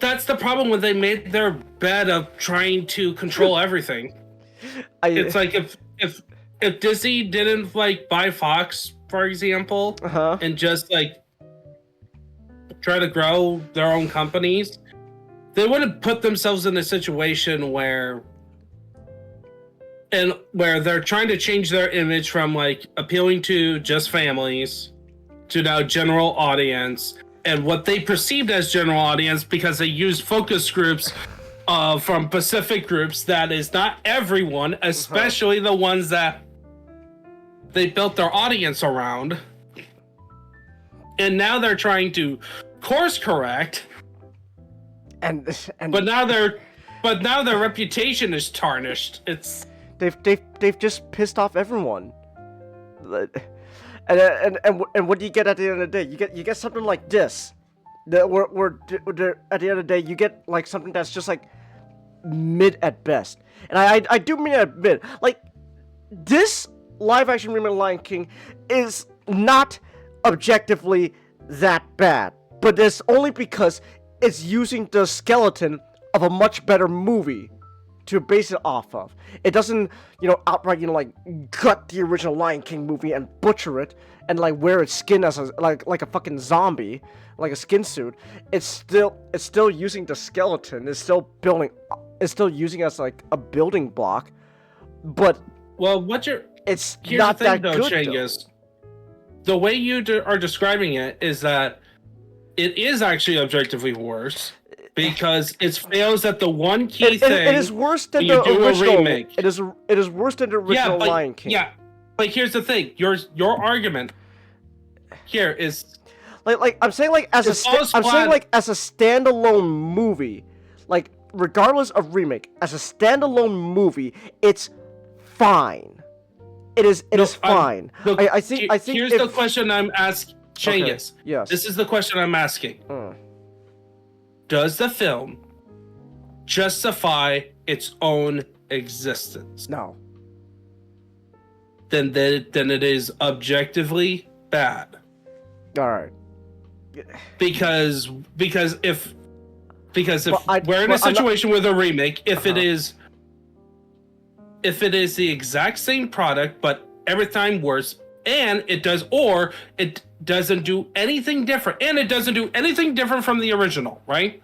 that's the problem when they made their bed of trying to control everything. It's like if Disney didn't like buy Fox, for example, and just like try to grow their own companies, they wouldn't put themselves in a situation where they're trying to change their image from like appealing to just families to now general audience. And what they perceived as general audience, because they used focus groups from Pacific groups, that is not everyone, especially the ones that they built their audience around. And now they're trying to course correct. But now their reputation is tarnished. They've just pissed off everyone. And what do you get at the end of the day? You get something like this. At the end of the day, you get like something that's just like mid at best. And I do mean at mid. Like this live action remake of Lion King is not objectively that bad, but it's only because it's using the skeleton of a much better movie to base it off of. It doesn't, you know, outright, you know, like gut the original Lion King movie and butcher it and like wear its skin as like a fucking zombie, like a skin suit. It's still using the skeleton. It's still using it as like a building block. But well, it's here's not the thing, that though, good. Cengiz. The way you are describing it is that it is actually objectively worse because it fails at the one key thing. It is worse than when the you do original. a remake. It is worse than the original Lion King. Yeah, but here's the thing: your argument here is like I'm saying like as I'm saying like as a standalone movie, like regardless of remake, as a standalone movie, it's fine. It is fine. I think here's the question I'm asking, Changus. Okay. Yes. This is the question I'm asking. Does the film justify its own existence? No. Then it is objectively bad. All right. Because if we're in a situation with a remake, if it is the exact same product but every time worse, and it doesn't do anything different, and it doesn't do anything different from the original, right?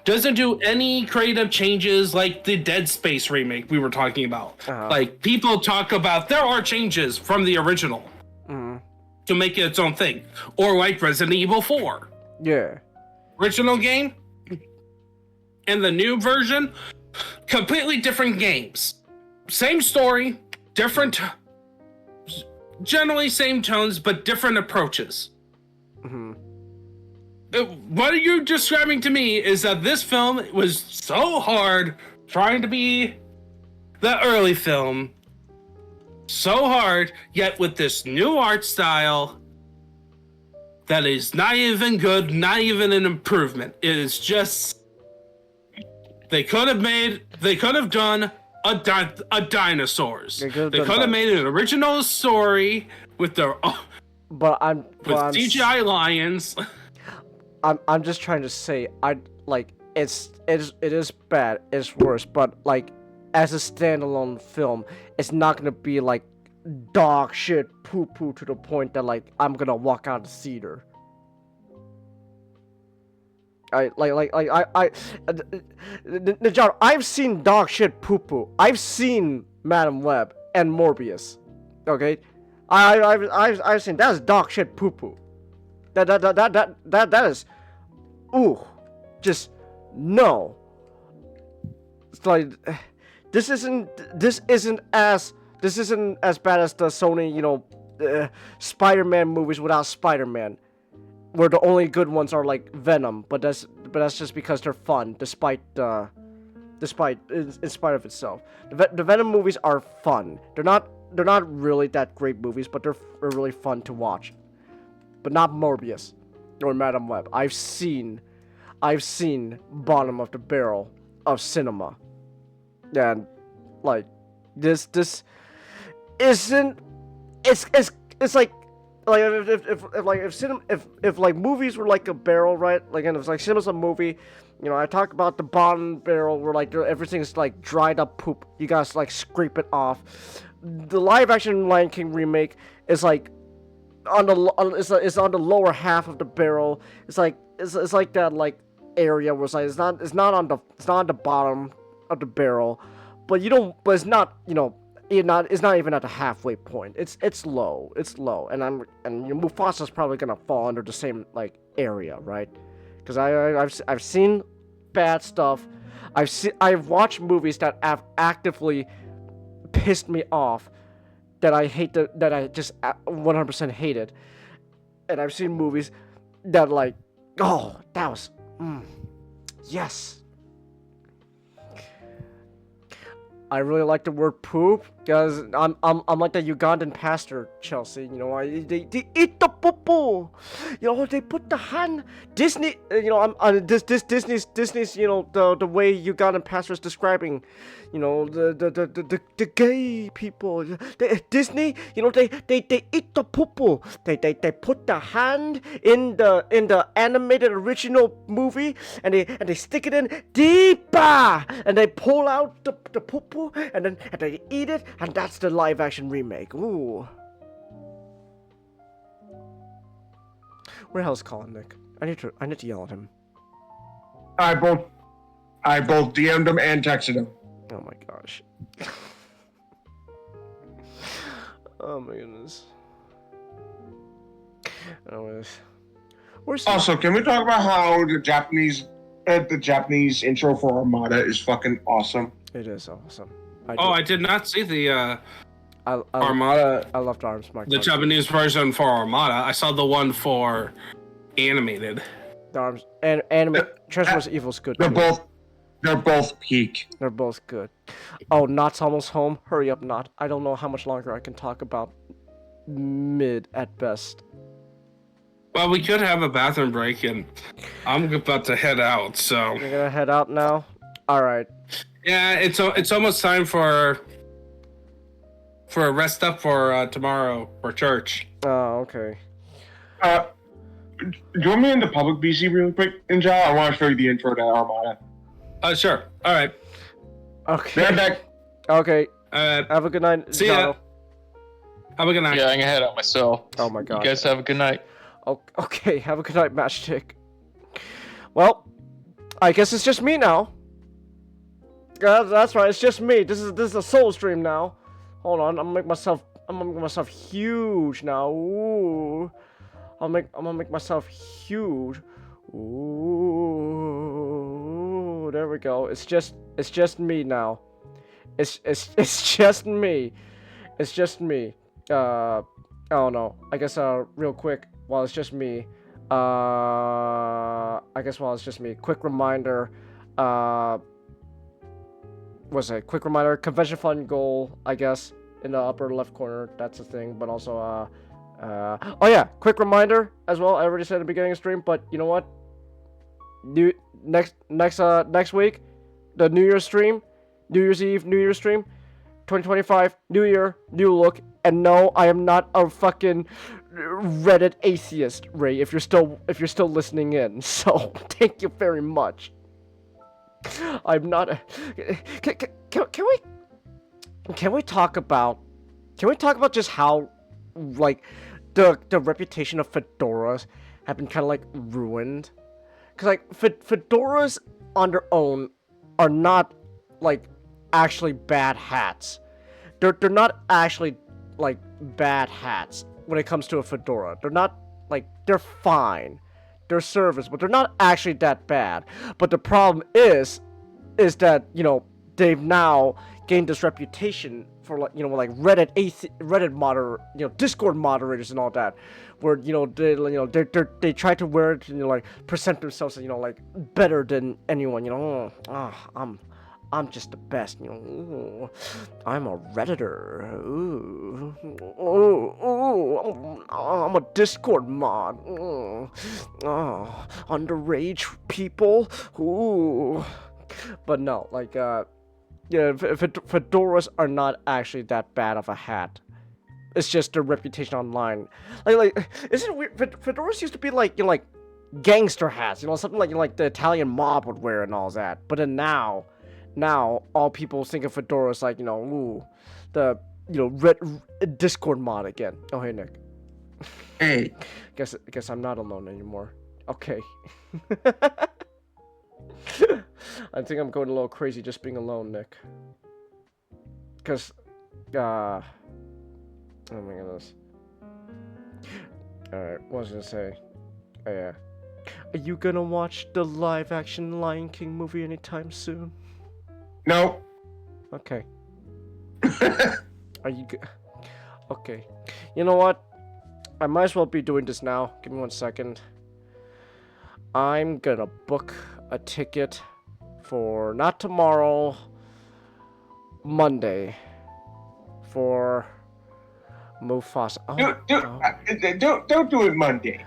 Doesn't do any creative changes like the Dead Space remake we were talking about. Like, people talk about there are changes from the original to make it its own thing. Or like Resident Evil 4. Yeah. Original game and the new version, completely different games. Same story, different, generally same tones, but different approaches. What you're describing to me is that this film was so hard trying to be the early film, so hard, yet with this new art style that is not even good, not even an improvement. It is just, they could have done a dinosaurs. They could have made an original story with their CGI lions. I'm just trying to say, it is bad, it's worse, but like as a standalone film, it's not gonna be like dog shit poo poo to the point that like I'm gonna walk out the theater. John, I've seen dog shit poo poo. I've seen Madam Web and Morbius. Okay, I've seen that's dog shit poo poo. That is, just no. It's like this isn't as bad as the Sony Spider-Man movies without Spider-Man, where the only good ones are like Venom, but that's just because they're fun, in spite of itself. The Venom movies are fun. They're not really that great movies, but they're really fun to watch. But not Morbius or Madam Web. I've seen bottom of the barrel of cinema, and like this isn't. It's like if like movies were like a barrel, right? Like, and if like cinema's a movie, I talk about the bottom barrel where like everything's like dried up poop. You guys like scrape it off. The live action Lion King remake is like it's on the lower half of the barrel. It's like that like area where it's like it's not on the bottom of the barrel, but it's not even at the halfway point. It's low, and Mufasa's probably gonna fall under the same like area, right? Because I've seen bad stuff. I've watched movies that have actively pissed me off, that I just 100% hated, and I've seen movies that like, oh, that was, yes. I really like the word poop because I'm like the Ugandan pastor, Chelsea. They eat the poo-poo. They put the hand. Disney. Disney's. The way Ugandan pastor is describing. The gay people. Disney. They eat the poo-poo. They put the hand in the animated original movie and they stick it in deeper and they pull out the poo-poo. And they eat it, and that's the live action remake. Ooh. Where the hell's Colin, Nick? I need to yell at him. I both DM'd him and texted him. Oh my gosh. Oh my goodness. Anyways. Where's he? Also, can we talk about how the Japanese intro for Armada is fucking awesome? It is awesome. I did not see the I Armada. I loved Arms. The Japanese version for Armada. I saw the one for animated. The Arms and anime. Transformers Evil's good. They're too. both peak. They're both good. Oh, Not's almost home. Hurry up, Not. I don't know how much longer I can talk about mid at best. Well, we could have a bathroom break, and I'm about to head out. So You're gonna head out now. All right. yeah, it's almost time for a rest up for tomorrow for church. Oh, okay. Do you want me in the public BC really quick, Ninja? I want to show you the intro to Armada. Sure. All right. Okay. They're back. Okay. Have a good night. See ya. Have a good night. Yeah, I'm gonna head out myself. Oh my god. You guys have a good night. Oh, okay. Have a good night, Matchstick. Well, I guess it's just me now. That's right. It's just me. This is a soul stream now. Hold on. I'm gonna make myself huge now. Ooh. I'm gonna make myself huge. Ooh. There we go. It's just me now. It's just me. It's just me. I don't know. I guess real quick, while it's just me. Quick reminder. What's it? Quick reminder. Convention fund goal. I guess in the upper left corner. That's the thing. But also oh yeah, quick reminder as well. I already said at the beginning of the stream, but you know what? Next week, the New Year's stream, New Year's Eve, New Year's stream, 2025, New Year, new look. And no, I am not a fucking Reddit atheist, Ray. If you're still listening in, so thank you very much. I'm not. Can we talk about just how like the reputation of fedoras have been kind of like ruined? Because like fedoras on their own are not like actually bad hats. They're not actually like bad hats when it comes to a fedora. They're not like, they're fine. They're serviceable. They're not actually that bad. But the problem is that, you know, they've now gained this reputation for like, you know, like Reddit Discord moderators and all that, where, you know, they try to wear it and, you know, like present themselves as, you know, like better than anyone, you know. I'm just the best, you know. Ooh, I'm a Redditor. Ooh, I'm a Discord mod. Underage people. Ooh. But no, like, yeah, fedoras are not actually that bad of a hat. It's just their reputation online. Like, isn't it weird? Fedoras used to be like, you know, like gangster hats, you know, something like, you know, like the Italian mob would wear and all that. But then now all people think of fedoras like, you know, ooh, the, you know, Discord mod again. Oh, hey, Nick. Hey. Guess I'm not alone anymore. Okay. I think I'm going a little crazy just being alone, Nick. Because, oh my goodness. Alright, what was I gonna say? Oh yeah. Are you gonna watch the live-action Lion King movie anytime soon? No. Okay. Are you okay. You know what? I might as well be doing this now. Give me 1 second. I'm gonna book a ticket for not tomorrow, Monday, for Mufasa. Oh, Don't do it Monday.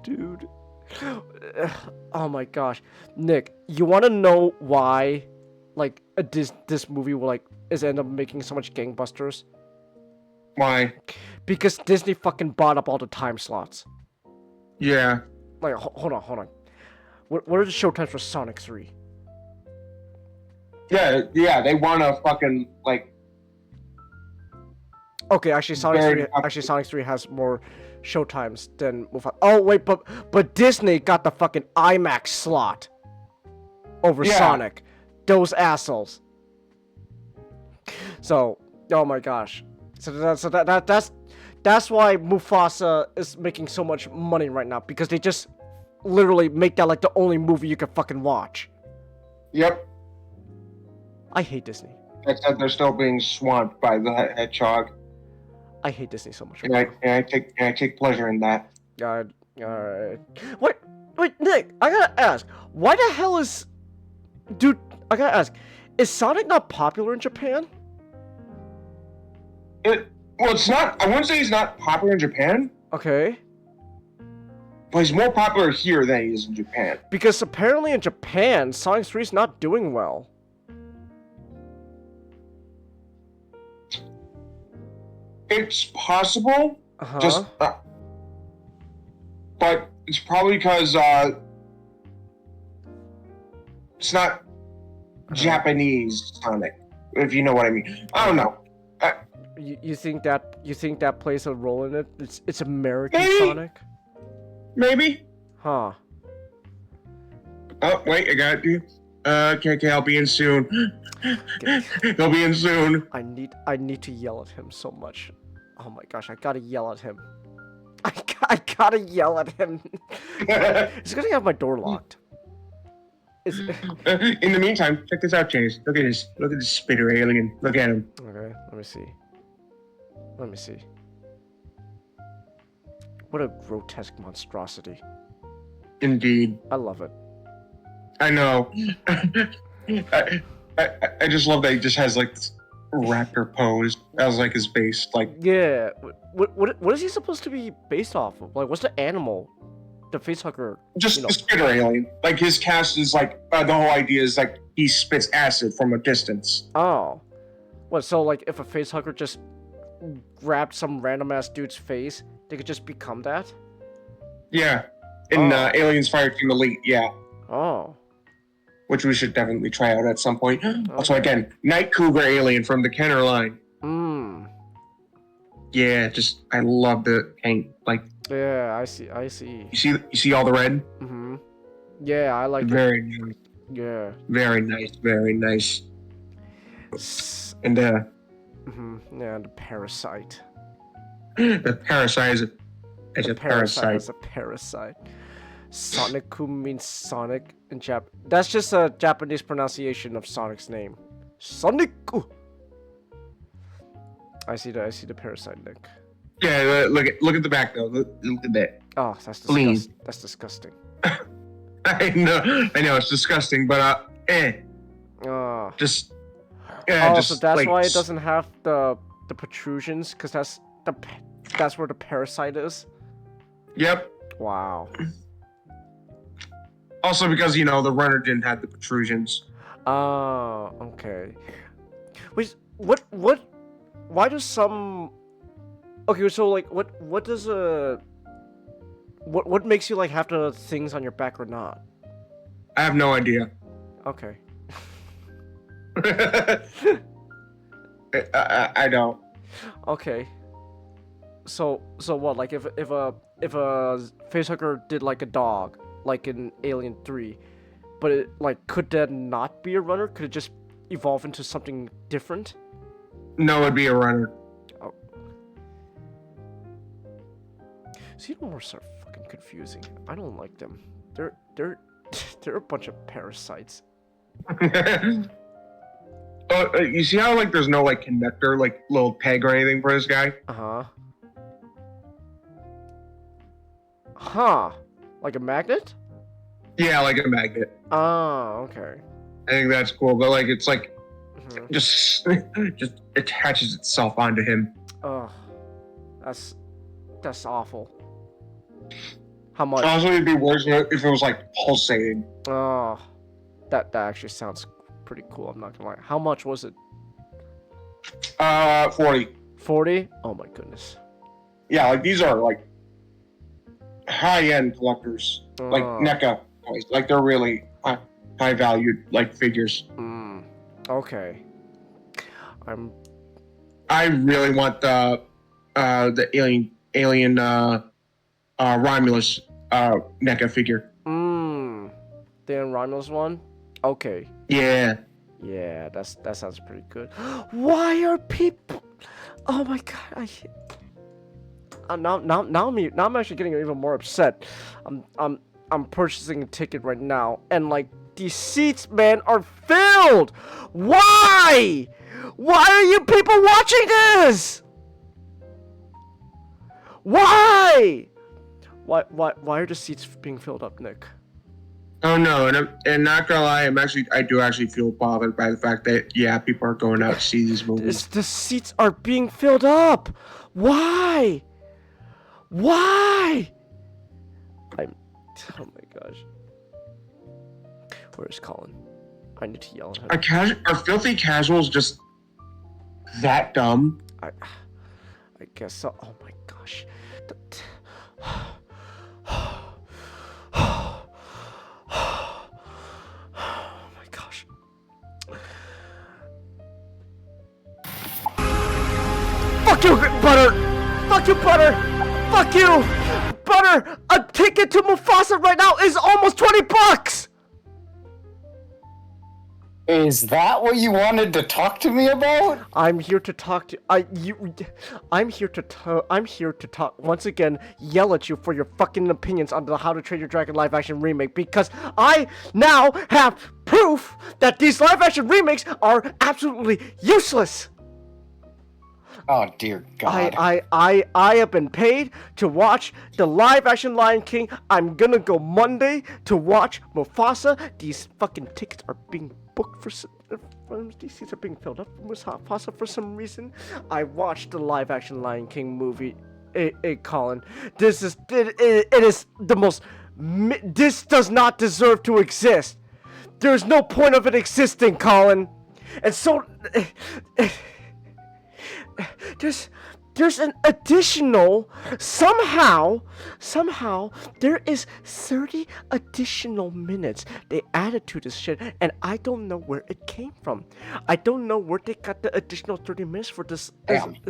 Dude. Oh my gosh. Nick, you want to know why, like, this movie will, like, is end up making so much gangbusters? Why? Because Disney fucking bought up all the time slots. Yeah. Like, hold on. What are the showtimes for Sonic 3? Yeah, they want to fucking, like... Okay, actually, Sonic 3 has more showtimes than Mufasa. Oh, wait, but Disney got the fucking IMAX slot over Sonic. Those assholes. So, oh my gosh. So that's That's why Mufasa is making so much money right now, because they just literally make that like the only movie you can fucking watch. Yep. I hate Disney. Except they're still being swamped by the hedgehog. I hate Disney so much. And I take pleasure in that. God, alright. Wait, Nick, I gotta ask, why the hell is... Dude, I gotta ask, is Sonic not popular in Japan? Well, it's not... I wouldn't say he's not popular in Japan, Okay. but he's more popular here than he is in Japan. Because apparently in Japan, Sonic 3 is not doing well. It's possible, Uh-huh. but it's probably because it's not Japanese Sonic, if you know what I mean. I don't know. You think that plays a role in it? It's American Maybe. Sonic? Maybe. Huh. Oh wait, I got you. Okay, I'll be in soon. He'll be in soon. I need to yell at him so much. Oh my gosh, I gotta yell at him. I gotta yell at him. He's gonna have my door locked. In the meantime, check this out, Chase. Look at this spitter alien. Look at him. Okay, let me see. What a grotesque monstrosity. Indeed. I love it. I know. I just love that he just has like this raptor pose as like his base. Like, Yeah. What is he supposed to be based off of? Like, what's the animal? The facehugger. just the spitter alien. Like his cast is like the whole idea is like he spits acid from a distance. Oh. What, so like if a facehugger just grabbed some random ass dude's face, they could just become that? Yeah. In Oh. Aliens Fireteam Elite, yeah. Oh. Which we should definitely try out at some point. Also, again, Night Cougar alien from the Kenner line. Mmm. Yeah, just I love the paint. Like, Yeah, I see. you see all the red? Mm-hmm. Yeah, I like it. Very nice. Yeah. Very nice. And Mm-hmm. Yeah, the parasite. the parasite is a parasite. Is a parasite. Sonic-ku means Sonic in Jap. That's just a Japanese pronunciation of Sonic's name. Sonic-ku. I see the parasite, Nick. Yeah, look at the back though. Look at that. Oh, that's Clean. disgusting. That's disgusting. I know it's disgusting, but Oh. just yeah, Oh, just so that's like, why it doesn't have the protrusions, because that's where the parasite is. Yep. Wow. Also because the runner didn't have the protrusions. Oh, okay. Wait, what? Why does some? Okay, so like, what does what makes you like have the things on your back or not? I have no idea. Okay. I don't. Okay. So what? Like if a facehugger did like a dog, like in Alien 3, but it like could that not be a runner? Could it just evolve into something different? No, it'd be a runner. Oh. Xenomorphs are fucking confusing. I don't like them. They're they're a bunch of parasites. You see how like there's no like connector, like little peg or anything for this guy? Uh-huh. Huh. Like a magnet? Yeah, like a magnet. Oh, okay. I think that's cool, but like it's like Mhm. just attaches itself onto him. Oh, that's awful. How much? Honestly, it'd be worse if it was like pulsating. Oh, that actually sounds pretty cool. I'm not gonna lie. How much was it? 40. 40? Oh my goodness. Yeah, like these are like high-end collectors, like Oh. NECA toys. Like they're really high-valued like figures. Okay. I really want the alien Romulus NECA figure. The Romulus one? Okay. Yeah. Yeah, that sounds pretty good. Why are people? Oh my god! now I'm actually getting even more upset. I'm purchasing a ticket right now, and like these seats, man, are filled. Why? Why are you people watching this? Why? Why are the seats being filled up, Nick? Oh no, and not gonna lie, I do actually feel bothered by the fact that people are going out to see these movies. The seats are being filled up. Why? Why? Oh my gosh. Where's Colin? I need to yell at him. Are filthy casuals just that dumb? I guess so. Oh my gosh. Oh my gosh. Fuck you, Butter! Fuck you, Butter! Fuck you! Butter! A ticket to Mufasa right now is almost $20! Is that what you wanted to talk to me about? I'm here to talk to I'm here to talk once again, yell at you for your fucking opinions on the How to Train Your Dragon live action remake, because I now have proof that these live action remakes are absolutely useless. Oh dear God. I have been paid to watch the live action Lion King. I'm gonna go Monday to watch Mufasa. These fucking tickets are being booked for these seats are being filled up for Mufasa for some reason. I watched the live action Lion King movie. Colin, it is the most. This does not deserve to exist. There's no point of it existing, Colin. And so. There's an additional somehow there is 30 additional minutes they added to this shit, and I don't know where it came from. I don't know where they got the additional 30 minutes for this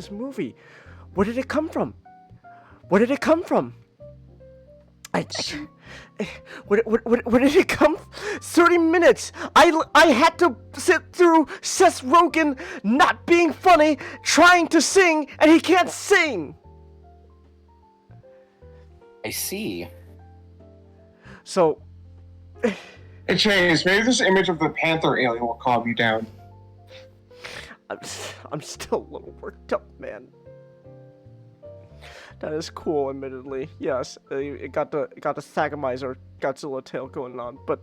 movie. Where did it come from? Where did it come from? Where did it come? 30 minutes. I had to sit through Seth Rogen not being funny, trying to sing, and he can't sing. I see. So, Hey Chase, maybe this image of the Panther alien will calm you down. I'm still a little worked up, man. That is cool, admittedly. Yes, it got the Sagameiser Godzilla tail going on, but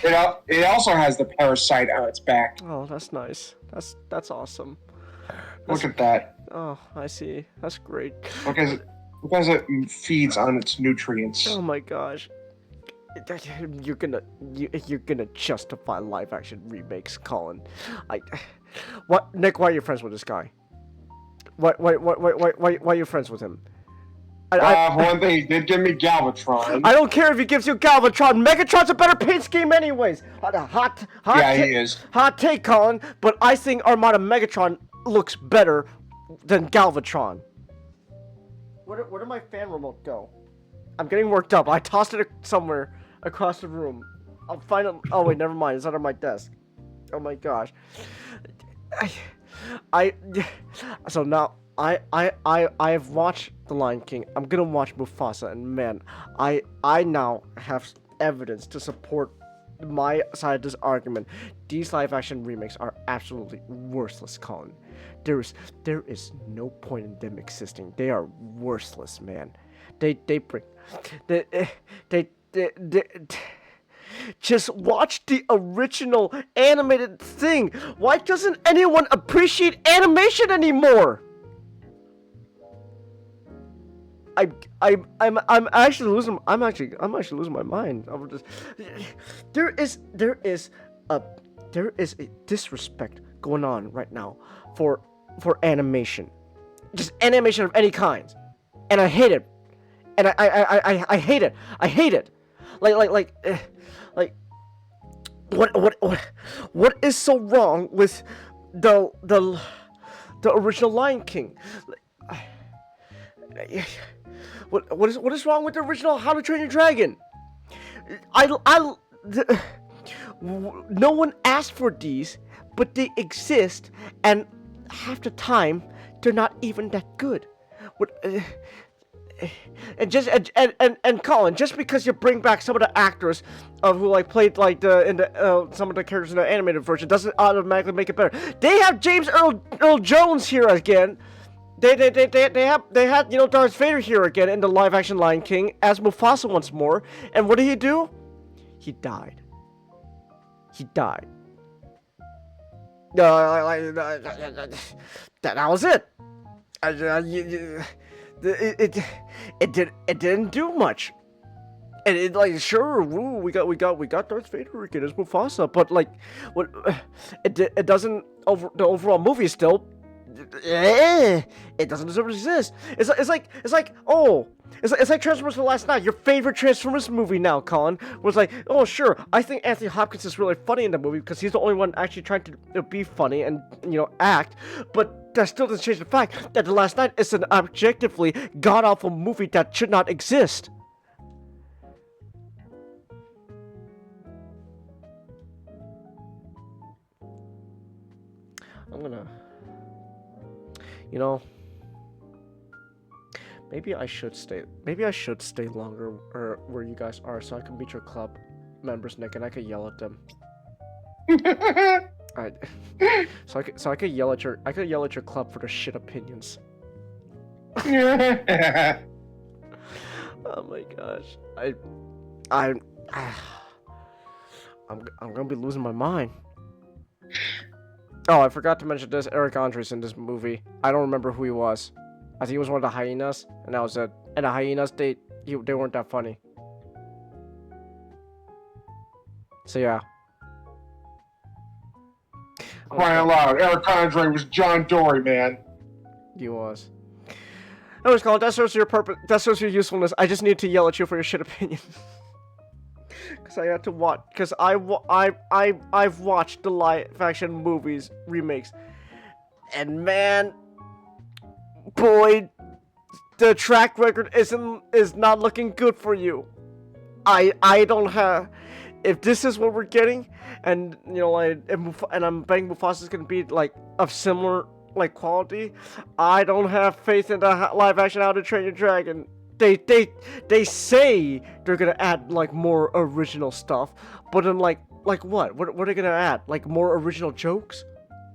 It also has the parasite on its back. oh, that's nice. That's awesome. Look at that. Oh, I see. That's great. Because it feeds on its nutrients. Oh my gosh. You're gonna justify live action remakes, Colin. What, Nick? Why are you friends with this guy? Why are you friends with him? One thing, he did give me Galvatron. I don't care if he gives you Galvatron. Megatron's a better paint scheme anyways. He is. Hot take, Colin. But I think Armada Megatron looks better than Galvatron. Where did my fan remote go? I'm getting worked up. I tossed it somewhere across the room. I'll find it. Oh wait, never mind. It's under my desk. Oh my gosh. So now I've watched The Lion King. I'm gonna watch Mufasa, and man, I now have evidence to support my side of this argument. These live action remakes are absolutely worthless, Colin. There is no point in them existing. They are worthless, man. They just watch the original animated thing. Why doesn't anyone appreciate animation anymore? I'm actually losing my mind. There is a disrespect going on right now for animation, just animation of any kind, and I hate it, and I hate it. I hate it. Like what is so wrong with the original Lion King? What is wrong with the original How to Train Your Dragon? No one asked for these, but they exist, and half the time they're not even that good. What? And Colin, just because you bring back some of the actors who like played like some of the characters in the animated version doesn't automatically make it better. They have James Earl Jones here again. They had Darth Vader here again in the live action Lion King as Mufasa once more. And what did he do? He died. He died. That was it. It didn't do much. And it like sure, woo, we got Darth Vader again as Mufasa, but like what it doesn't the overall movie still it doesn't deserve to exist. It's like Transformers The Last Night, your favorite Transformers movie now, Colin. Was like, oh sure, I think Anthony Hopkins is really funny in the movie because he's the only one actually trying to be funny and act, but that still doesn't change the fact that The Last Night is an objectively god-awful movie that should not exist. I'm gonna... maybe I should stay longer where you guys are so I can meet your club members, Nick, and I could yell at them. So I could yell at your club for their shit opinions. Oh my gosh. I'm gonna be losing my mind. Oh, I forgot to mention this. Eric Andre's in this movie. I don't remember who he was. I think he was one of the hyenas, and that was it. And the hyenas, they weren't that funny. So yeah. Crying out loud, Eric Andre was John Dory, man. He was. Anyways, Colin, that serves your purpose. That serves your usefulness. I just need to yell at you for your shit opinion. Because I had to watch. Because I've watched the live action movies remakes, and man, boy, the track record is not looking good for you. I don't have. If this is what we're getting, and and I'm betting Mufasa's gonna be like of similar like quality, I don't have faith in the live action How to Train Your Dragon. They say they're gonna add like more original stuff, but then like what? What are they gonna add? Like more original jokes?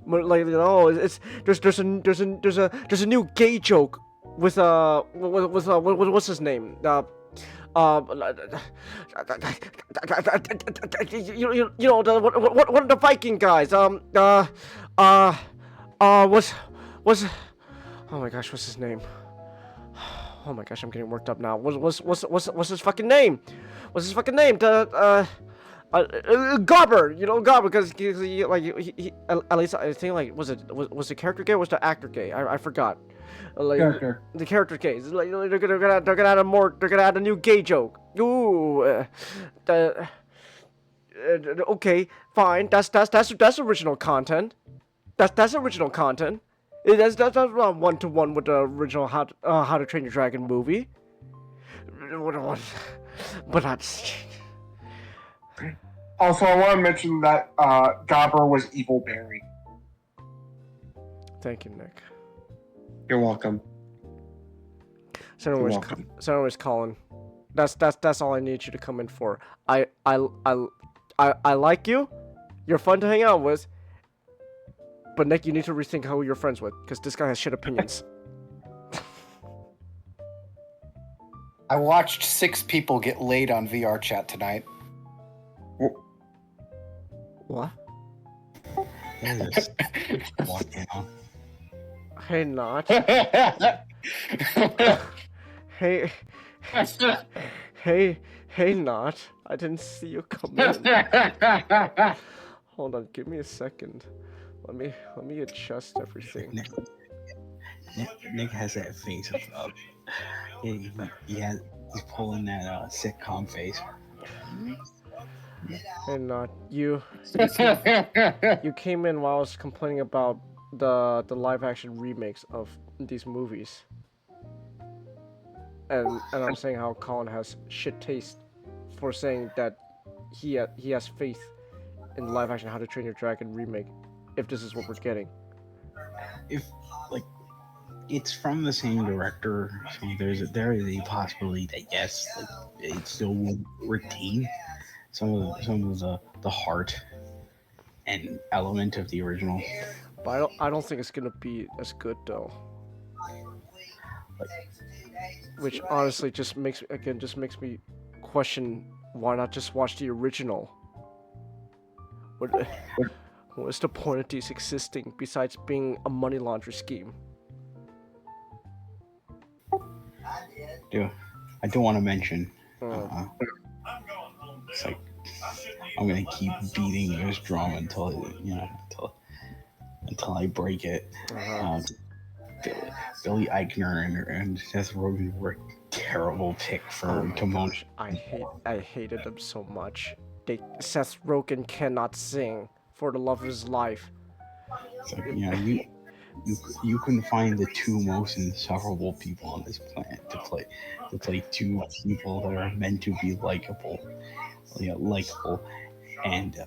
Like it's there's a new gay joke with what's his name? One of the Viking guys. Was oh my gosh, what's his name? Oh my gosh, I'm getting worked up now. What's his fucking name? What's his fucking name? Garber, Garber, because he at least I think like was the character gay or was the actor gay? I forgot. Like, Character. The character gay. Like, they're gonna add a new gay joke. Ooh, okay, fine. That's original content. That's original content. That's not 1-to-1 with the original How to Train Your Dragon movie. But that's. Also, I want to mention that Gobber was Evil Barry. Thank you, Nick. You're welcome. So anyways, Colin, that's all I need you to come in for. I like you. You're fun to hang out with. But Nick, you need to rethink who you're friends with, because this guy has shit opinions. I watched 6 people get laid on VR chat tonight. What? Hey, not. Hey, not. I didn't see you come in. Hold on, give me a second. Let me adjust everything. Nick has that face of he's pulling that sitcom face. And you came in while I was complaining about the live action remakes of these movies, and I'm saying how Colin has shit taste for saying that he has faith in the live action How to Train Your Dragon remake, if this is what we're getting. if like it's from the same director, so there is a possibility that yes, like, it still will retain some of the heart and element of the original. But I don't think it's gonna be as good though. Like, Which honestly just makes me question why not just watch the original. What what's the point of these existing besides being a money laundry scheme? dude, I don't want to mention. It's like I'm gonna keep beating this drum until until I break it. Billy Eichner and Seth Rogen were a terrible pick for Timon. I hated them so much. Seth Rogen cannot sing for the love of his life. So, you can find the two most insufferable people on this planet to play two people that are meant to be likable, and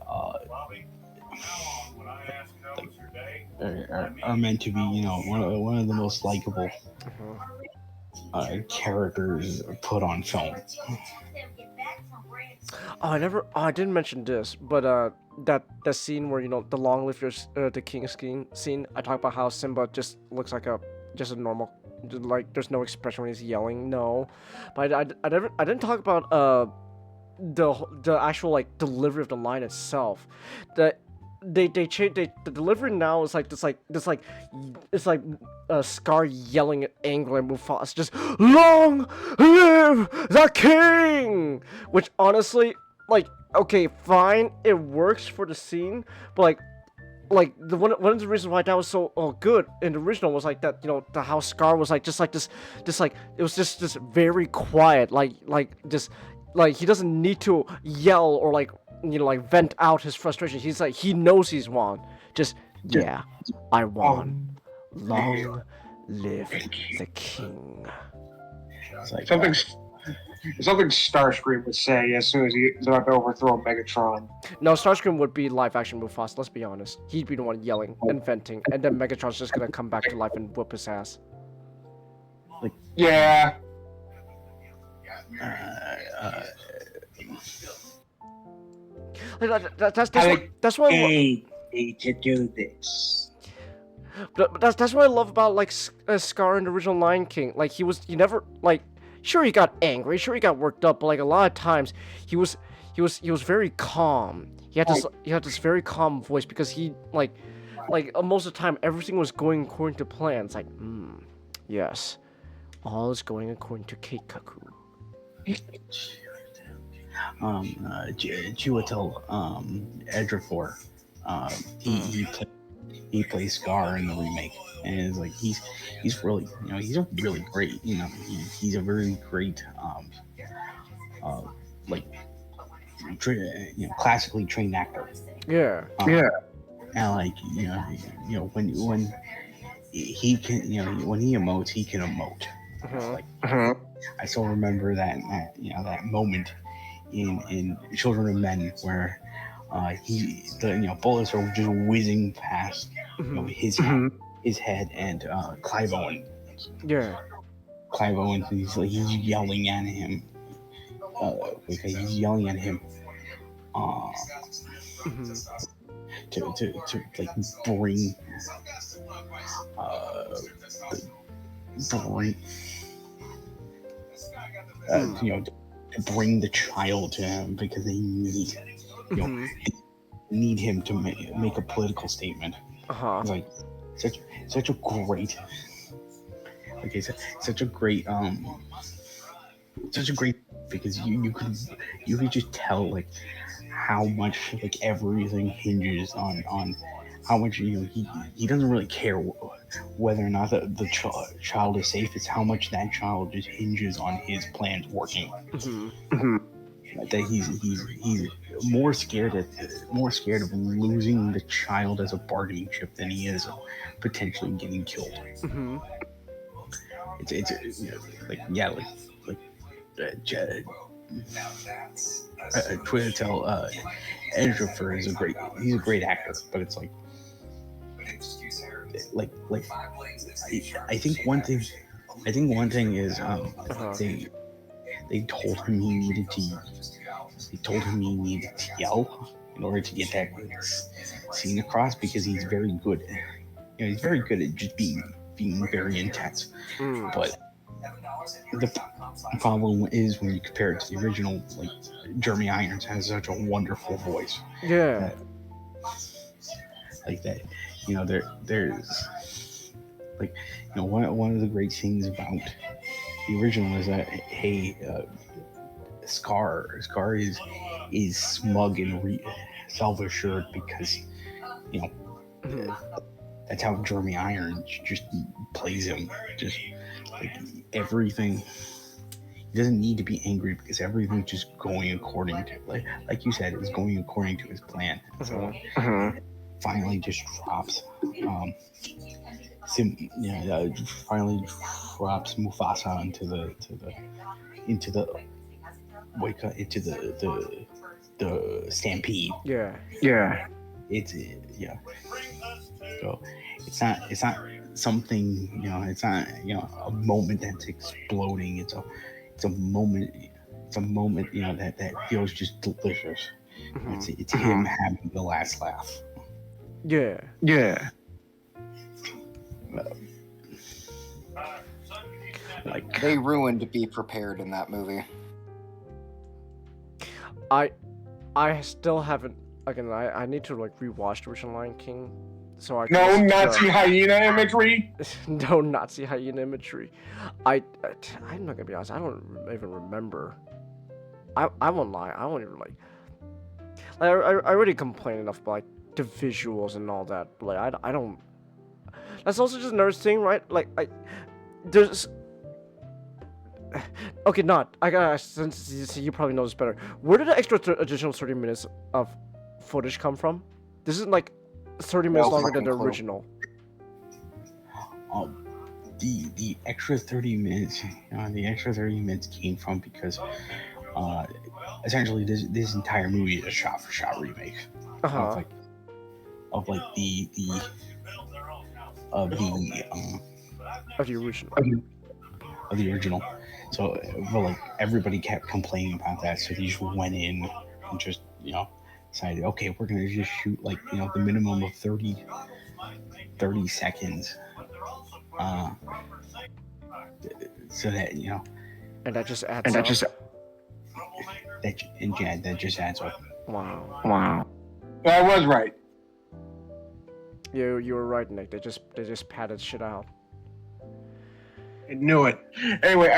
are meant to be one of the most likable characters put on film. I didn't mention this, but that scene where the long live the king scene. I talked about how Simba just looks like a normal, like there's no expression when he's yelling. No, but I didn't talk about the actual like delivery of the line itself. The delivery now is like it's like Scar yelling at Angler and Mufasa, just "Long live the king!" Which honestly, like, okay, fine, it works for the scene, but like the one of the reasons why that was so good in the original was like that, the how Scar was like this like it was just very quiet, like he doesn't need to yell or like vent out his frustration. He's like, he knows he's won. Just, yeah, I won. Long live the king. It's like, Something Starscream would say as soon as he's about to overthrow Megatron. No, Starscream would be live action Mufasa, let's be honest. He'd be the one yelling and venting, and then Megatron's just gonna come back to life and whoop his ass. Yeah. That's why need to do this. But that's what I love about like Scar in the original Lion King. Like he never like, sure he got angry, sure he got worked up, but like a lot of times he was very calm. He had this very calm voice because he like most of the time everything was going according to plan. It's like, yes, all is going according to Keikaku. Chiwetel Ejiofor, he plays Scar in the remake, and it's like he's really he's a really great he's a very great classically trained actor. Yeah. And like when he can when he emotes, he can emote. I still remember that moment in Children of Men where bullets are just whizzing past his head, and Clive Owen. Yeah. Clive Owen, he's yelling at him. He's yelling at him to like bring to bring the child to him because they need him to make a political statement. It's like such a great because you could just tell like how much like everything hinges on how much he doesn't really care whether or not the child is safe. It's how much that child just hinges on his plans working. That he's more scared of losing the child as a bargaining chip than he is of potentially getting killed. It's Chiwetel Ejiofor is a great actor, but it's like I think one thing is they told him he needed to yell in order to get that scene across, because he's very good. He's very good at just being very intense. But the problem is when you compare it to the original, like Jeremy Irons has such a wonderful voice. Yeah. Like that, there's like, one of the great things about the original is that, hey, Scar is smug and self-assured because, that's how Jeremy Irons just plays him. Just like everything, he doesn't need to be angry because everything's just going according to, like you said, it's going according to his plan. So finally just drops. Finally drops Mufasa into the stampede. Yeah. So it's not something, it's not, a moment that's exploding. It's a moment, that feels just delicious. It's him having the last laugh. Yeah. Like, they ruined Be Prepared in that movie. I still haven't. Again, I need to rewatch the original Lion King, so I can No Nazi hyena imagery. No Nazi hyena imagery. I'm not gonna be honest. I don't even remember. I won't lie. I won't even I already complained enough about the visuals and all that. I don't. That's also just another thing, right? There's. Okay, I gotta, since you probably know this better. Where did the extra additional 30 minutes of footage come from? This is 30 minutes longer than the original. The extra 30 minutes, came from because, essentially this entire movie is a shot-for-shot remake of the original. So, everybody kept complaining about that, so they just went in and just, decided, okay, we're gonna just shoot the minimum of 30 seconds, so that and that just adds up. That just adds up. Wow. I was right. You were right, Nick. They just padded shit out. I knew it. Anyway,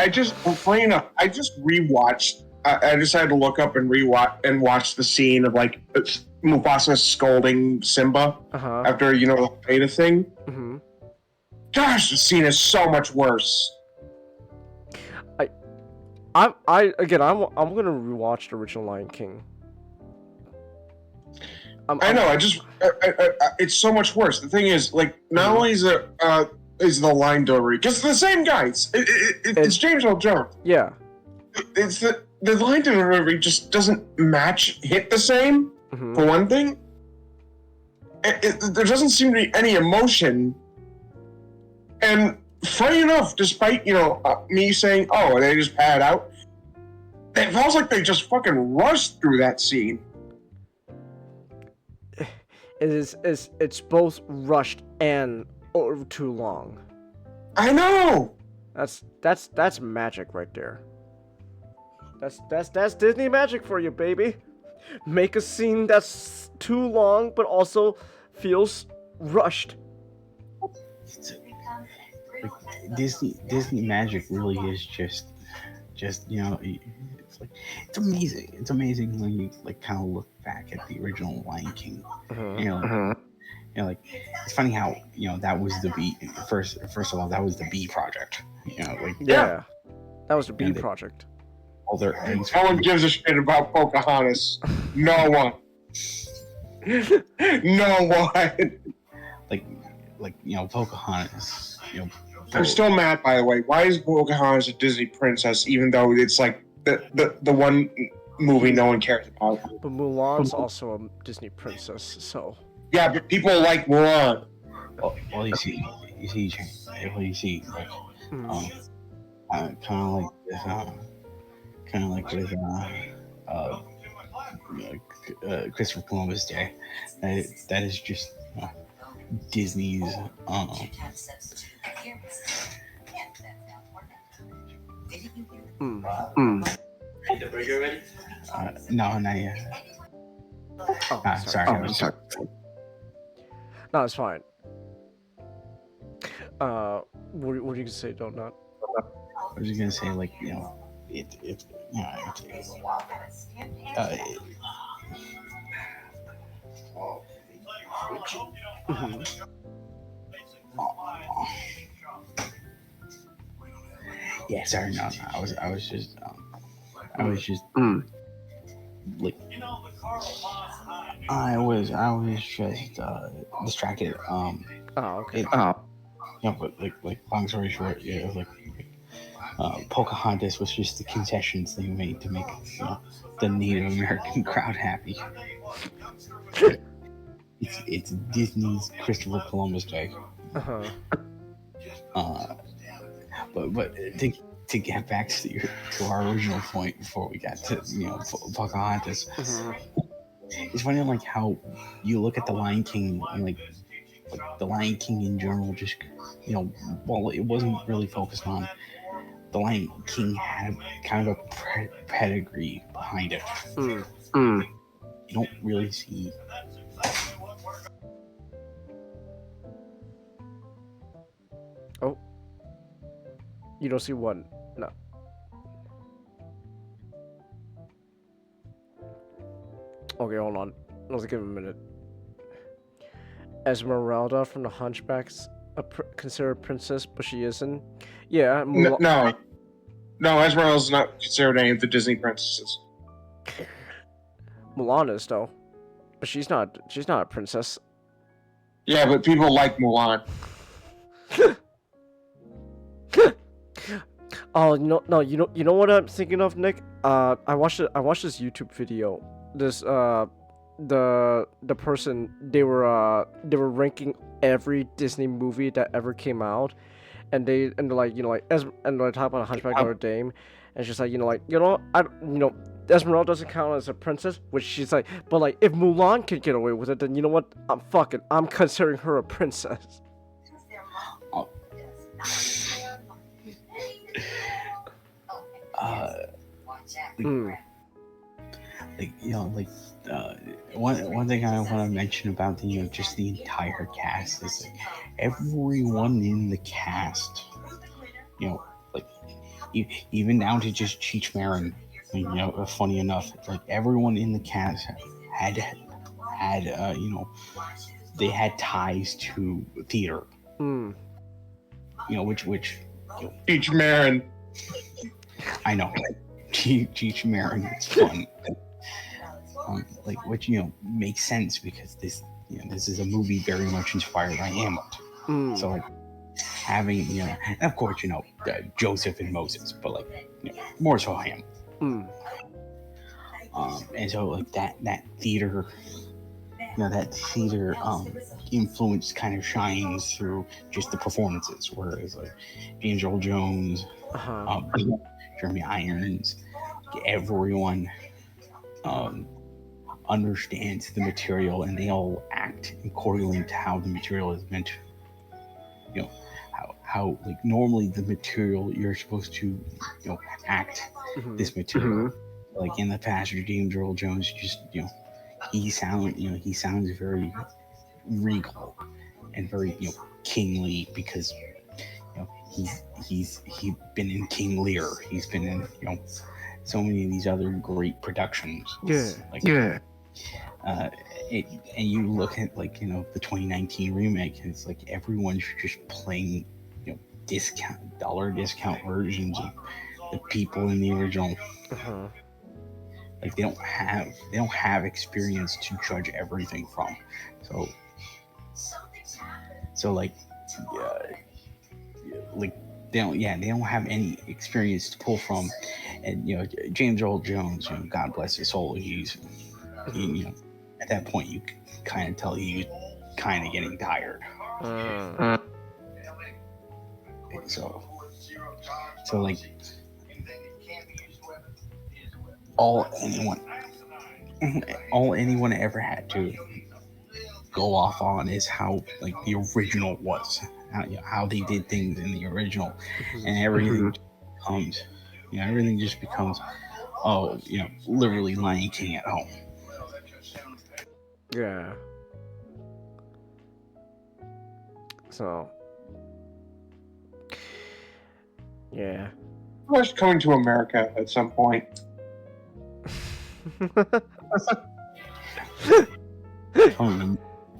funny enough, I just rewatched. I decided to look up and watch the scene of Mufasa scolding Simba after the beta thing. Mm-hmm. Gosh, the scene is so much worse. I'm gonna rewatch the original Lion King. I know. It's so much worse. The thing is, not only is the line delivery, because it's the same guys. It's James Earl Jones. Yeah. It's the line delivery just doesn't hit the same, for one thing. There doesn't seem to be any emotion. And funny enough, despite, me saying, oh, they just pad out, it feels like they just fucking rushed through that scene. It's both rushed and too long. I know. That's magic right there. That's Disney magic for you, baby. Make a scene that's too long but also feels rushed. Disney magic really is just it's amazing. It's amazing when you kind of look back at the original Lion King. It's funny how that was the B first of all, that was the B project. That was the B project. All their eggs. No one gives a shit about Pocahontas. No one. No one. Pocahontas. I'm still mad, by the way. Why is Pocahontas a Disney princess, even though it's the one movie no one cares about? But Mulan's also a Disney princess, so. Yeah, but people like Mulan. Well, you see, like, kind of like this, kind of like with uh, Christopher Columbus Day. That is just Disney's. No, not yet. Oh, sorry. Sorry. No, it's fine. What are you gonna say, Donut? I was just gonna say, like, it yeah, sorry, no, I was just like, I was just distracted. Oh, okay. But like long story short, yeah, like Pocahontas was just the concessions they made to make the Native American crowd happy. It's Disney's Christopher Columbus Day. But to get back to our original point before we got to Pocahontas, it's funny like how you look at the Lion King and like the Lion King in general, just while it wasn't really focused on, the Lion King had kind of a pedigree behind it. You don't really see. Oh, you don't see one. No. Okay, hold on. Let's give him a minute. Esmeralda from the Hunchbacks considered a princess, but she isn't. Yeah. No, Esmeralda's not considered any of the Disney princesses. Mulan is though, but she's not a princess. Yeah, but people like Mulan. Oh no! You know what I'm thinking of, Nick? I watched this YouTube video. This the person they were ranking every Disney movie that ever came out, and they're like and they talk about Hunchback of Notre Dame, and she's like Esmeralda doesn't count as a princess, which she's like, but like if Mulan could get away with it, then you know what? I'm considering her a princess. One thing I want to mention about just the entire cast is like everyone in the cast, like even down to just Cheech Marin, funny enough, like everyone in the cast had they had ties to theater. Which Cheech Marin. I know. Cheech Marin, it's fun. Which makes sense because this is a movie very much inspired by Hamlet. So like having and of course Joseph and Moses, but like more so Hamlet. And so like that theater, that theater influence kind of shines through just the performances, whereas like James Earl Jones, Jeremy Irons, everyone understands the material and they all act accordingly to how the material is meant to, how like normally the material you're supposed to act this material. Like in the past, James Earl Jones just he sounds very regal and very kingly because he's been in King Lear, he's been in so many of these other great productions. And you look at like the 2019 remake, and it's like everyone's just playing dollar discount versions of the people in the original. Like they don't have experience to judge everything from. So like they don't have any experience to pull from. And James Earl Jones, God bless his soul, he at that point you kind of tell he was kind of getting tired. So like all anyone ever had to go off on is how like the original was, how they did things in the original, and everything just becomes literally Lion King at home. Yeah. So. Yeah. Watched Coming to America at some point.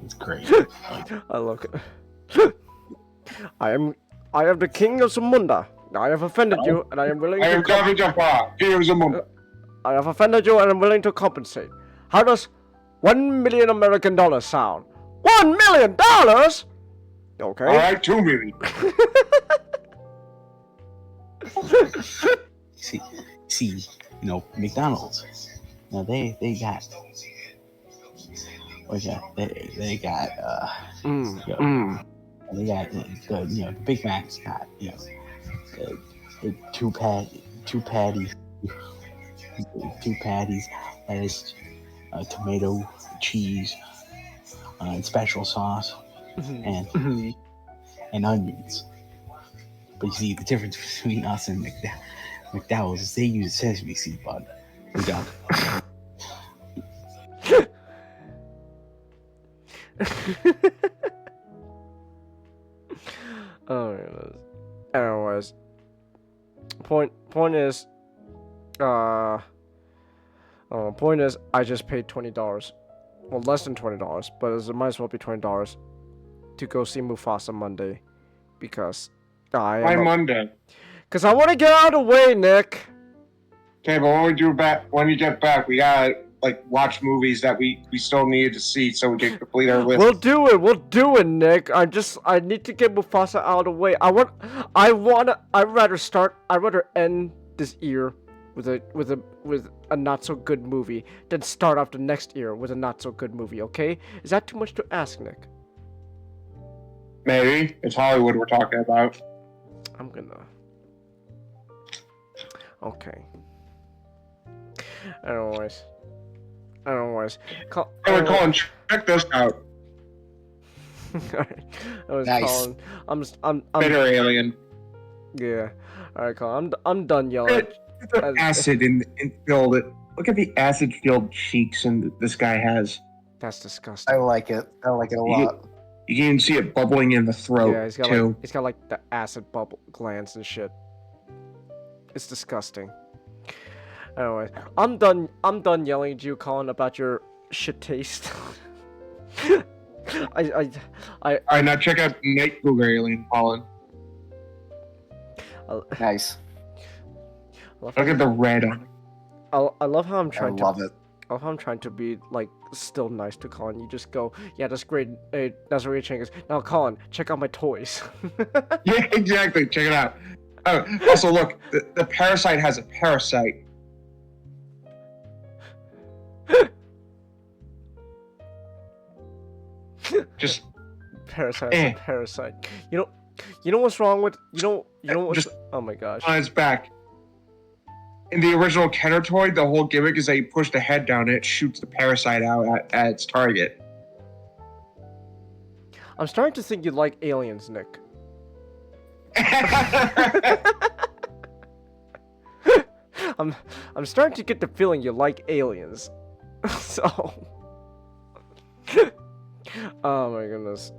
It's great. I love it. I am the king of Zamunda. I have offended you, and I am willing I am Davi Jafar, King of Zamunda. I have offended you, and I'm willing to compensate. How does $1 million American dollars sound? $1 million? Okay. All right, 2 million. see, McDonald's. Now they got they got the Big Mac's got the two patties, lettuce, tomato, cheese, and special sauce, and onions. But you see, the difference between us and McDowell's is they use sesame seed bun. We don't. Oh my goodness. Anyways, point is, I just paid $20. Well, less than $20, but it might as well be $20 to go see Mufasa Monday, because Why Monday? Because I want to get out of the way, Nick. Okay, but when you get back, we gotta watch movies that we still need to see so we can complete our list. We'll do it, Nick. I need to get Mufasa out of the way. I'd rather end this year with a not so good movie than start off the next year with a not so good movie. Okay? Is that too much to ask, Nick? Maybe it's Hollywood we're talking about. I'm gonna. Okay. Anyways. Colin, check this out. Alright. I was Nice. Colin. I'm Bitter alien. Yeah. Alright, Colin. I'm done yelling. The acid filled it. Look at the acid-filled cheeks this guy has. That's disgusting. I like it. I like it a lot. You can even see it bubbling in the throat Yeah, he's got like the acid bubble glands and shit. It's disgusting. Anyway, I'm done yelling at you, Colin, about your shit taste. I Alright, now check out Night Cougar Alien, Colin. Nice. Look at the red on it. I love how I'm I trying to. love it. I love how I'm trying to be still nice to Colin. You just go, yeah, that's great. Hey, that's really changes. Now, Colin, check out my toys. Yeah, exactly. Check it out. Also, look, the parasite has a parasite. Just Parasite, is a parasite. You know what's wrong with what's, oh my gosh. On its back. In the original Kenner toy, the whole gimmick is that you push the head down and it shoots the parasite out at its target. I'm starting to think you like aliens, Nick. I'm starting to get the feeling you like aliens. So oh my goodness.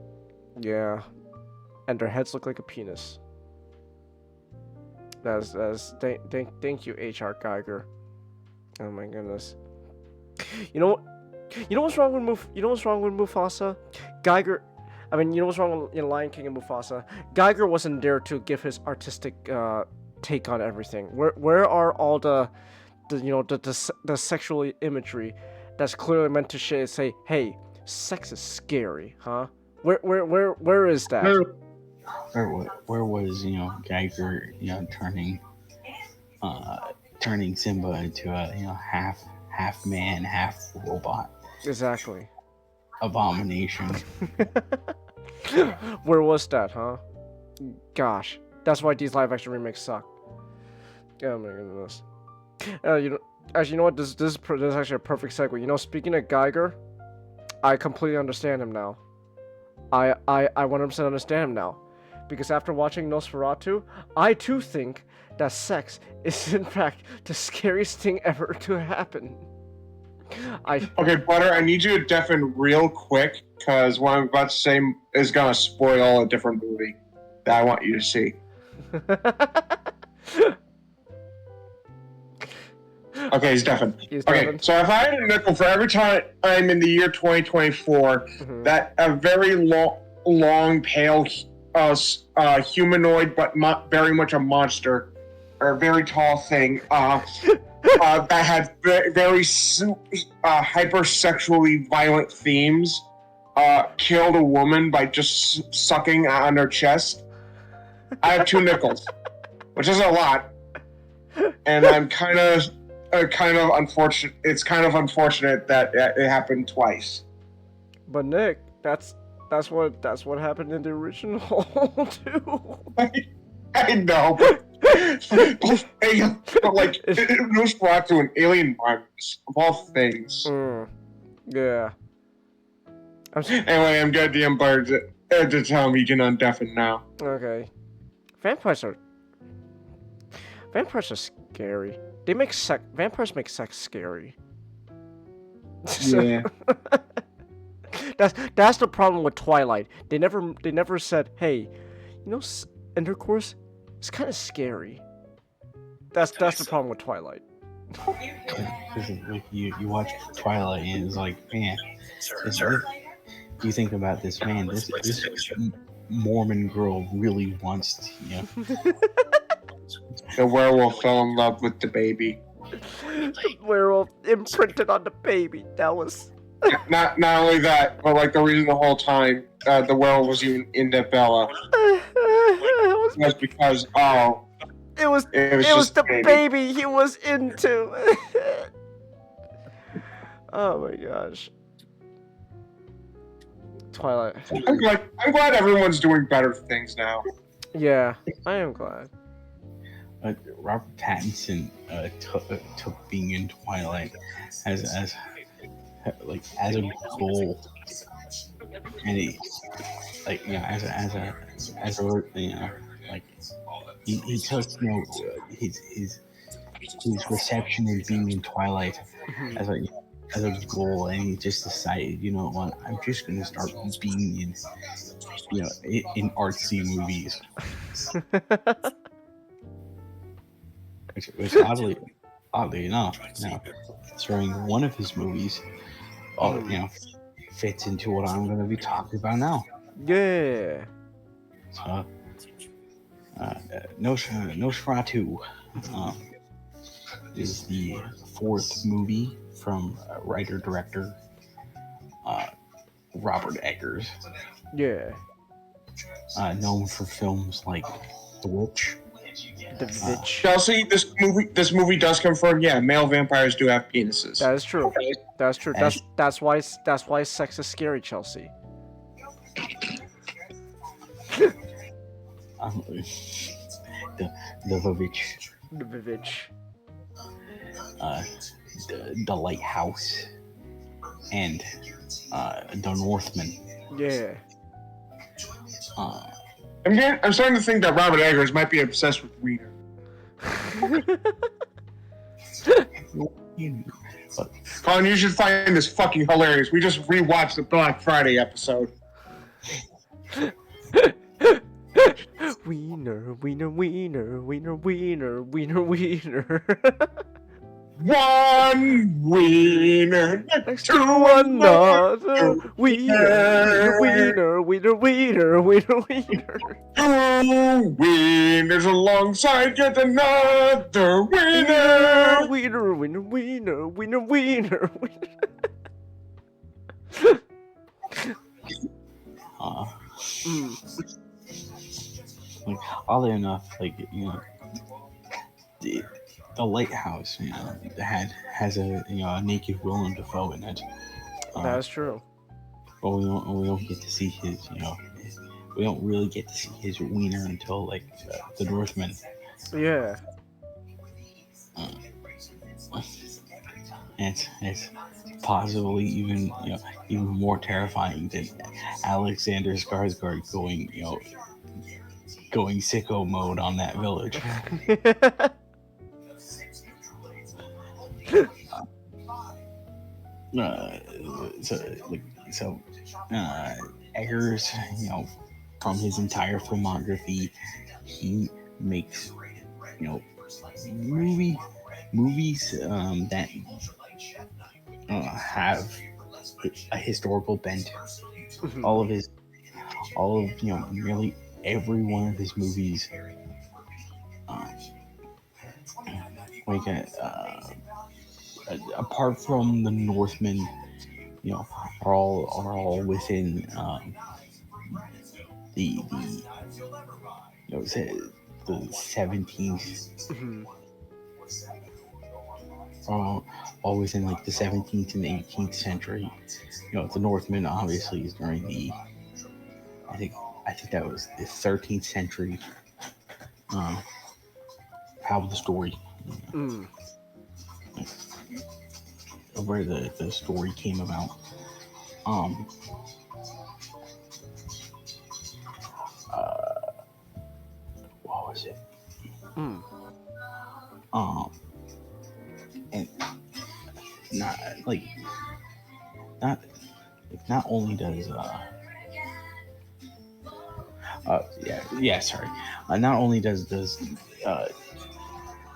Yeah. And their heads look like a penis. Thank you, H.R. Geiger. Oh my goodness. You know what's wrong with Mufasa? Geiger. I mean, you know what's wrong with Lion King and Mufasa? Geiger wasn't there to give his artistic take on everything. Where are all the sexual imagery that's clearly meant to say, hey, sex is scary, huh? Where is that? Where was Geiger turning Simba into a half man, half robot Exactly. abomination? Where was that, huh? Gosh, that's why these live action remakes suck. Oh my goodness. Actually, you know what? This is actually a perfect segue. You know, speaking of Geiger, I completely understand him now. I 100% understand him now, because after watching Nosferatu, I too think that sex is in fact the scariest thing ever to happen. Okay, Butter, I need you to deafen real quick, because what I'm about to say is gonna spoil a different movie that I want you to see. Okay, he's deafened. Okay, so if I had a nickel for every time I'm in the year 2024, that a very long, pale, humanoid, but very much a monster, or a very tall thing, that had very hypersexually violent themes, killed a woman by just sucking on her chest, I have 2 nickels, which isn't a lot, and I'm kind of unfortunate. It's kind of unfortunate that it happened twice. But Nick, that's what happened in the original too. I know, but like Nosferatu and alien virus of all things. Yeah. Anyway, I'm good. The Empire to tell me you can undeafen now. Okay. Vampires are scary. Vampires make sex scary. Yeah. That's the problem with Twilight. They never said, hey, you know, intercourse is kind of scary. That's the problem with Twilight. Like you watch Twilight and it's like, man, you think about this, man, this Mormon girl really wants to, you know. The werewolf fell in love with the baby. The werewolf imprinted on the baby. That was... Not only that, but like the reason the whole time the werewolf was even into Bella was because it was the baby he was into. Oh my gosh. Twilight. I'm glad everyone's doing better things now. Yeah, I am glad. Robert Pattinson took being in Twilight as a goal, and he he took his reception in being in Twilight as a goal, and he just decided, you know what, I'm just gonna start being in artsy movies. Which oddly enough, during one of his movies, fits into what I'm going to be talking about now. Yeah. So, Nosferatu is the 4th movie from writer-director Robert Eggers. Yeah. Known for films like The Witch. Chelsea, this movie does confirm, yeah, male vampires do have penises. That is true. That's true. That's why sex is scary, Chelsea. The Vivitch. The Vivitch. The Lighthouse. And the Northman. Yeah. I'm starting to think that Robert Eggers might be obsessed with wiener. Colin, you should find this fucking hilarious. We just rewatched the Black Friday episode. Wiener, wiener, wiener, wiener, wiener, wiener, wiener. One wiener next to another. Wiener, wiener, wiener, wiener, wiener, wiener. 2 wieners alongside yet another wiener. Wiener, wiener, wiener, wiener, wiener, wiener. Like, oddly enough, the Lighthouse, has a a naked Willem Dafoe in it. That's true. But we don't get to see his we don't really get to see his wiener until like the Northman. Yeah. It's possibly even more terrifying than Alexander Skarsgård going sicko mode on that village. Eggers, from his entire filmography, he makes movies that have a historical bent. all of nearly every one of his movies, like apart from the Northman, are all within the the 17th, all within like the 17th and 18th century. The Northman obviously is during the I think that was the 13th century. How the story, where the story came about. What was it? And not only does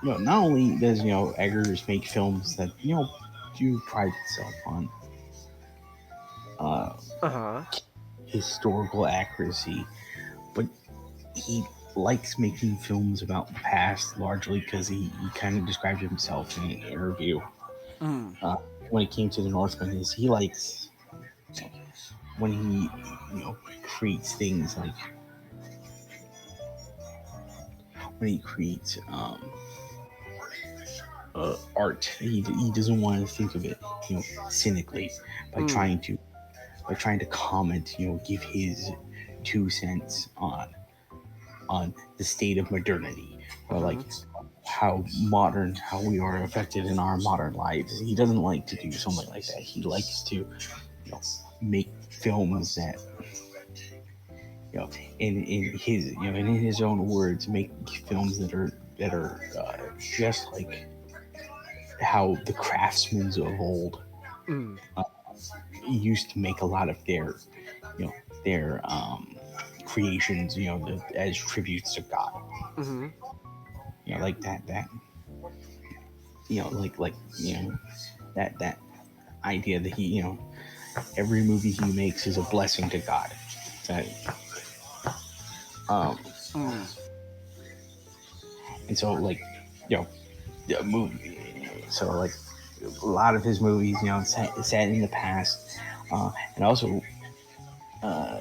not only does Eggers make films that do pride itself on historical accuracy, but he likes making films about the past largely because he kind of described himself in an interview when it came to the Northman. Is he likes when he creates things like when he creates art, he doesn't want to think of it cynically by trying to comment, give his 2 cents on the state of modernity, or like how we are affected in our modern lives. He doesn't like to do something like that. He likes to make films that in his own words, make films that are just like how the craftsmen of old used to make a lot of their creations, as tributes to God. Like that that idea that he every movie he makes is a blessing to God. That and so like the movie, so like a lot of his movies set in the past, and also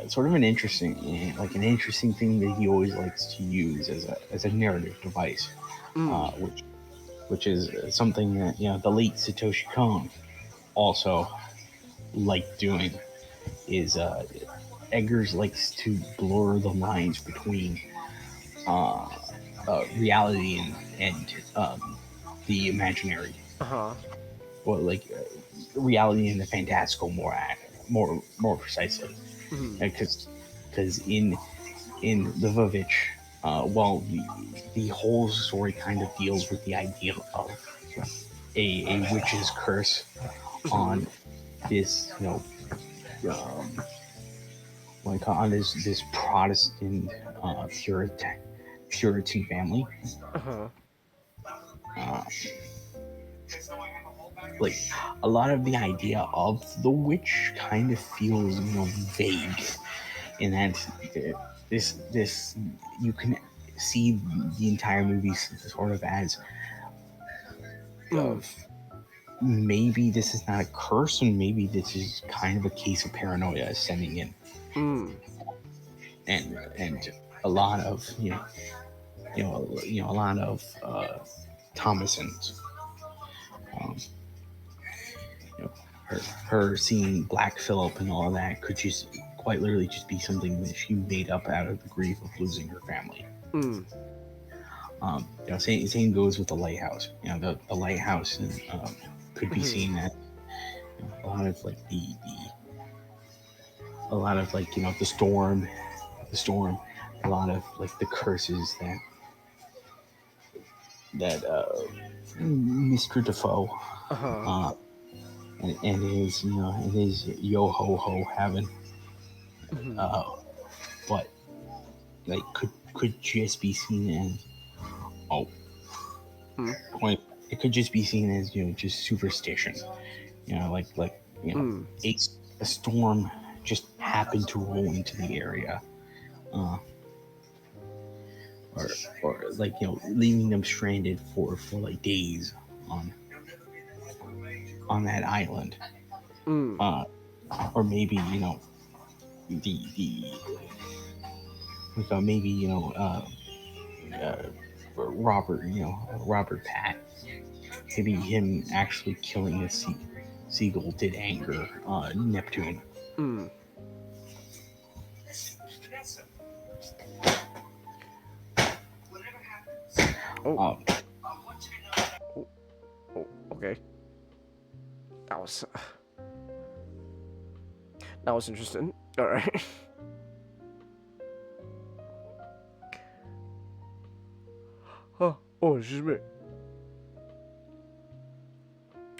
sort of an interesting thing that he always likes to use as a narrative device, which is something that the late Satoshi Kon also liked doing. Is Eggers likes to blur the lines between reality and the imaginary, or like reality and the fantastical more precisely, because in the Vavitch, the whole story kind of deals with the idea of a witch's curse on this on this Protestant Puritan family. Like a lot of the idea of the witch kind of feels vague, in that this you can see the entire movie sort of as maybe this is not a curse, and maybe this is kind of a case of paranoia setting in. And a lot of a lot of Thomason's, her seeing Black Phillip and all of that could just quite literally just be something that she made up out of the grief of losing her family. Same goes with the lighthouse. The lighthouse could be seen as a lot of like the storm, a lot of like the curses that Mr. Defoe and his yo ho ho having, but like could just be seen as it could just be seen as just superstition, a storm just happened to roll into the area, or leaving them stranded for like days on that island, or maybe Robert Pat, maybe him actually killing a seagull did anger Neptune. Okay. That was interesting. All right. Oh, excuse me.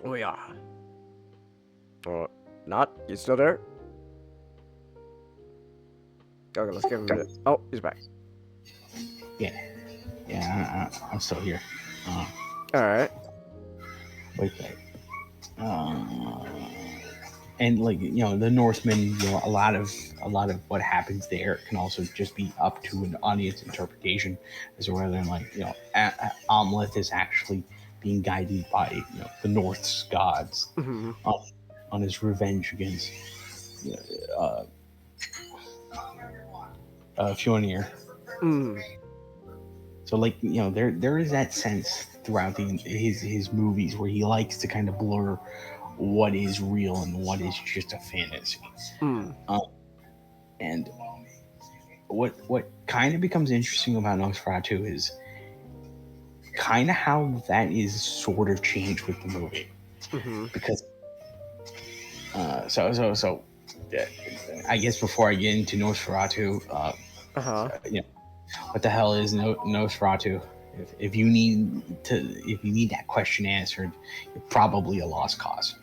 Oh yeah. Not? You still there? Okay, let's give him a minute. Oh, he's back. Yeah, I'm still here. All right. Wait, and the Northmen, a lot of what happens there can also just be up to an audience interpretation as to whether Amleth is actually being guided by the North's gods on his revenge against Fjolnir. So there is that sense throughout his movies where he likes to kind of blur what is real and what is just a fantasy. And what kind of becomes interesting about Nosferatu is kind of how that is sort of changed with the movie, because I guess before I get into Nosferatu, what the hell is Nosferatu? If you need that question answered, you're probably a lost cause.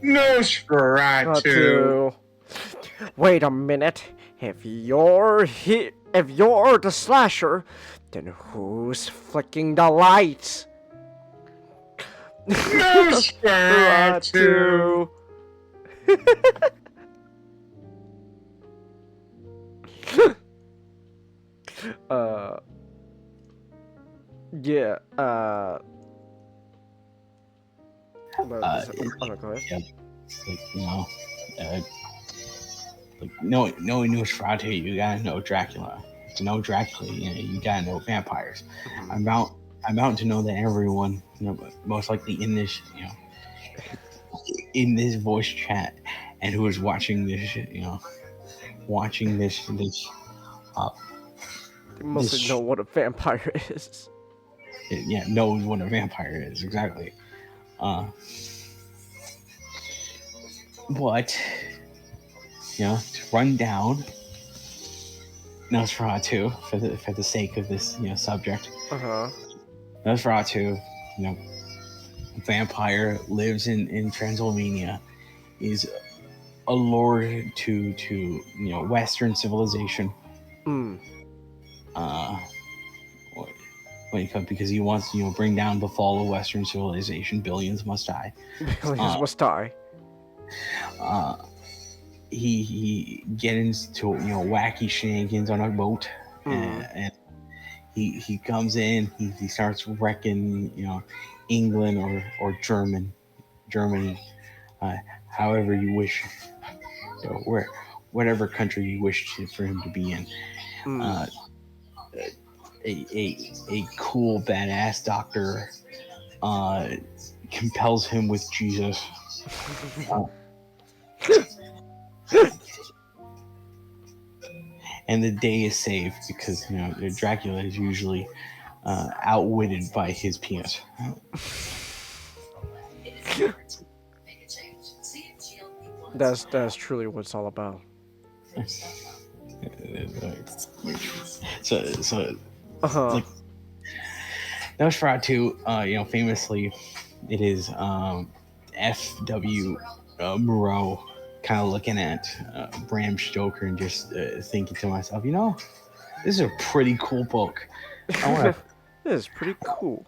Nosferatu. Wait a minute. If you're the slasher, then who's flicking the lights? Nosferatu. Yeah. Go ahead. Knowing Nosferatu, you gotta know Dracula. To know Dracula, you gotta know vampires. I'm bound to know that everyone, most likely in this, in this voice chat, and who is watching this, They mostly know what a vampire is. Knows what a vampire is, exactly. But to run down Nosferatu for the sake of this subject. Nosferatu, vampire, lives in Transylvania, is allured to Western civilization. Because he wants to bring down the fall of Western civilization. Billions must die. Billions must die. He gets into wacky shenanigans on a boat, and he comes in. He starts wrecking England or Germany, however you wish, whatever country you wish for him to be in. A cool badass doctor compels him with Jesus. and the day is saved because Dracula is usually outwitted by his penis. That's truly what it's all about. So Uh-huh. Nosferatu, famously, it is F.W. Moreau kind of looking at Bram Stoker and just thinking to myself, this is a pretty cool book. This is pretty cool.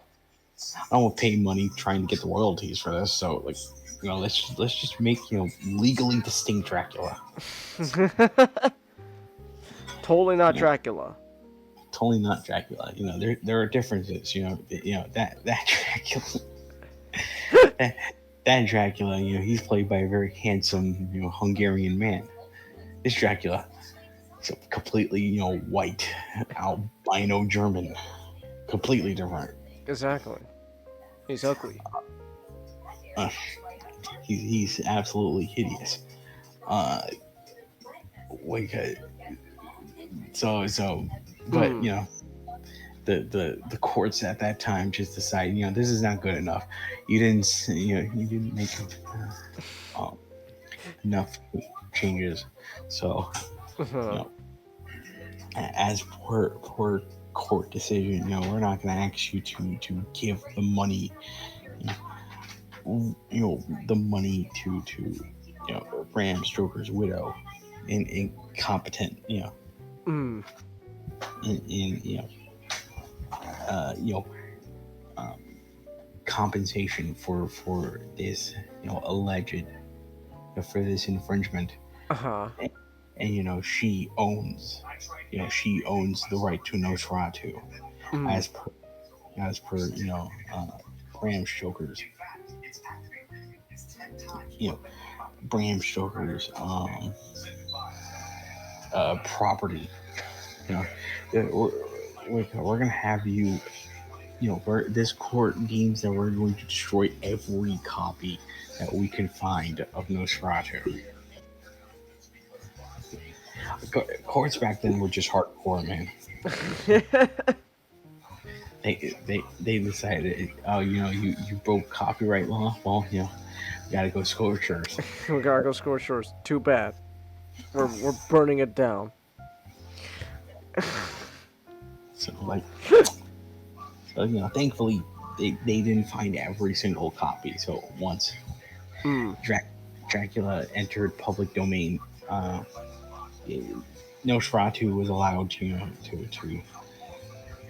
I don't want to pay money trying to get the royalties for this, so let's just make legally distinct Dracula. Totally not Dracula. Totally not Dracula. There are differences. That Dracula. that Dracula. He's played by a very handsome, Hungarian man. This Dracula is a completely, white, albino German. Completely different. Exactly. He's ugly. He's absolutely hideous. But the courts at that time just decided, this is not good enough. You didn't make enough changes. So, as per court decision, we're not going to ask you to give the money, the money to Bram Stoker's widow, incompetent, compensation for this, alleged, for this infringement. And she owns the right to Nosferatu, as per Bram Stoker's property. We're gonna have you. This court deems that we're going to destroy every copy that we can find of Nosferatu. Courts back then were just hardcore, man. They decided, you broke copyright law. Well, we gotta go scorchers. We gotta go scorchers. Too bad. We're burning it down. Thankfully they didn't find every single copy. So once Dracula entered public domain, Nosferatu was allowed to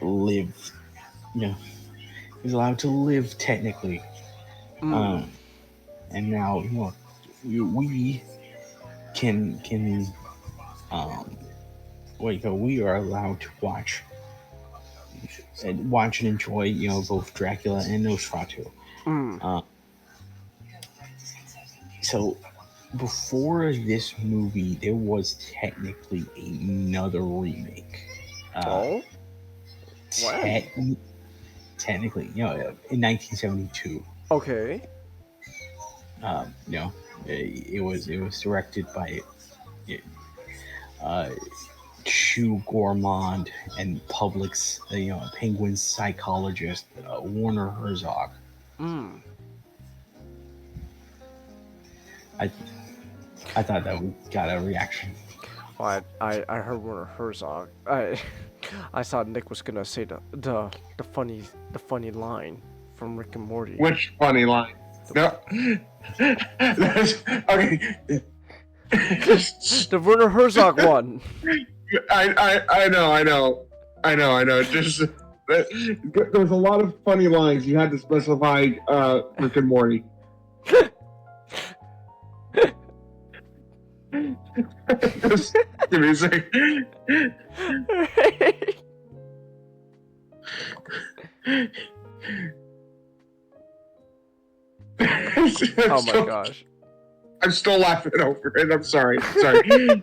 live. He was allowed to live technically. And now we can we are allowed to watch and enjoy both Dracula and Nosferatu. So before this movie, there was technically another remake. What? Technically, in 1972. Okay. It was directed by Shoe Gourmand and Public's, Penguin's psychologist, Werner Herzog. I thought that we got a reaction. Well, I heard Werner Herzog. I thought Nick was gonna say the funny line from Rick and Morty. Which funny line? No. Okay. The Werner Herzog one. I know. Just there's a lot of funny lines. You had to specify Rick and Morty. Just give me a second. Oh my gosh. I'm still laughing over it. I'm sorry. Sorry.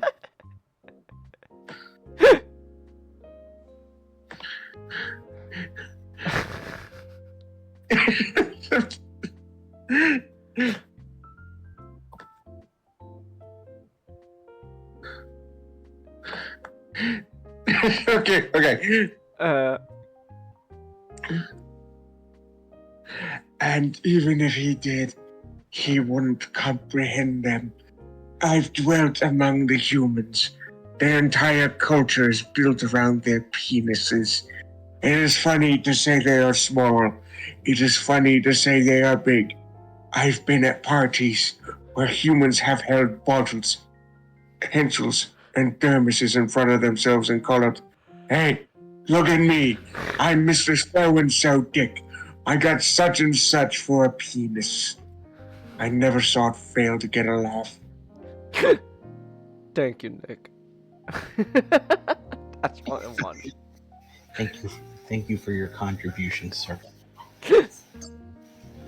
Okay. And even if he did, he wouldn't comprehend them. I've dwelt among the humans. Their entire culture is built around their penises. It is funny to say they are small. It is funny to say they are big. I've been at parties where humans have held bottles, pencils, and thermoses in front of themselves and called out, "Hey, look at me. I'm Mr. So-and-so Dick. I got such and such for a penis." I never saw it fail to get a laugh. Thank you, Nick. That's what I want. Thank you for your contribution, sir.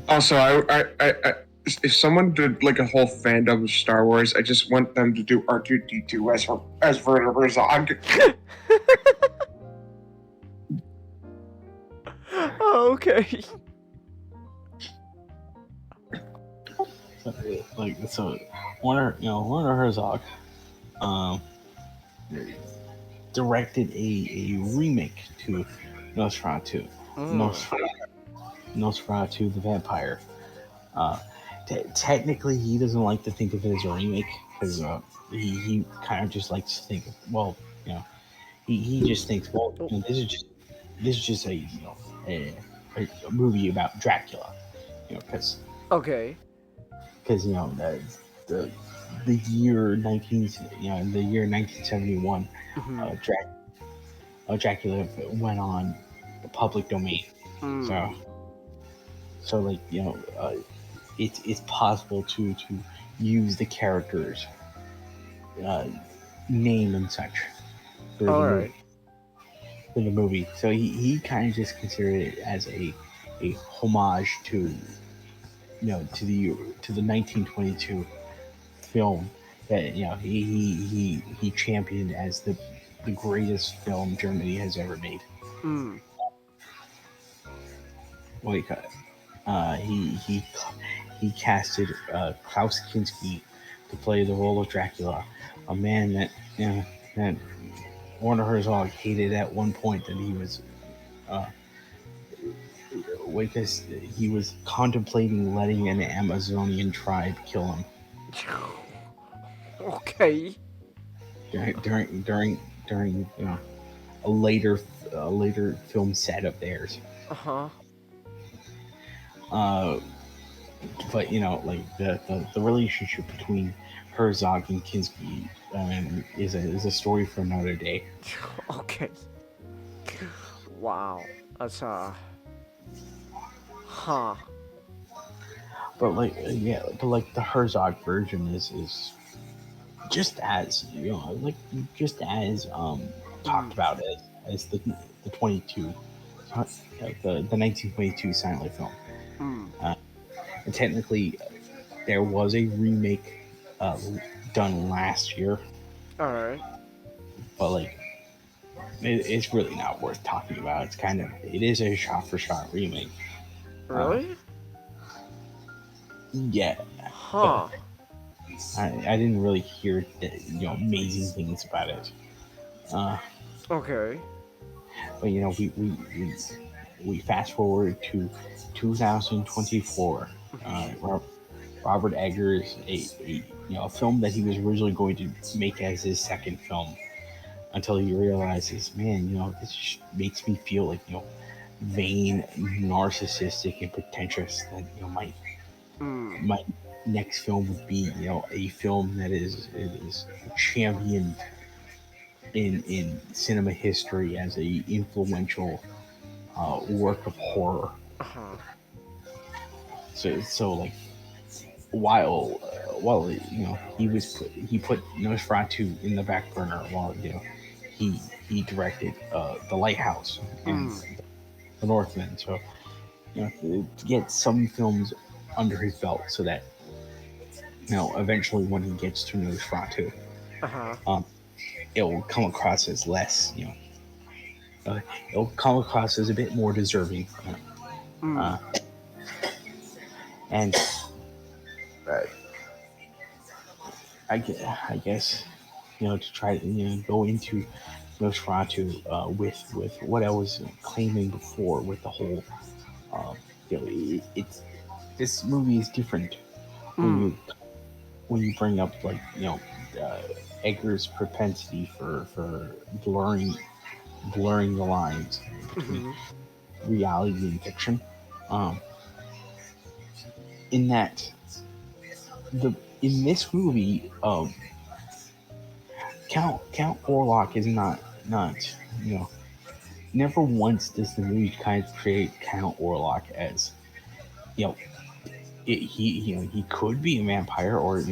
Also, I if someone did like a whole fandom of Star Wars, I just want them to do R2-D2 as Werner Herzog. Oh, okay. So Werner Herzog, directed a remake to Nosferatu. Nosferatu the Vampire. Technically, he doesn't like to think of it as a remake because he kind of just likes to think, well, he just thinks, well, this is just a movie about Dracula, because Okay. The year 1971, Dracula went on the public domain. So it's possible to use the characters name and such for the movie. So he kind of just considered it as a homage to the 1922 film that he championed as the greatest film Germany has ever made. He casted Klaus Kinski to play the role of Dracula, a man that Werner Herzog hated at one point that he was because he was contemplating letting an Amazonian tribe kill him. Okay. During a later film set of theirs. But the relationship between Herzog and Kinski is a story for another day. Okay. Wow. That's Huh. But the Herzog version is just as talked about as the 22 the 1922 silent film. And technically there was a remake done last year. All right. But it's really not worth talking about. It is a shot for shot remake. Really? Yeah. Huh. I didn't really hear amazing things about it. Okay. But we fast forward to 2024. Robert Eggers, a film that he was originally going to make as his second film, until he realizes, man, this just makes me feel like vain, narcissistic, and pretentious. That my next film would be a film that is championed in cinema history as a influential work of horror. So while he put Nosferatu in the back burner while he directed The Lighthouse and The Northman. So to get some films under his belt, so that eventually when he gets to Nosferatu, it will come across as less, it'll come across as a bit more deserving. And I guess to try to go into Nosferatu with what I was claiming before with the whole it's this movie is different when you bring up like Edgar's propensity for blurring the lines between reality and fiction. In that in this movie, Count Orlok is not never once does the movie kind of create Count Orlok as he could be a vampire, or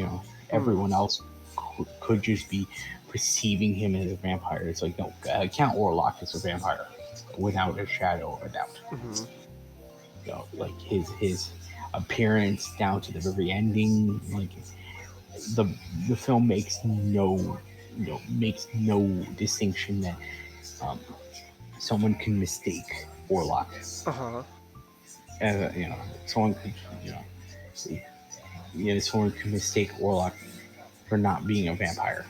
everyone else could just be perceiving him as a vampire. It's like, no, Count Orlok is a vampire without a shadow of a doubt. Like his appearance down to the very ending, like the film makes no distinction that someone can mistake Orlok. Someone could someone could mistake Orlok for not being a vampire.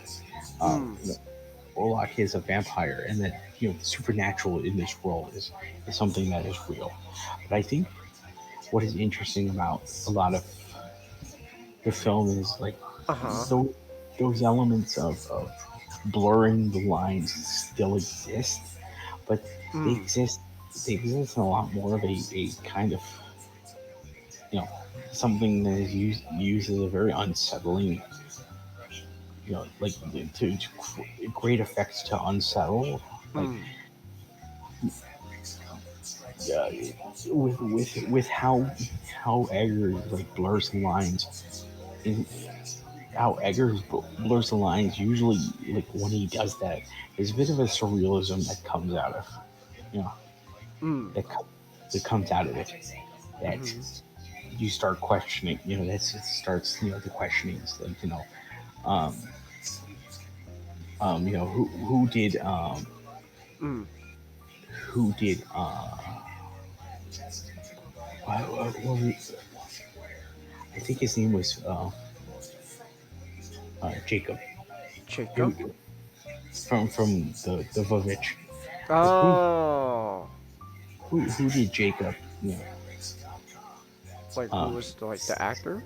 Orlok is a vampire, and that the supernatural in this world is something that is real. But I think what is interesting about a lot of the film is like those elements of blurring the lines still exist, but they exist in a lot more of a kind of something that is used as a very unsettling, like to great effects to unsettle, like with how Edgar like blurs the lines, how Edgar blurs the lines. Usually, like when he does that, there's a bit of a surrealism that comes out of that comes out of it. That you start questioning. That starts the questionings, like who did I think his name was Jacob. Jacob? From the Vovich. Oh. Who did Jacob? Like who was the actor?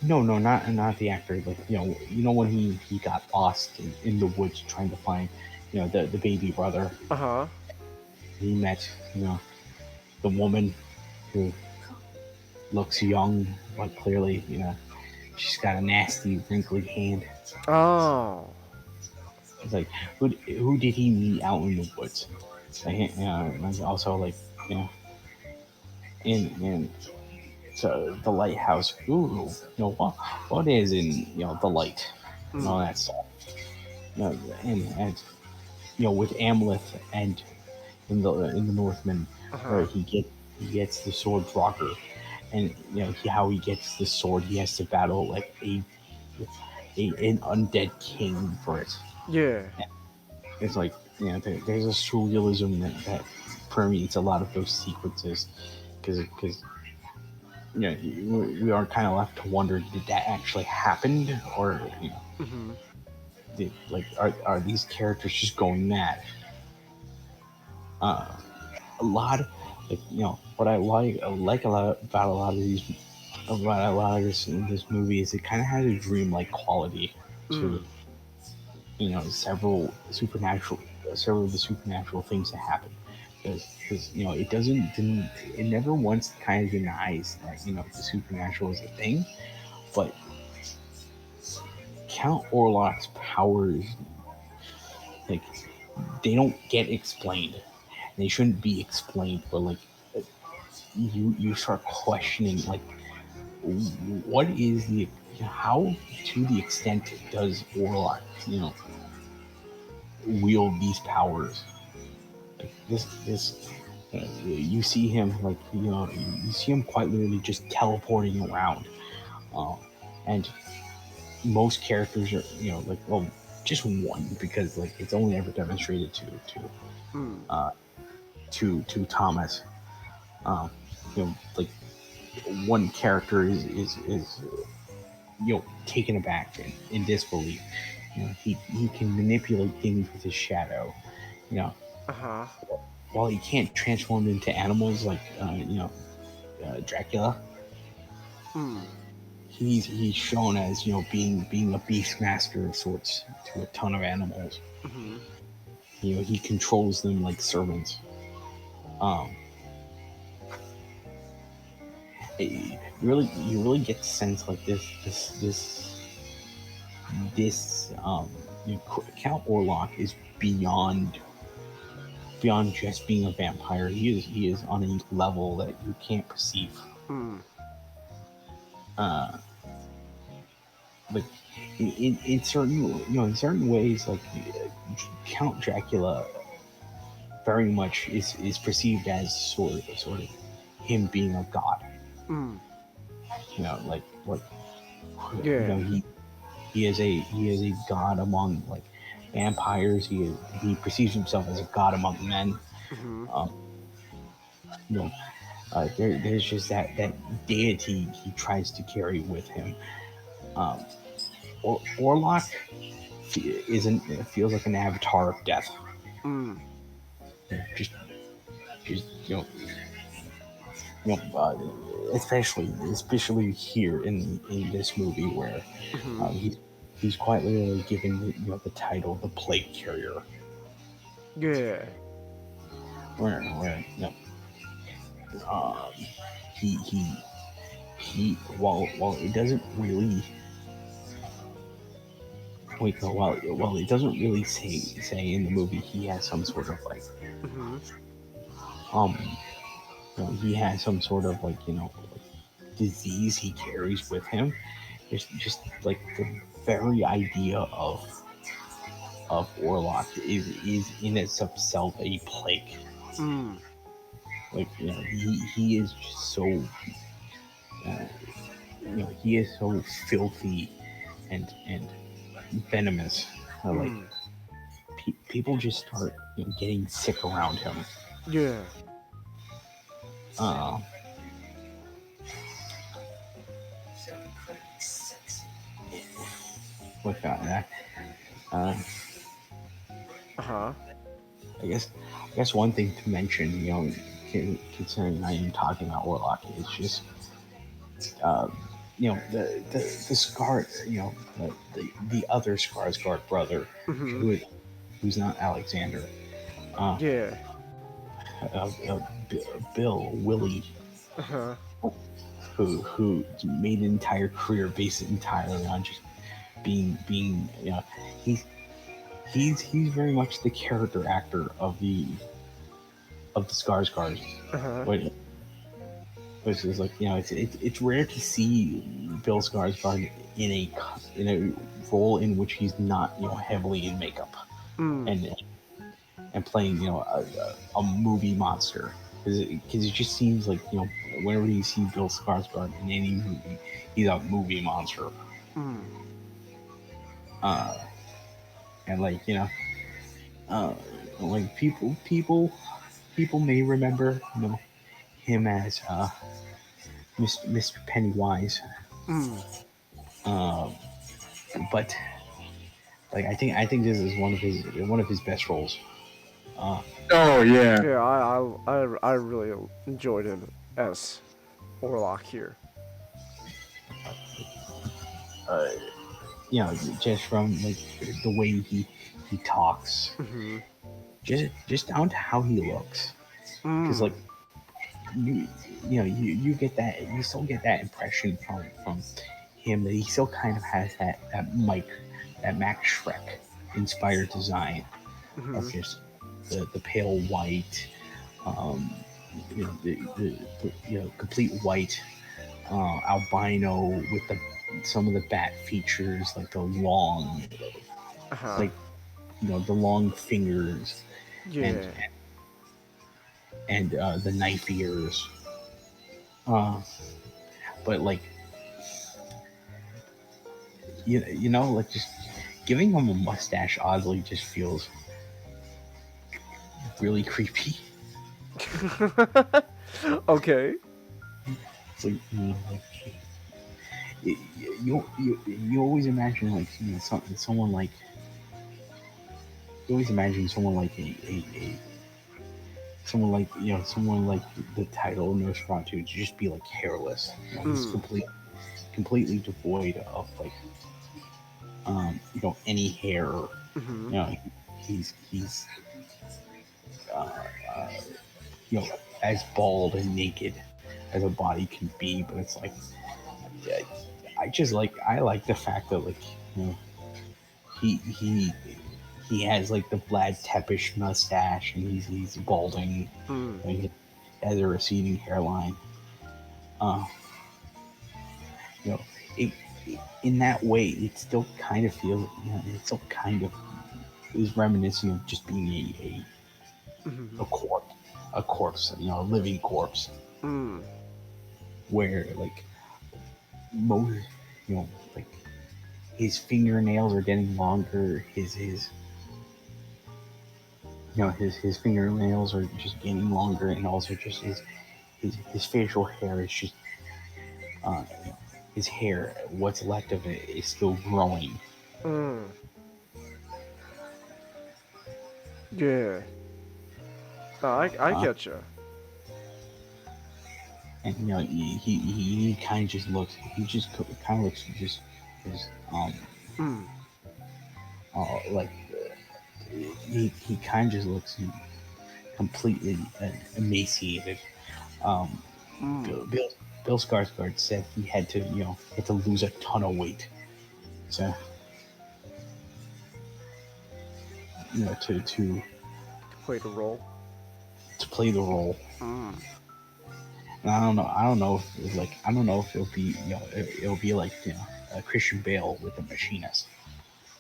No, not the actor. Like when he got lost in the woods trying to find the baby brother. He met the woman who looks young, but clearly she's got a nasty wrinkly hand. Oh. It's like who did he meet out in the woods? Like, also like in so the lighthouse. Ooh, what is in the light and all that stuff. And with Amleth and in the Northman, where he gets the sword Rocker, and how he gets the sword, he has to battle like an undead king for it. Yeah. It's like there's a surrealism that permeates a lot of those sequences, because we are kind of left to wonder, did that actually happen, or are these characters just going mad? A lot of, what I like a lot about a lot of these about a lot of this movie is it kind of has a dreamlike quality to several of the supernatural things that happen, because it never once kind of denies that the supernatural is a thing, but Count Orlok's powers, like, they don't get explained. They shouldn't be explained, but like you start questioning, like, what is how, to the extent does Orlok wield these powers? Like this you see him, like, you see him quite literally just teleporting around, and most characters are like, well, just one, because like it's only ever demonstrated to Thomas. Like, one character is taken aback in disbelief. he can manipulate things with his shadow. You know, while he can't transform into animals like Dracula, he's shown as being a beast master of sorts to a ton of animals. He controls them like servants. You really get the sense like this Count Orlok is beyond just being a vampire. He is on a level that you can't perceive. Like in certain ways, like Count Dracula very much is perceived as sort of him being a god. He is a god among like vampires. He perceives himself as a god among men. There's just that deity he tries to carry with him. Orlok feels like an avatar of death. Just especially here in this movie where he's quite literally given the title the Plague Carrier. Yeah. Where he while it doesn't really while it doesn't really say in the movie he has some sort of like he has some sort of like disease he carries with him. It's just like the very idea of Orlok is in itself a plague. Like he is just so he is so filthy and venomous. Like people just start getting sick around him. Yeah. With that, I guess one thing to mention, considering I am talking about Orlok, is just the Scar, the other Skarsgård brother, who's not Alexander. Bill Willie, who made an entire career based entirely on just being he's very much the character actor of the Skarsgård. Which is like it's rare to see Bill Skarsgård in a role in which he's not heavily in makeup and playing a movie monster, because it just seems like whenever you see Bill Skarsgård in any movie, he's a movie monster. And like like people may remember him as Mr. Pennywise. But like I think this is one of his best roles. Oh yeah. Yeah, I really enjoyed him as Orlok here. Just from like the way he talks, just down to how he looks, because like you get that, you still get that impression from him that he still kind of has that Max Schreck inspired design of just the pale white, the complete white albino with some of the bat features, like the long, like the long fingers, and the knife ears. But like like just giving him a mustache oddly just feels really creepy. Okay. It's like, you always imagine like someone like you always imagine someone like a someone like someone like the title of Nosferatu to just be like hairless. He's completely devoid of like any hair. Mm-hmm. He's uh, uh, as bald and naked as a body can be, but it's like I like the fact that like he he he has like the Vlad Tepish mustache and he's balding and he has a receding hairline. Uh, you know, it, in that way, it still kind of feels it still kind of is reminiscent of just being a corpse, a living corpse, where like most like his fingernails are getting longer, his fingernails are just getting longer, and also just his facial hair is just his hair, what's left of it, is still growing. Yeah. No, I get you. And he kind of just looks. He just kind of looks just like he kind of just looks completely emaciated. Bill Skarsgård said he had to lose a ton of weight, so to Play the role. to play the role. And I don't know if it'll be it'll be like Christian Bale with The Machinist.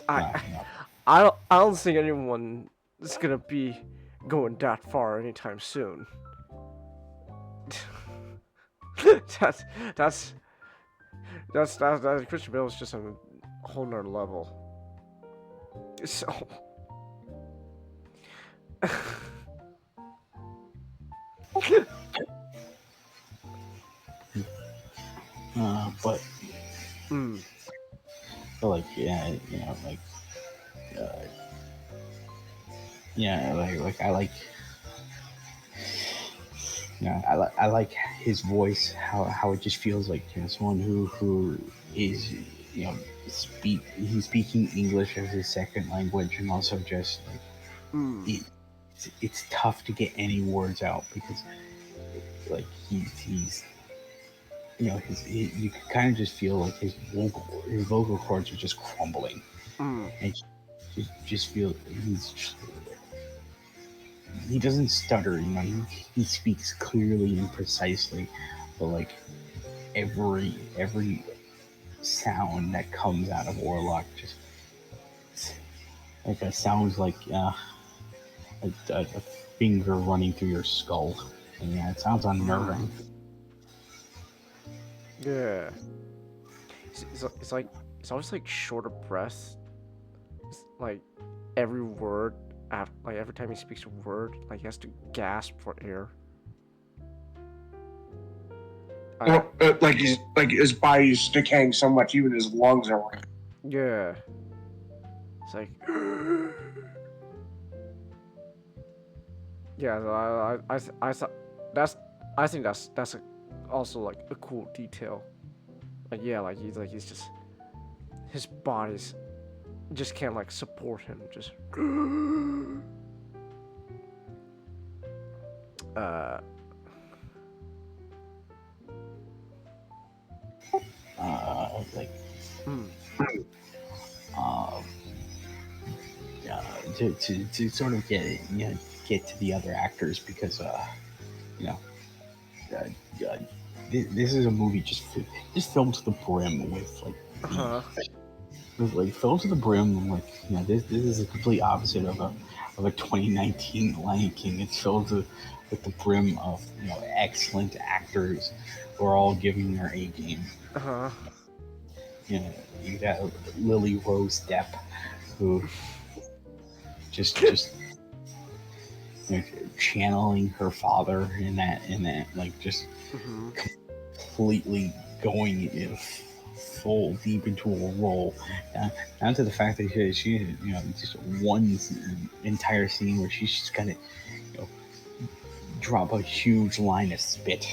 I don't think anyone is gonna be going that far anytime soon. that's Christian Bale is just on a whole nother level. So But like like I like I like his voice, how it just feels like someone who is he's speaking English as his second language, and also just like it's tough to get any words out because like he's you can kind of just feel like his vocal cords are just crumbling, and you just feel he doesn't stutter. He speaks clearly and precisely, but like every sound that comes out of Orlok just like sounds like a finger running through your skull, and it sounds unnerving. yeah, it's like it's always like short of breath. It's like every word like every time he speaks a word, like he has to gasp for air. Like his body's decaying so much, even his lungs are. Yeah. It's like. Yeah, so I think that's also like a cool detail. Like yeah, like he's just his body's just can't like support him. Just. Like to sort of get to the other actors, because this is a movie just filled to the brim with filled to the brim like this is a complete opposite of a 2019 Lion King. It's filled with the brim of excellent actors who are all giving their A game. You got Lily Rose Depp, who just channeling her father in that like just completely going full deep into a role, down to the fact that she just one entire scene where she's just gonna drop a huge line of spit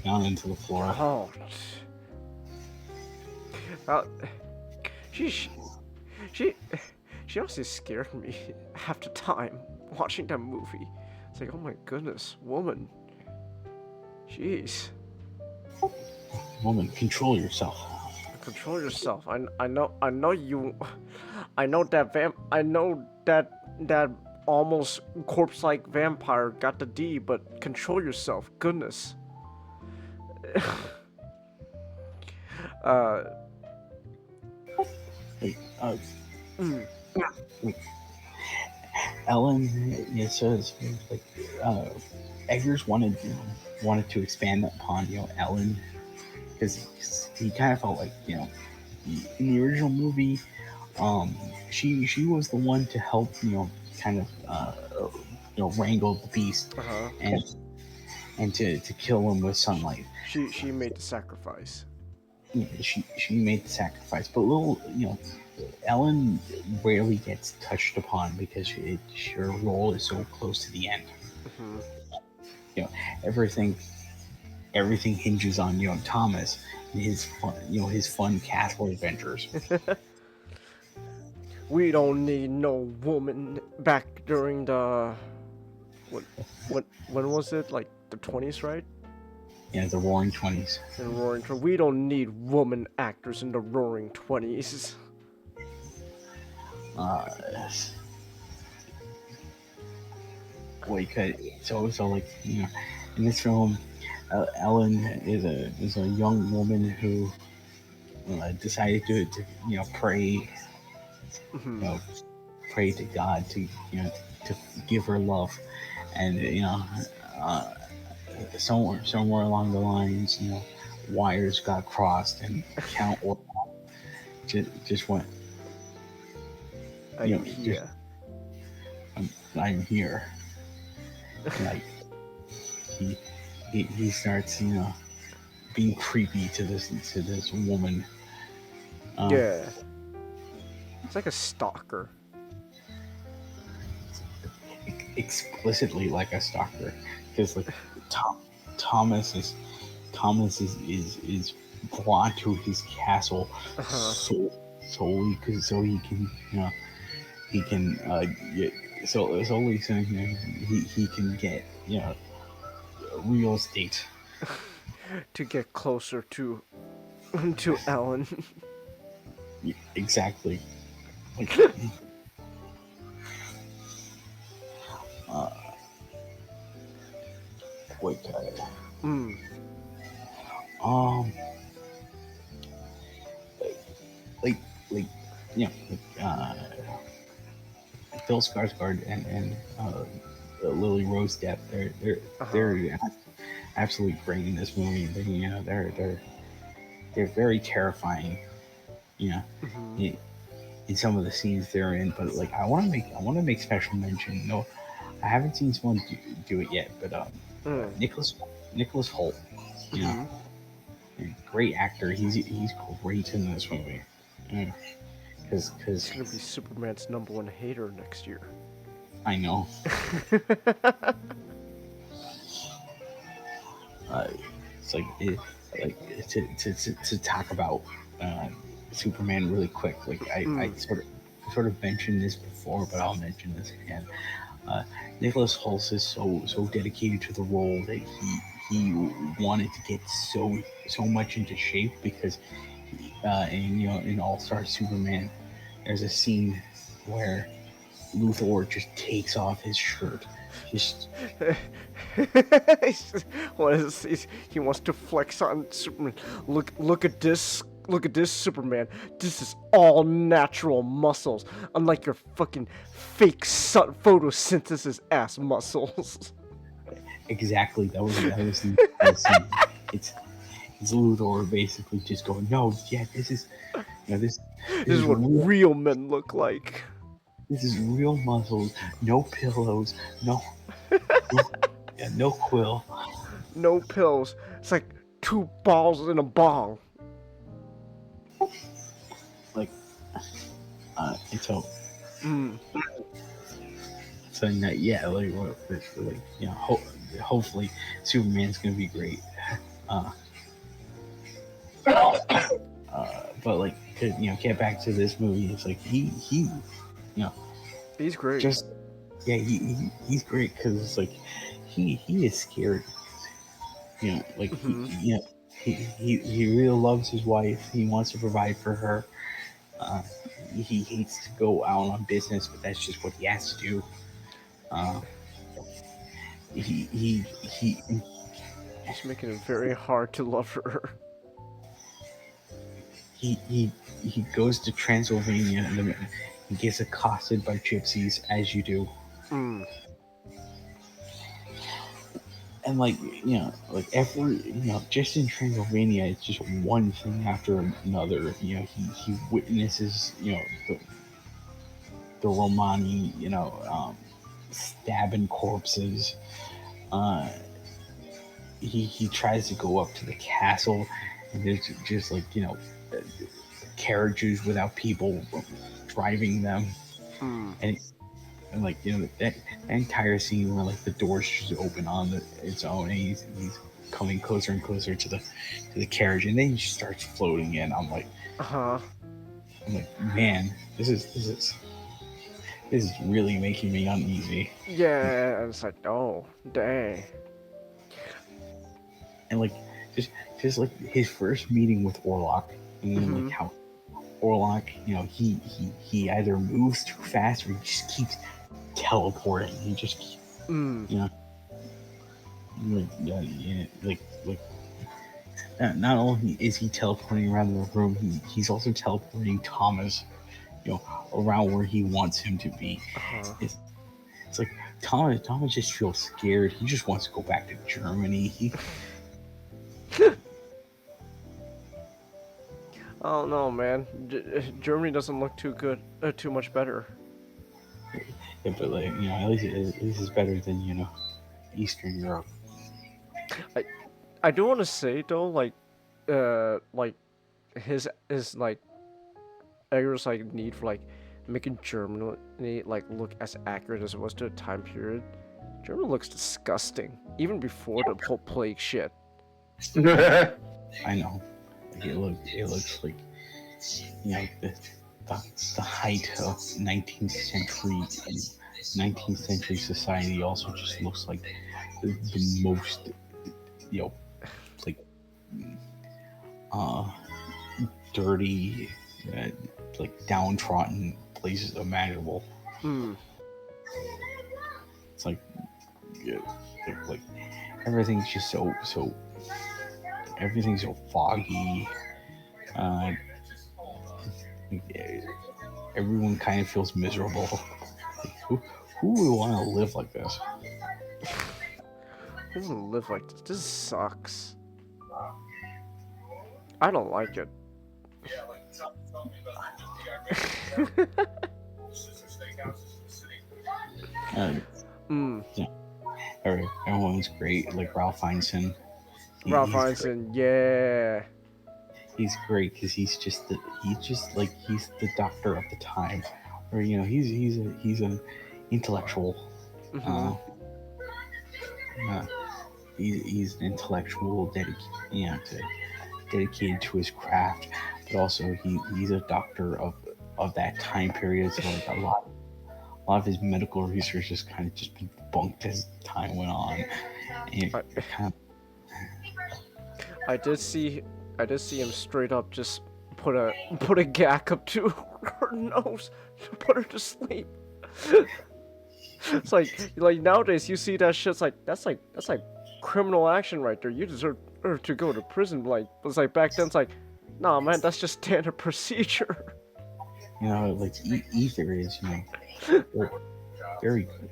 down into the floor. Oh. She she honestly scared me half the time watching that movie. It's like, oh my goodness, woman. Jeez. Woman, control yourself. Control yourself. I know you. I know that almost corpse-like vampire got the D, but control yourself. Goodness. Ellen, it says like Eggers wanted to expand upon Ellen because he kind of felt like in the original movie, she was the one to help kind of wrangle the beast and to kill him with sunlight. She made the sacrifice. Yeah, she made the sacrifice, but Ellen rarely gets touched upon because her role is so close to the end. Everything hinges on Thomas and his fun castle adventures. We don't need no woman back during the when was it, like the 20s, right? Yeah, the Roaring 20s. We don't need woman actors in the Roaring 20s. So like in this film, Ellen is a young woman who decided to pray, pray to God to give her love, and somewhere along the lines, wires got crossed and Count just went. I'm here. I'm here. Like he starts being creepy to this woman. Yeah, it's like a stalker. Explicitly like a stalker, because like Thomas is brought to his castle solely so he can solely so he can get real estate to get closer to Ellen. Exactly. Like, wait. Bill Skarsgård and Lily Rose Depp, they're absolutely great in this movie. They're very terrifying. In some of the scenes they're in, but like I want to make special mention. No, I haven't seen someone do it yet, but Nicholas Hoult, great actor. He's great in this movie. Because he's gonna be Superman's #1 hater next year. I know. It's like to talk about Superman really quick. Like I sort of mentioned this before, but I'll mention this again. Nicholas Hoult is so dedicated to the role that he wanted to get so much into shape because in All-Star Superman, there's a scene where Luthor just takes off his shirt. He wants to flex on Superman. Look at this. Look at this, Superman. This is all natural muscles, unlike your fucking fake photosynthesis ass muscles. Exactly. That was the scene. It's Luthor basically just going, no, yeah, this is what real men look like. This is real muscles, no pillows, no quill, no pills. It's like 2 balls in a bong. And so, Mm. so yeah, like you know, hopefully Superman's gonna be great. Uh, but like, you know, get back to this movie. It's like he, you know, He's great. just yeah, he's great because it's like he is scared. You know, like Mhm. he really loves his wife. He wants to provide for her. He hates to go out on business, but that's just what he has to do. Uh, he He's making it very hard to love her. he goes to Transylvania and he gets accosted by gypsies, as you do. Mm. And like, you know, like every, you know, just in Transylvania, it's just one thing after another. You know, he witnesses, you know, the Romani, you know, stabbing corpses. Uh, he tries to go up to the castle, and there's just like, you know, carriages without people driving them, Mm. and like, you know, that entire scene where like the doors just open on its own, and he's coming closer and closer to the carriage, and then he just starts floating in. I'm like, man, this is really making me uneasy. Yeah, and it's like, oh, dang. And like, just like his first meeting with Orlok, and then like how Orlok, you know, he either moves too fast or he just keeps teleporting. He just keeps, you know, like not only is he teleporting around the room, he's also teleporting Thomas, you know, around where he wants him to be. It's like Thomas just feels scared. He just wants to go back to Germany. Oh no, man. Germany doesn't look too good, too much better. Yeah, but like, you know, at least it's better than, you know, Eastern Europe. I do want to say though, like his like Edgar's like need for like making Germany like look as accurate as it was to the time period. Germany looks disgusting, even before the whole plague shit. I know. Like, it looks like, you know, the height of 19th century society also just looks like the most, you know, like dirty, like downtrodden places imaginable. It's like, yeah, like everything's just so everything's so foggy. Everyone kind of feels miserable. Like, who would want to live like this? Who would live like this? This sucks. I don't like it. Yeah. Everyone's great. Like Ralph Fiennes. Ralph Fiennes, yeah. He's great because he's just the doctor of the time, or you know, he's an intellectual. He's an intellectual dedicated to his craft, but also he's a doctor of that time period. So like a lot of his medical research has kind of just been debunked as time went on. And I did see him straight up just put a gack up to her nose to put her to sleep. It's like nowadays you see that shit, it's like that's like criminal action right there. You deserve to go to prison. Like it's like back then it's like, nah man, that's just standard procedure. You know, like ether is, you know, very good.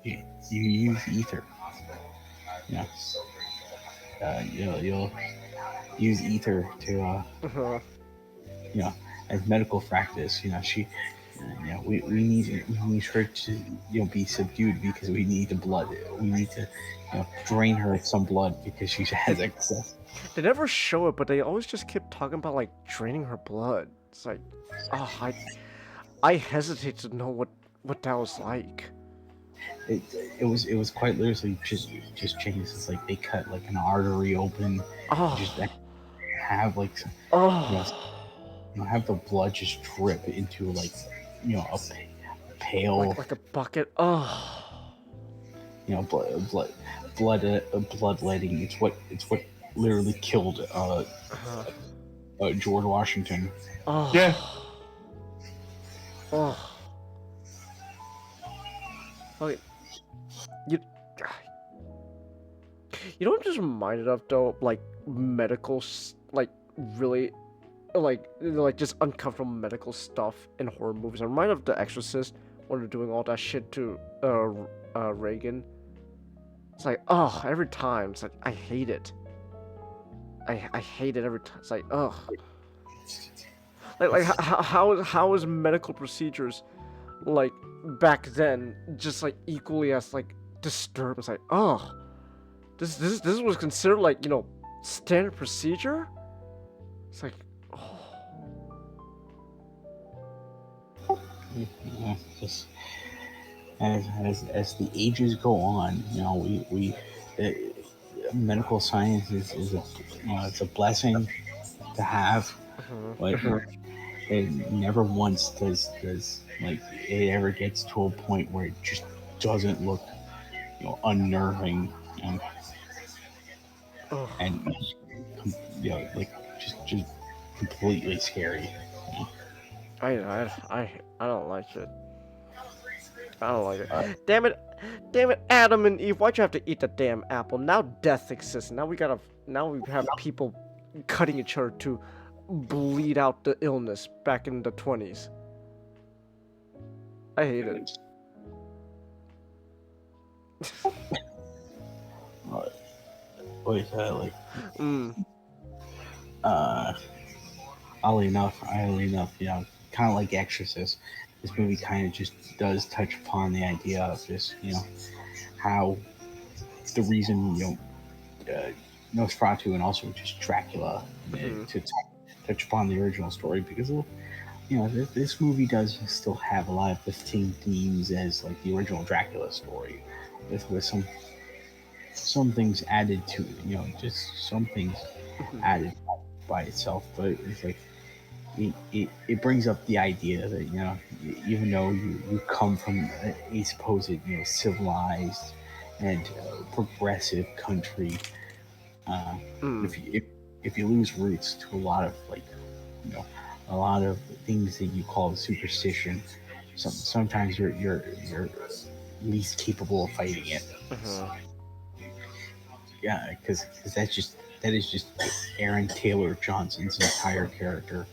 You use ether. Yeah. You'll use ether to, you know, as medical practice. You know, we need her to, you know, be subdued because we need the blood. We need to, you know, drain her of some blood because she has excess. They never show it, but they always just keep talking about like draining her blood. It's like, oh, I hesitate to know what that was like. It was quite literally just changes. It's like they cut like an artery open, just have like have the blood just drip into like a pale like a bucket. bloodletting. It's what literally killed George Washington. Yeah. Okay. You know what I'm just reminded of though, like medical, like really, like just uncomfortable medical stuff in horror movies. I'm reminded of The Exorcist when they're doing all that shit to Reagan. It's like, oh, every time it's like I hate it. I hate it every time. It's like, oh, like how is medical procedures like back then just like equally as like disturbing? It's like, oh, this was considered like standard procedure. It's like, oh. Just as the ages go on, we medical science is a it's a blessing to have, but it never once does like it ever gets to a point where it just doesn't look unnerving and like just completely scary. I don't like it. I don't like it. Damn it, Adam and Eve, why'd you have to eat the damn apple? Now death exists. Now we have people cutting each other to bleed out the illness back in the 20s. I hate it. What is that like? Oddly enough, kind of like Exorcist, this movie kind of just does touch upon the idea of just, how the reason, Nosferatu and also just Dracula to touch upon the original story, because, this movie does still have a lot of the same themes as like the original Dracula story, with some things added to it, just some things added by itself, but it's like, it brings up the idea that even though you come from a supposed civilized and progressive country, if you lose roots to a lot of a lot of things that you call superstition, sometimes you're least capable of fighting it. Yeah, because that is just Aaron Taylor Johnson's entire character.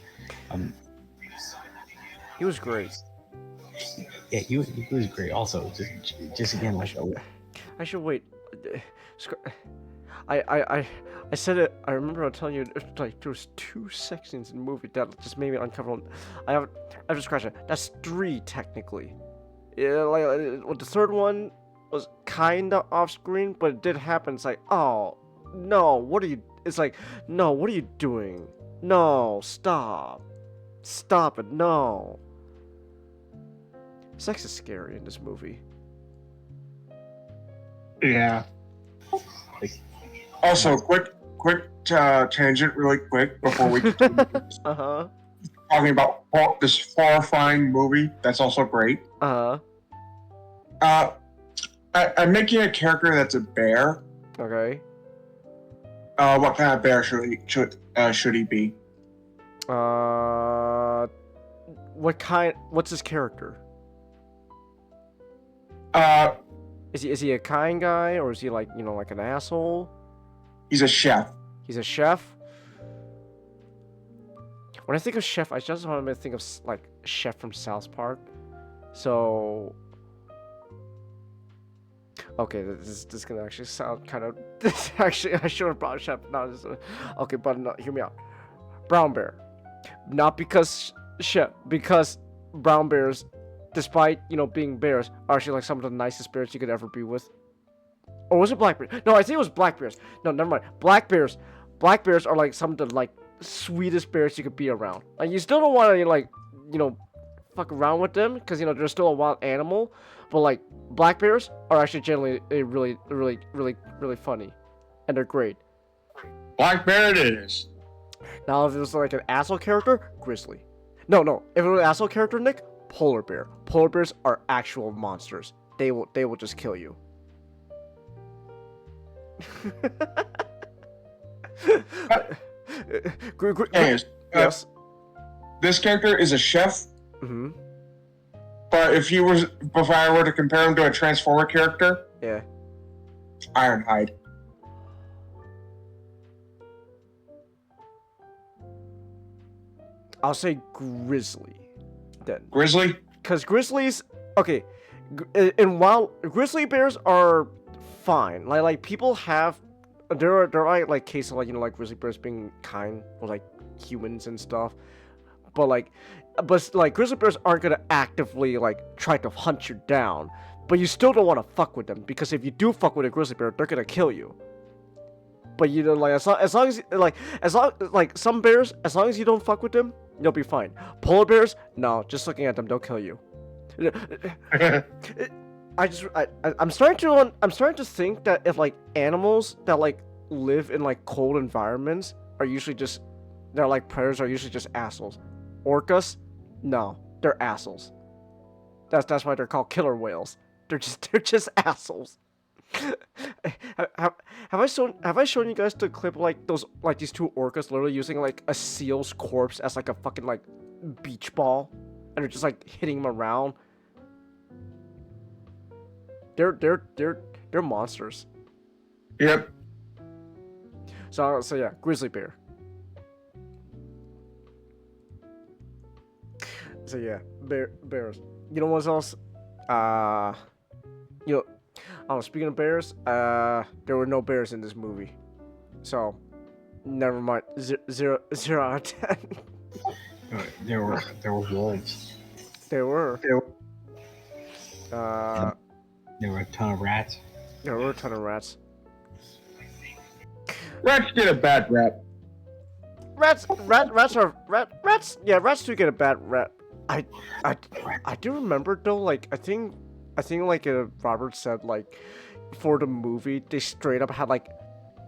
He was great. Yeah, he was great. Also, just again, like I should wait. I said it. I remember telling you like there was 2 sections in the movie that just made me uncomfortable. I just scratched it. That's 3 technically. Yeah, like the third one was kinda off screen, but it did happen. It's like, oh no, what are you? It's like, no, what are you doing? No, stop it, no. Sex is scary in this movie. Yeah. Also, quick tangent, really quick before we continue. Talking about this horrifying movie that's also great. I'm making a character that's a bear. Okay. What kind of bear should he be? What's his character? Is he a kind guy, or is he like like an asshole? He's a chef. He's a chef. When I think of chef, I just want to think of like Chef from South Park. So, okay, this is gonna actually sound kind of. Actually, I should have brought chef. No, okay, but no, hear me out. Brown bear, not because chef, because brown bears, despite being bears, are actually like some of the nicest bears you could ever be with. Or was it black bears? No, I think it was black bears. No, never mind. Black bears are like some of the like sweetest bears you could be around. Like you still don't want to like, fuck around with them because they're still a wild animal. But like black bears are actually generally really, really, really, really funny, and they're great. Black bear it is. Now if it was like an asshole character, grizzly. No. If it was an asshole character, Nick, polar bear. Polar bears are actual monsters. They will just kill you. Yes. This character is a chef. Mm-hmm. But if I were to compare him to a Transformer character, yeah, Ironhide. I'll say grizzly. Then Grizzly? because grizzlies, okay, and while grizzly bears are fine, like people have, there are like cases of like grizzly bears being kind with like humans and stuff, but like grizzly bears aren't gonna actively like try to hunt you down, but you still don't want to fuck with them because if you do fuck with a grizzly bear, they're gonna kill you. But like as long as some bears, as long as you don't fuck with them, you'll be fine. Polar bears, no, just looking at them, they'll kill you. I'm starting to think that if like animals that like live in like cold environments are usually just, they're like predators are usually just assholes. Orcas, no, they're assholes. That's why they're called killer whales. They're just assholes. Have I shown you guys the clip like these two orcas literally using like a seal's corpse as like a fucking like beach ball, and they're just like hitting him around. They're monsters. Yep. So yeah, grizzly bear. So yeah, bears. You know what else? Oh, speaking of bears, there were no bears in this movie, so never mind. Zero out of 10. There were wolves. There were. There were a ton of rats. There were a ton of rats. Rats get a bad rap. Rats do get a bad rap. I do remember though, like I think like Robert said, like for the movie they straight up had like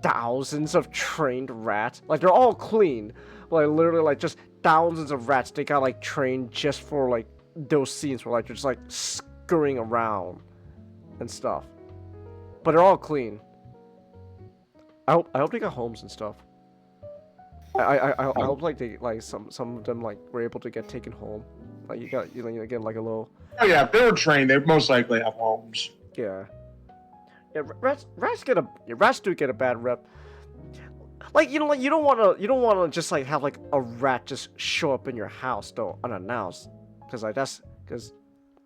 thousands of trained rats. Like they're all clean, like literally like just thousands of rats they got like trained just for like those scenes where like they're just like scurrying around and stuff. But they're all clean. I hope they got homes and stuff. I hope like they like some of them like were able to get taken home. Like you get like a little. Oh yeah, if they were trained, they most likely have homes. Yeah. Yeah, rats do get a bad rep. Like you don't want to just like have like a rat just show up in your house though unannounced,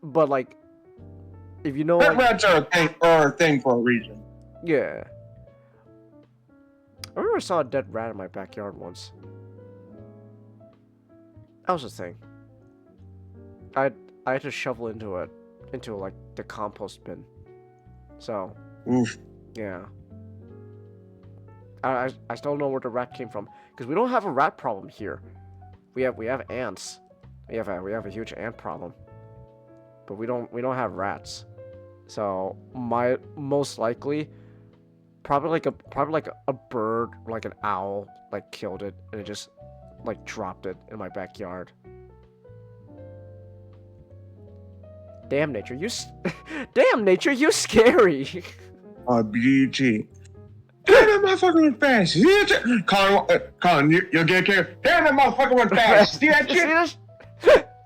but like if you know like, rats are a thing for a reason. Yeah. I remember I saw a dead rat in my backyard once. That was the thing. I had to shovel into like the compost bin. So, oof. Yeah. I still don't know where the rat came from because we don't have a rat problem here. We have ants. We have a huge ant problem. But we don't have rats. So, most likely probably like a bird, like an owl, like killed it and it just like dropped it in my backyard. Damn nature, damn nature, you scary. BG. Damn that motherfucker went fast. See that shit? Colin, you'll get killed. Damn that motherfucker went fast. See that shit?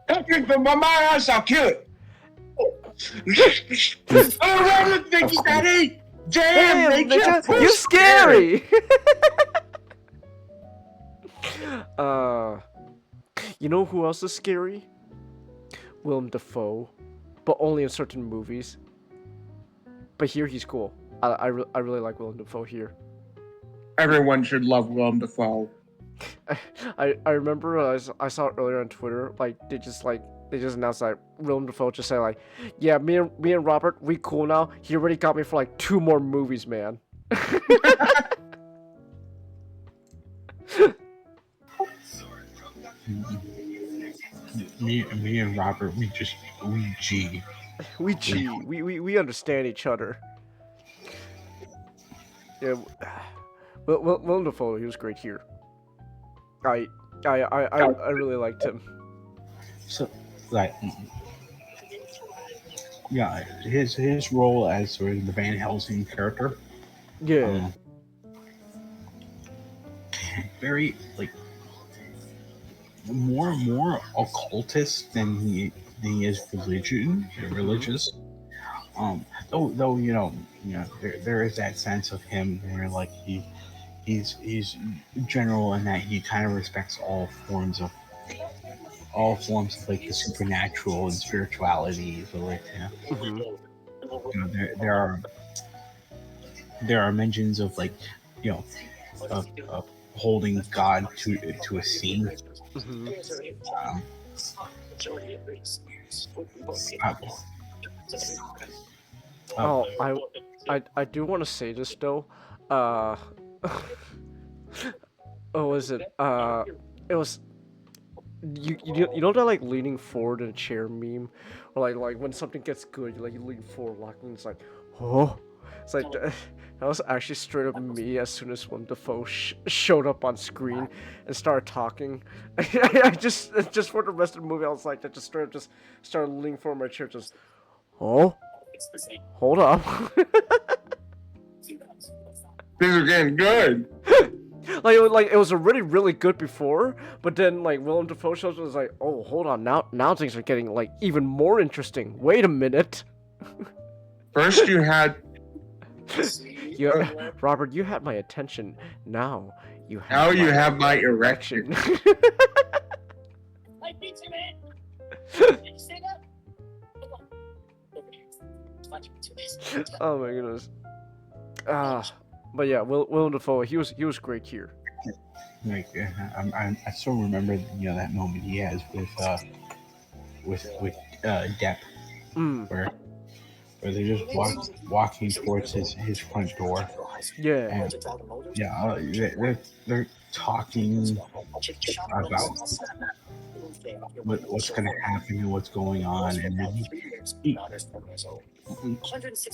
That thing from my house, I'll kill it. I don't think you got it. Damn nature, you scary. You know who else is scary? Willem Dafoe. But only in certain movies. But here he's cool. I really like Willem Dafoe here. Everyone should love Willem Dafoe. I remember I saw it earlier on Twitter. Like they just announced that Willem Dafoe just said like, yeah, me and Robert, we cool now. He already got me for like 2 more movies, man. Me and Robert, we G. We understand each other. Yeah. Well, wonderful. He was great here. I I really liked him. So, like, yeah, his role as sort of the Van Helsing character, Yeah. very like more occultist than he is religious. Though there is that sense of him where like he's general in that he kind of respects all forms of like the supernatural and spirituality. So like Mm-hmm. there are mentions of like of holding God to a scene. Mm-hmm. Um, uh, Oh, I do want to say this though. Uh, oh, was it? It was you know that like leaning forward in a chair meme, or like when something gets good, you lean forward, walking. It's like, oh, it's like that was actually straight up me as soon as Willem Dafoe showed up on screen and started talking. I just for the rest of the movie, I was like, I just straight up just started leaning forward in my chair, just oh, hold up. These are getting good. like it was already really good before, but then like Willem Dafoe shows was like, oh, hold on, now things are getting like even more interesting. Wait a minute. First, you had Robert, you had my attention. Now you have now you have my erection. Oh my goodness. But yeah, Willem Dafoe, he was great here. like I still remember that moment he has with Depp, where they're just walking towards his front door. Yeah. And yeah, they're talking about what's going to happen and what's going on, and then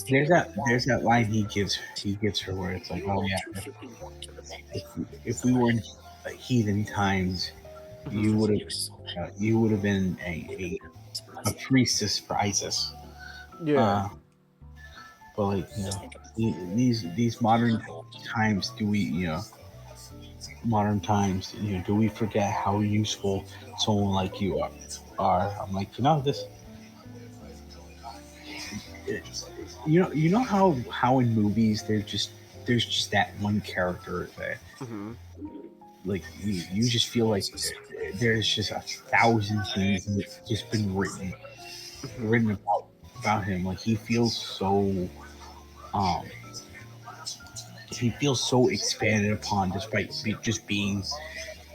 there's that line he gives her where it's like, oh yeah, if we were in heathen times, you would have been a priestess for Isis. Yeah. But like these modern times, do we do we forget how useful someone like you are? I'm like, this. You know how in movies there's just that one character that like you just feel like there's just 1,000 things that's just been written about him. Like he feels so expanded upon despite just being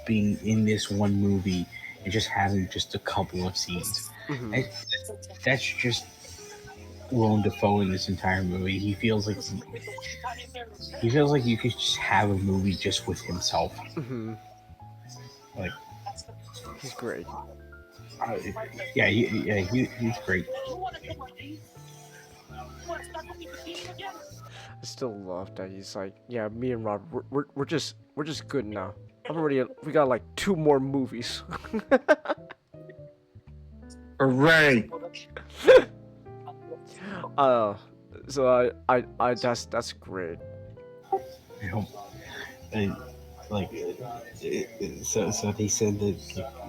in this one movie and just having just a couple of scenes. That's just Willem Dafoe in this entire movie. He feels like you could just have a movie just with himself. Like he's great. He's great. I still love that he's like, yeah, me and Robert, we're just good now. We got like 2 more movies. Hooray! So I that's great. I hope, and like, so they said that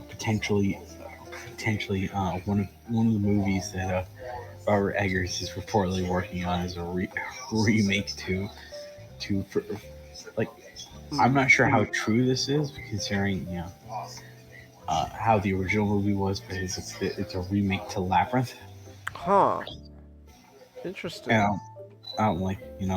potentially, one of the movies that Robert Eggers is reportedly working on is a remake to like, I'm not sure how true this is considering how the original movie was, but it's a remake to Labyrinth. Huh. Interesting. And I don't like the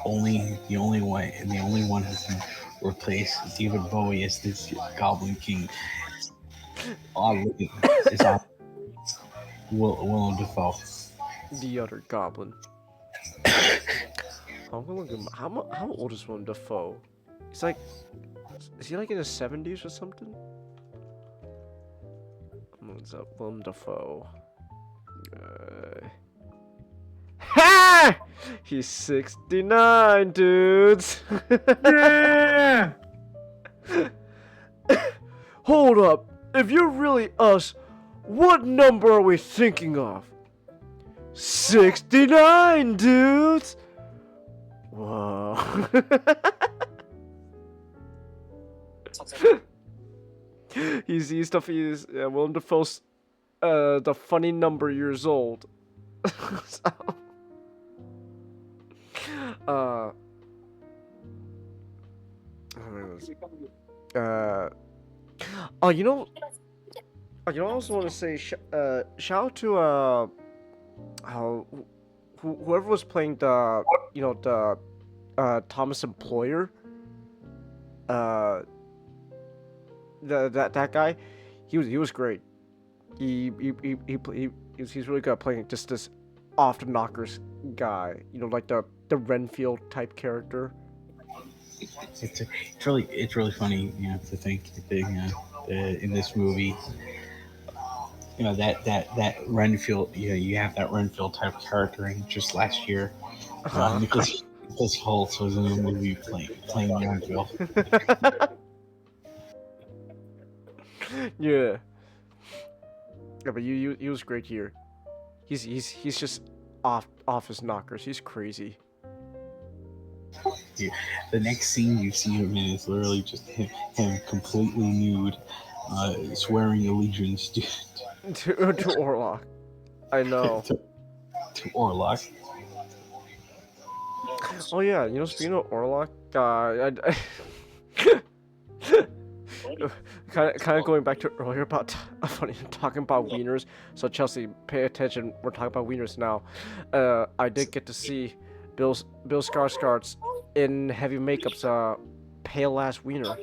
only one who can replace David Bowie as this Goblin King. It's Willem Dafoe. The other Goblin. How old is Willem Dafoe? He's like, is he like in his 70s or something? What's up, Willem Dafoe? Ha! He's 69, dudes. Yeah. Hold up. If you're really us, what number are we thinking of? 69, dudes. Whoa. he's Willem Dafoe's the funny number years old. So, oh, you know, I also want to say shout out to whoever was playing the Thomas Employer, that guy, he was great. He's really good at playing just this off the knockers guy, like the Renfield type character. It's really funny, to think in this movie, that Renfield, you have that Renfield type character, and just last year, Nicholas Hoult was in a movie playing Renfield. Yeah, but he was great here. He's just off his knockers. He's crazy. Yeah. The next scene you see him in is literally just him completely nude, swearing allegiance to Orlok. I know. to Orlok. Oh yeah, speaking of Orlok, kind of going back to earlier about talking about wieners. So Chelsea, pay attention. We're talking about wieners now. I did get to see Bill Skarsgård's in heavy makeup's pale ass wiener.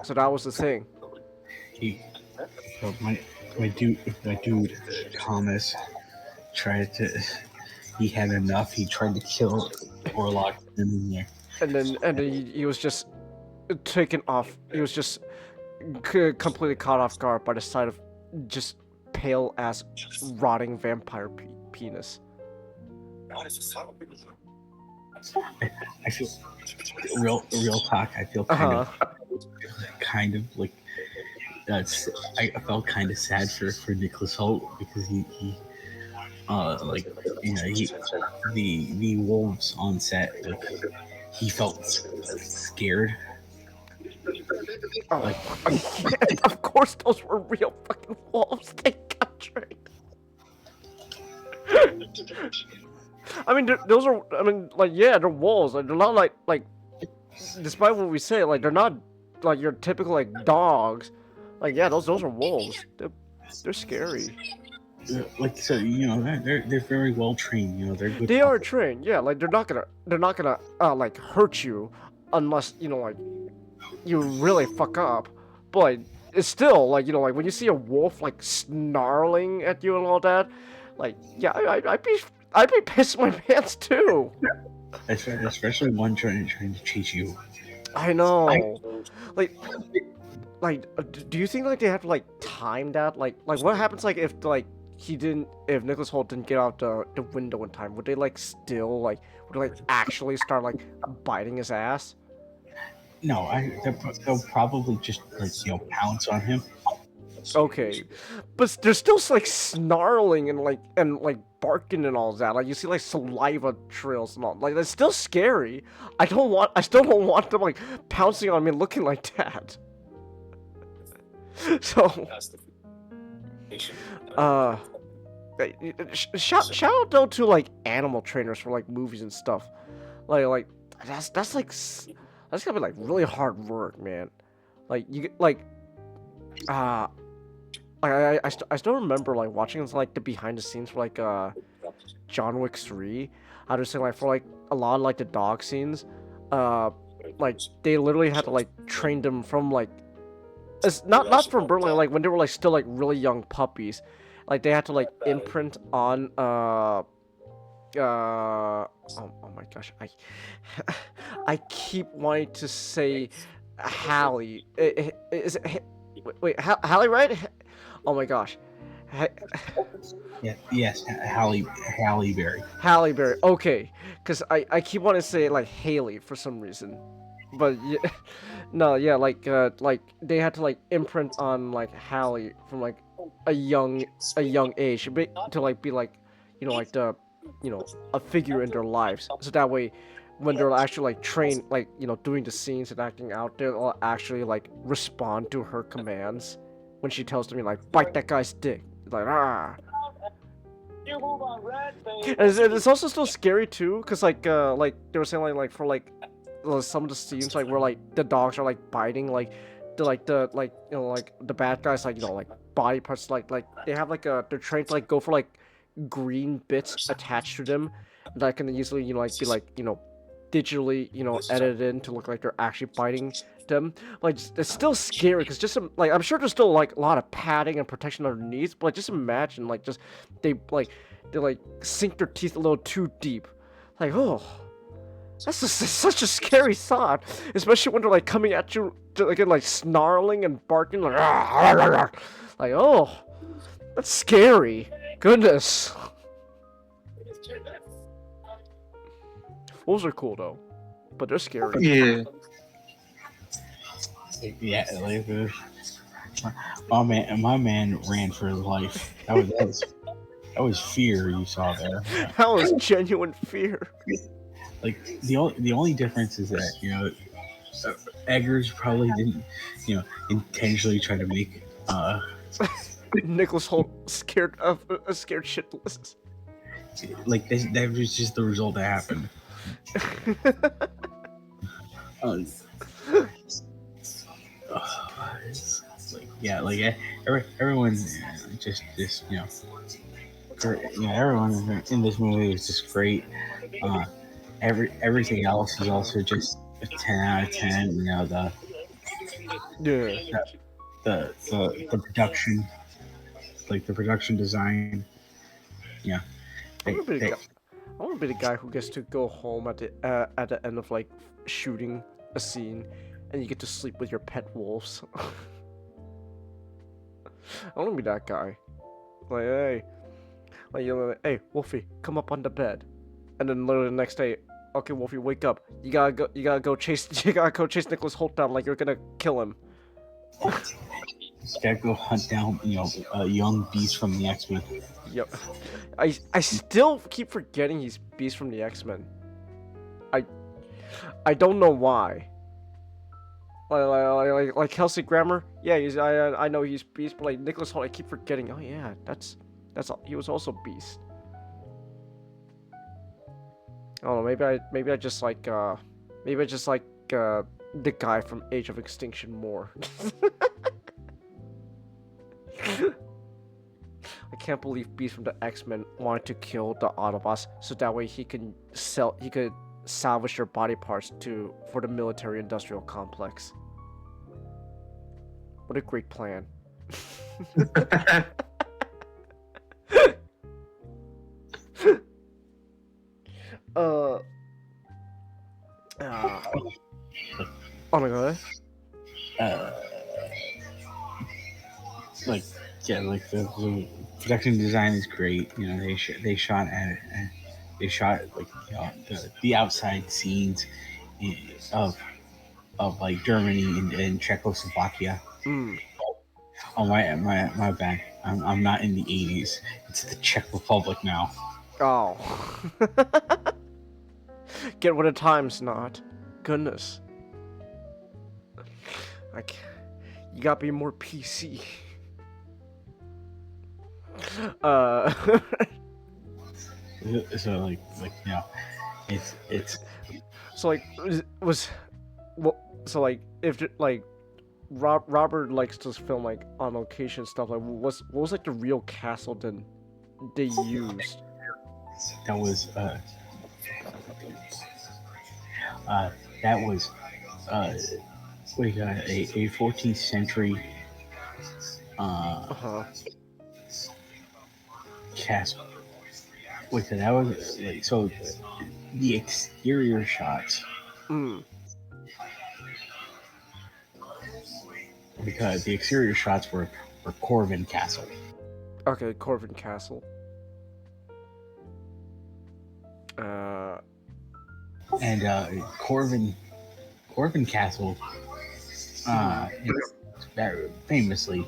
So that was the thing. My dude Thomas tried to. He had enough. He tried to kill Orlok in there. And then he was just taken off. He was just completely caught off guard by the sight of just pale ass rotting vampire penis. I feel real talk. I feel kind of like that's. I felt kind of sad for Nicholas Hoult because he the wolves on set, like, he felt scared. Oh, of course those were real fucking wolves. They got trained. I mean, those are. I mean, like, yeah, they're wolves. Like, they're not like. Despite what we say, like, they're not like your typical like dogs. Like, yeah, those are wolves. They're scary. Like, so they're very well trained. They're good. They are trained. Yeah, like they're not gonna like hurt you unless like you really fuck up. But it's still like like when you see a wolf like snarling at you and all that, like, yeah, I'd be pissing my pants too. Especially one trying to chase you. I know. Like, do you think like they have to like time that? Like what happens like if if Nicholas Hoult didn't get out the window in time? Would they like still like actually start like biting his ass? No, they'll probably just like pounce on him. Okay, but they're still like snarling and like barking and all that. Like you see like saliva trails and all. Like that's still scary. I still don't want them like pouncing on me looking like that. So, shout out though to like animal trainers for like movies and stuff. Like that's gonna be like really hard work, man. Like you like I still remember like watching like the behind the scenes for like John Wick 3. I was saying like for like a lot of like the dog scenes, like they literally had to like train them from like it's not from birth, like when they were like still like really young puppies. Like they had to like imprint on oh my gosh, I keep wanting to say Hallie. Is it, wait, Hallie, right? Oh my gosh. Yeah, yes, Halle Berry. Halle Berry. Okay, because I keep wanting to say like Haley for some reason, but yeah, no, yeah, like they had to like imprint on like Halle from like a young age to like be like, like the, a figure in their lives, so that way when they're actually like trained, like, doing the scenes and acting out, they'll actually like respond to her commands when she tells them like bite that guy's dick, like ah. And it's also still scary too, cause like they were saying like for like some of the scenes like where like the dogs are like biting like like the bad guys, like, like body parts, like they have like they're trained to like go for like green bits attached to them that can easily, like be like, digitally, edited in to look like they're actually biting them. Like it's still scary because just like I'm sure there's still like a lot of padding and protection underneath, but like just imagine like just they like sink their teeth a little too deep, like, oh, that's just such a scary thought, especially when they're like coming at you again, like snarling and barking like like, oh, that's scary. Goodness. Wolves are cool though, but they're scary. Yeah. Yeah, like my man ran for his life. That was fear you saw there. That was genuine fear. Like the only difference is that, Eggers probably didn't, intentionally try to make Nicholas Holt scared shitless. like that was just the result that happened. Like, yeah, like everyone just everyone in this movie is just great. Everything else is also just a 10 out of 10. The production, like the production design. Yeah, I want to be the guy who gets to go home at the end of like shooting a scene, and you get to sleep with your pet wolves. I want to be that guy. Like, hey, hey, Wolfie, come up on the bed, and then literally the next day, okay, Wolfie, wake up. You gotta go chase Nicholas Holt down, like you're gonna kill him. You gotta go hunt down, a young Beast from the X-Men. Yep. I still keep forgetting he's Beast from the X-Men. I don't know why. Like Kelsey Grammer, yeah, I know he's Beast, but like Nicholas Holt, I keep forgetting. Oh yeah, that's he was also Beast. I don't know, maybe I just like the guy from Age of Extinction more. I can't believe Beast from the X-Men wanted to kill the Autobots so that way he could salvage their body parts for the military-industrial complex. What a great plan. Oh my god. Like, yeah, like the production design is great. They shot like, the outside scenes of like Germany and Czechoslovakia. Oh my bad. I'm not in the 80s. It's the Czech Republic now. Oh. Get with the times, not. Goodness. You gotta be more PC. So like it's so like so like if like Robert likes to film like on location stuff, like what was like the real castle then they used? That was a 14th century castle. Wait, so that was like so. The exterior shots, because the exterior shots were Corvin Castle. Okay, Corvin Castle. And Corvin Castle, very famously,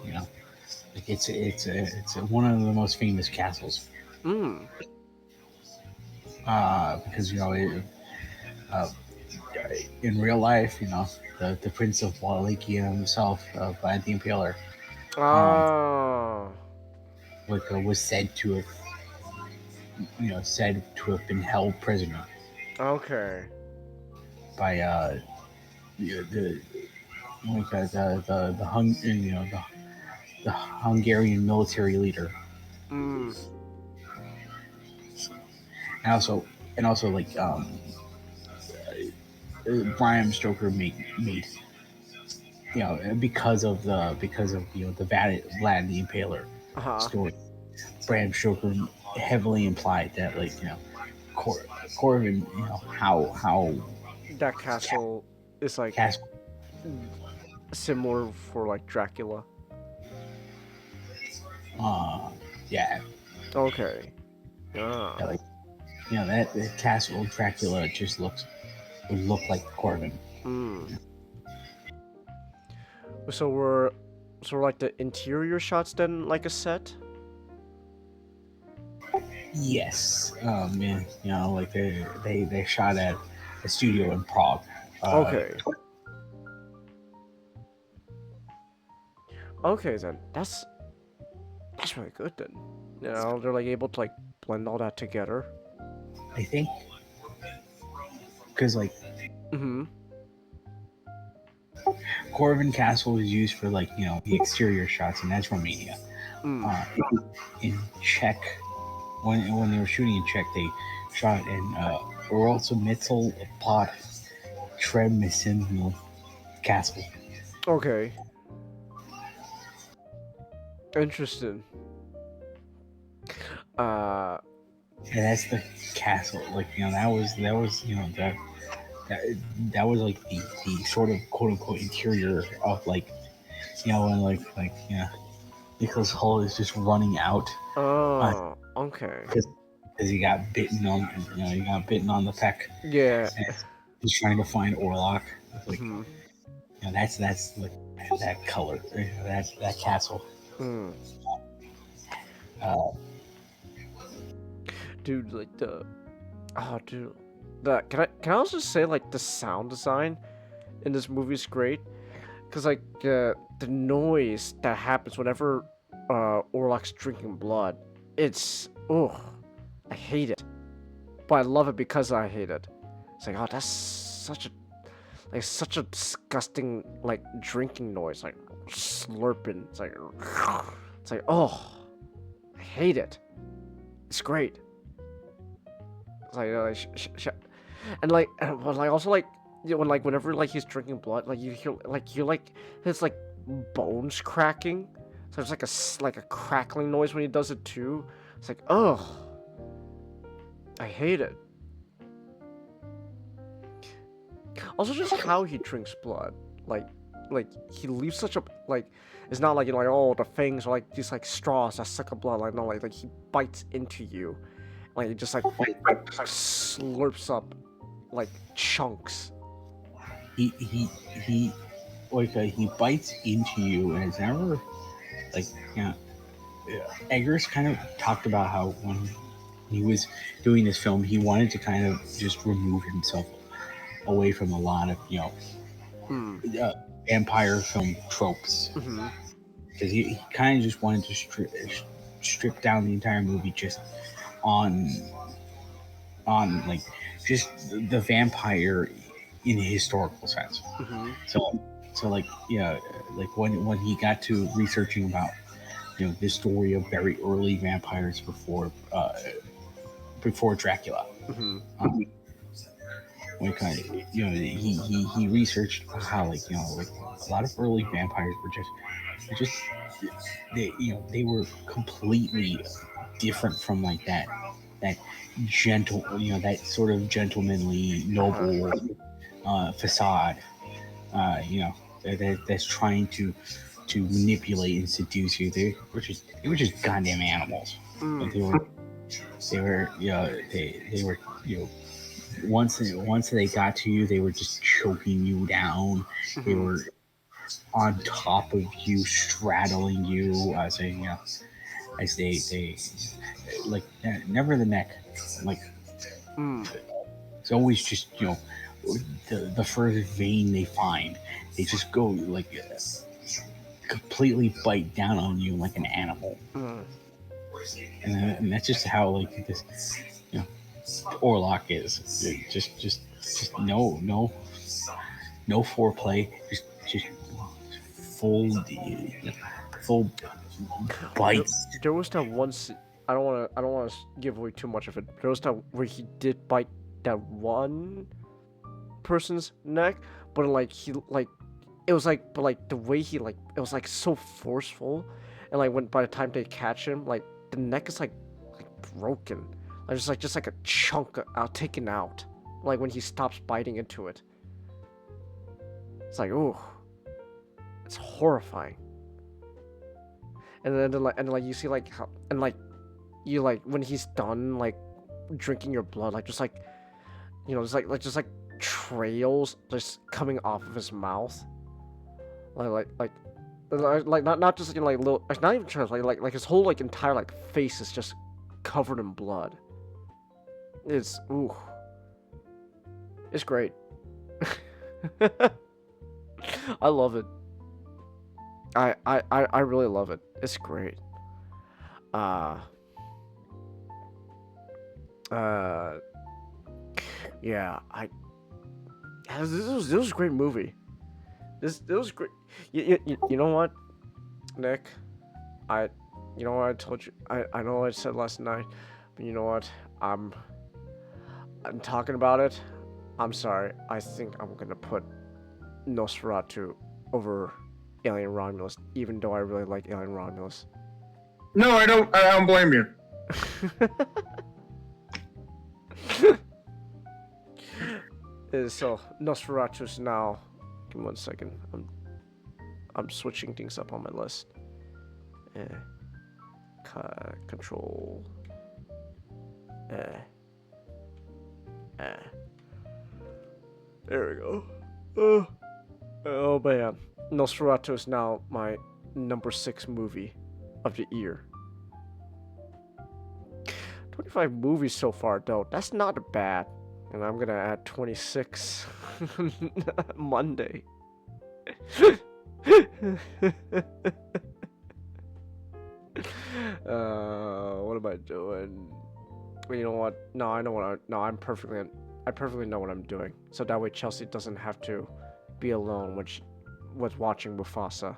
like it's one of the most famous castles. Because in real life, the Prince of Wallachia himself, Vlad the Impaler, was said to have, been held prisoner. Okay. By the Hungarian military leader. And also like Bram Stoker made because of the Vlad the Impaler story. Bram Stoker heavily implied that Corvin, how that castle is like similar for like Dracula. Yeah. Okay. Yeah, like that the castle Dracula just would look like Corvin. So we're like the interior shots then like a set? Yes. Like they shot at a studio in Prague. Okay. Okay then. That's really good then. They're like able to like blend all that together. I think because Corvin Castle was used for the exterior shots, and that's Romania. In Czech, when they were shooting in Czech, they shot in Orolcemitzel pod Tremesino Castle. Okay. Interesting. And that's the castle. That was the sort of quote unquote interior of when Nicholas Hull is just running out. Oh, okay. Because he got bitten on the peck. Yeah. He's trying to find Orlok. That's that color. That castle. Dude, like can I also say like the sound design in this movie is great, because like the noise that happens whenever Orlok's drinking blood, it's I hate it, but I love it because I hate it. It's like, oh, that's such a disgusting like drinking noise, like slurping. It's like oh, I hate it. It's great. It's like and also like whenever like he's drinking blood, like you hear his like bones cracking. So it's like a crackling noise when he does it too. It's like, oh, I hate it. Also, just how he drinks blood, like he leaves such a it's not like oh, the fangs are like these like straws that suck up blood. Like no, like he bites into you. Like it just like slurps up like chunks. He bites into you, and it's never Eggers kind of talked about how when he was doing this film, he wanted to kind of just remove himself away from a lot of vampire film tropes, because he kind of just wanted to strip down the entire movie just on like just the vampire in a historical sense. So like when he got to researching about the story of very early vampires before Dracula, he researched how a lot of early vampires were just they were completely different from that that gentle, that sort of gentlemanly, noble facade, that's trying to manipulate and seduce you. They were just goddamn animals. But they were, once they got to you, they were just choking you down. They were on top of you, straddling you as they like never the neck, like it's always just the first vein they find, they just go like completely bite down on you like an animal, and that's just how like this Orlok is. Just no foreplay, just full bites. There was that one. I don't want to give away too much of it. There was that where he did bite that one person's neck, but like it was like, but like the way he it was like so forceful, and like when by the time they catch him, like the neck is like broken, like just like a chunk out taken out, like when he stops biting into it. It's like, ooh, it's horrifying. And then you see like how, and like you like when he's done like drinking your blood, like just like just like trails just coming off of his mouth, like not just like little, not even trails, like his whole like entire like face is just covered in blood. It's it's great. I love it. I really love it. It's great. Yeah, this was a great movie. This was great. You know what, Nick? You know what I told you? I know what I said last night, but you know what? I'm talking about it. I'm sorry. I think I'm gonna put Nosferatu over Alien Romulus, even though I really like Alien Romulus. No, I don't blame you. So Nosferatu's now. Give me 1 second. I'm switching things up on my list. Control. There we go. Oh man, Nosferatu is now my number 6 movie of the year. 25 movies so far, though. That's not bad. And I'm gonna add 26 Monday. What am I doing? Well, you know what? No, I know what I perfectly know what I'm doing. So that way Chelsea doesn't have to be alone when she was watching Mufasa.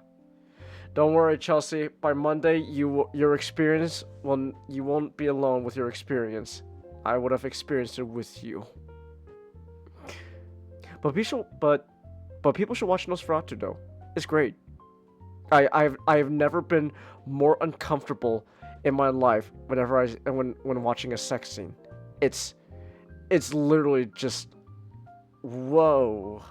Don't worry, Chelsea. By Monday, your experience, well, you won't be alone with your experience. I would have experienced it with you. But people should watch Nosferatu though. It's great. I've never been more uncomfortable in my life when watching a sex scene. It's literally just whoa.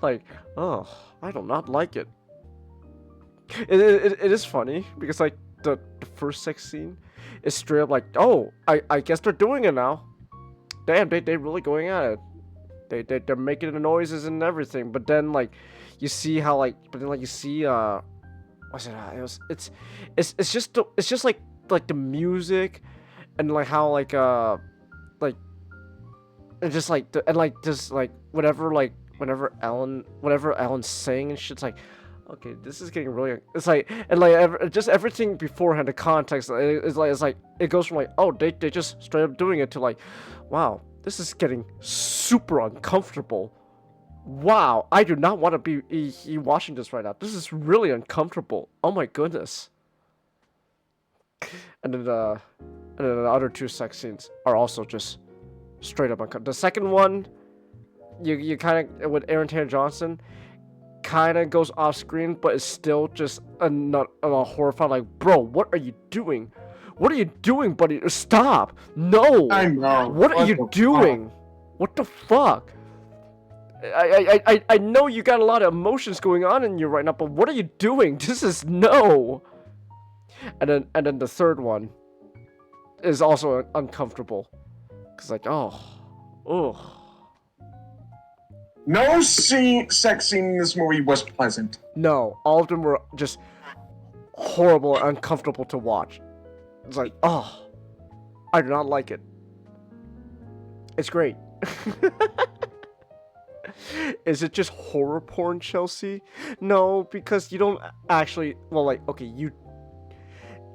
Like, oh, I do not like it. It is funny because like the first sex scene is straight up like, oh, I guess they're doing it now. Damn, they really going at it. They're making the noises and everything. But then like you see how like, you see what's it? It's just like the music and like how like it's just like and like just like whenever Ellen's saying and shit's like, okay, this is getting really. It's like and like just everything beforehand, the context it's like it goes from like, oh, they just straight up doing it to like, wow, this is getting super uncomfortable. Wow, I do not want to be watching this right now. This is really uncomfortable. Oh my goodness. And then the other 2 sex scenes are also just straight up uncomfortable. The second one, you kind of with Aaron Taylor Johnson, kind of goes off screen, but it's still just not horrified. Like, bro, what are you doing? What are you doing, buddy? Stop! No! I know. What are you doing? What the fuck? I know you got a lot of emotions going on in you right now, but what are you doing? This is no. And then the third one is also uncomfortable. Cause like, oh. No sex scene in this movie was pleasant. No, all of them were just horrible and uncomfortable to watch. It's like, oh, I do not like it. It's great. Is it just horror porn, Chelsea? No, because you don't actually, well, like, okay,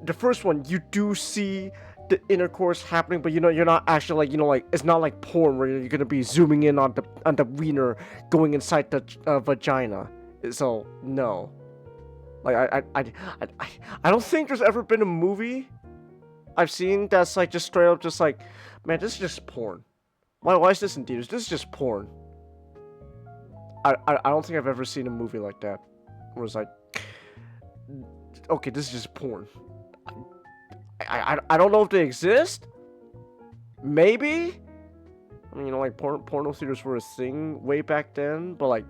the first one, you do see the intercourse happening, but you're not actually, like, like, it's not like porn where you're gonna be zooming in on the wiener going inside the vagina. So, no. Like, I don't think there's ever been a movie I've seen that's, like, just straight up just like, man, this is just porn. Why is this in theaters? This is just porn. I don't think I've ever seen a movie like that where it's like, okay, this is just porn. I don't know if they exist. Maybe. I mean, like, porno theaters were a thing way back then, but like,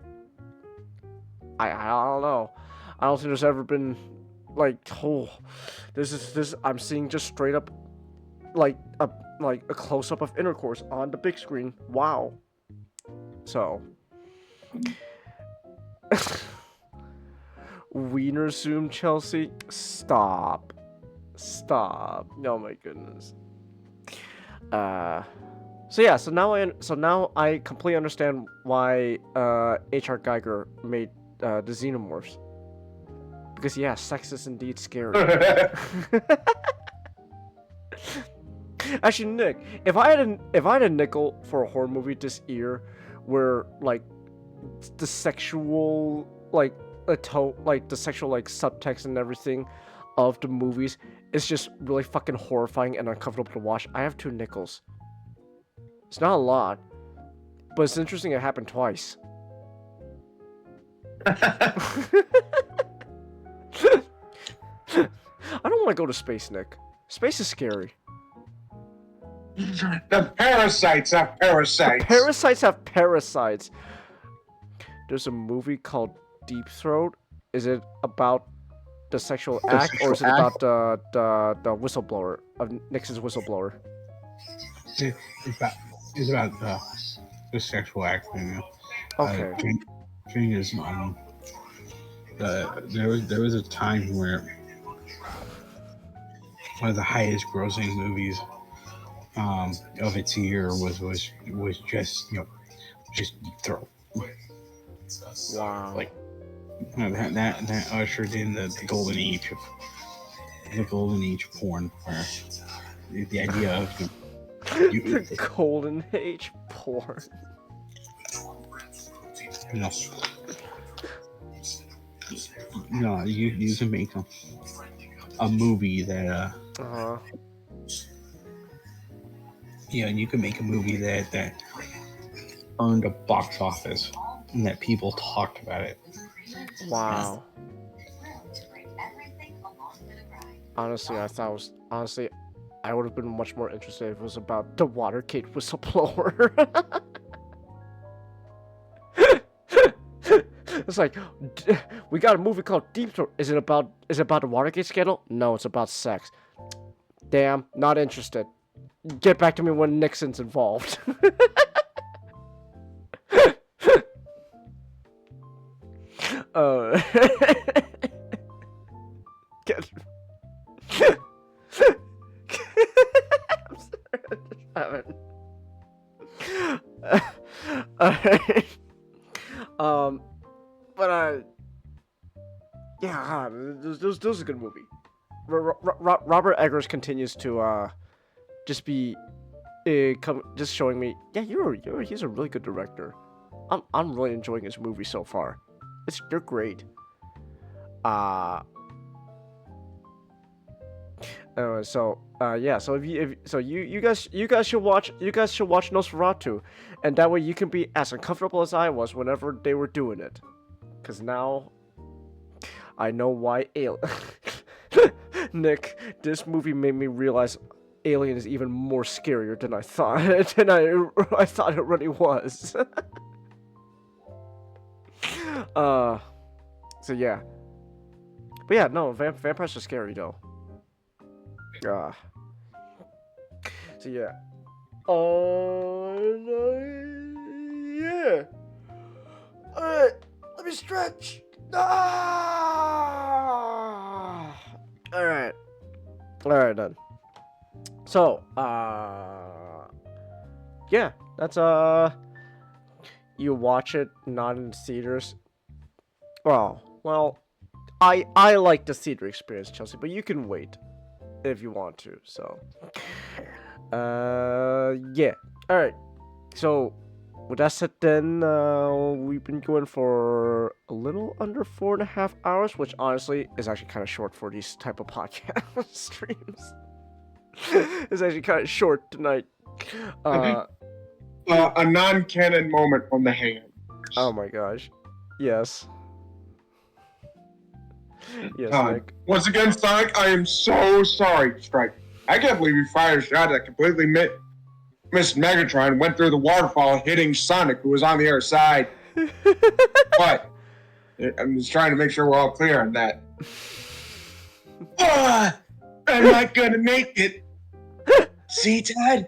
I don't know. I don't think there's ever been like, oh, this I'm seeing just straight up like a close up of intercourse on the big screen. Wow. So. Wiener zoom, Chelsea? Stop. Oh my goodness. So now I completely understand why H.R. Geiger made the Xenomorphs. Because yeah, sex is indeed scary. Actually, Nick, if I had a nickel for a horror movie this year where like the sexual like the sexual like subtext and everything of the movies is just really fucking horrifying and uncomfortable to watch, I have 2 nickels. It's not a lot, but it's interesting it happened twice. I don't want to go to space, Nick. Space is scary. The parasites have parasites. The parasites have parasites. There's a movie called Deep Throat. Is it about the sexual act, or is it about the whistleblower of Nixon's whistleblower? It's about the sexual act. Okay. Thing is, there was a time where one of the highest grossing movies of its year was just just Deep Throat. Wow. Like that ushered in the golden age of porn, where the idea of the golden age porn. You can make a movie that you can make a movie that earned a box office and that people talked about it. Wow. Honestly, I would have been much more interested if it was about the Watergate whistleblower. It's like, we got a movie called Deep Throat. Is it about the Watergate scandal? No, it's about sex. Damn, not interested. Get back to me when Nixon's involved. Get. But yeah, this is a good movie. Robert Eggers continues to just be just showing me, yeah, he's a really good director. I'm really enjoying his movie so far. They're great. So you guys should watch Nosferatu, and that way you can be as uncomfortable as I was whenever they were doing it, because now I know why Nick, this movie made me realize Alien is even more scarier than I thought. than I thought it really was. So yeah. But yeah, no, vampires are scary though. So yeah. Yeah. Alright, let me stretch. Alright. Alright then. So, yeah, that's, you watch it not in theaters. Well, I like the theater experience, Chelsea, but you can wait if you want to, so. Yeah. Alright. So, with that said then, we've been going for a little under 4.5 hours, which honestly is actually kind of short for these type of podcast streams. It's actually kind of short tonight. A non-canon moment from the hand. Oh my gosh. Yes. Yes, Nick. Once again, Sonic, I am so sorry, Strike. I can't believe you fired a shot that completely missed Megatron and went through the waterfall, hitting Sonic, who was on the other side. But I'm just trying to make sure we're all clear on that. I'm not gonna make it. See, Todd?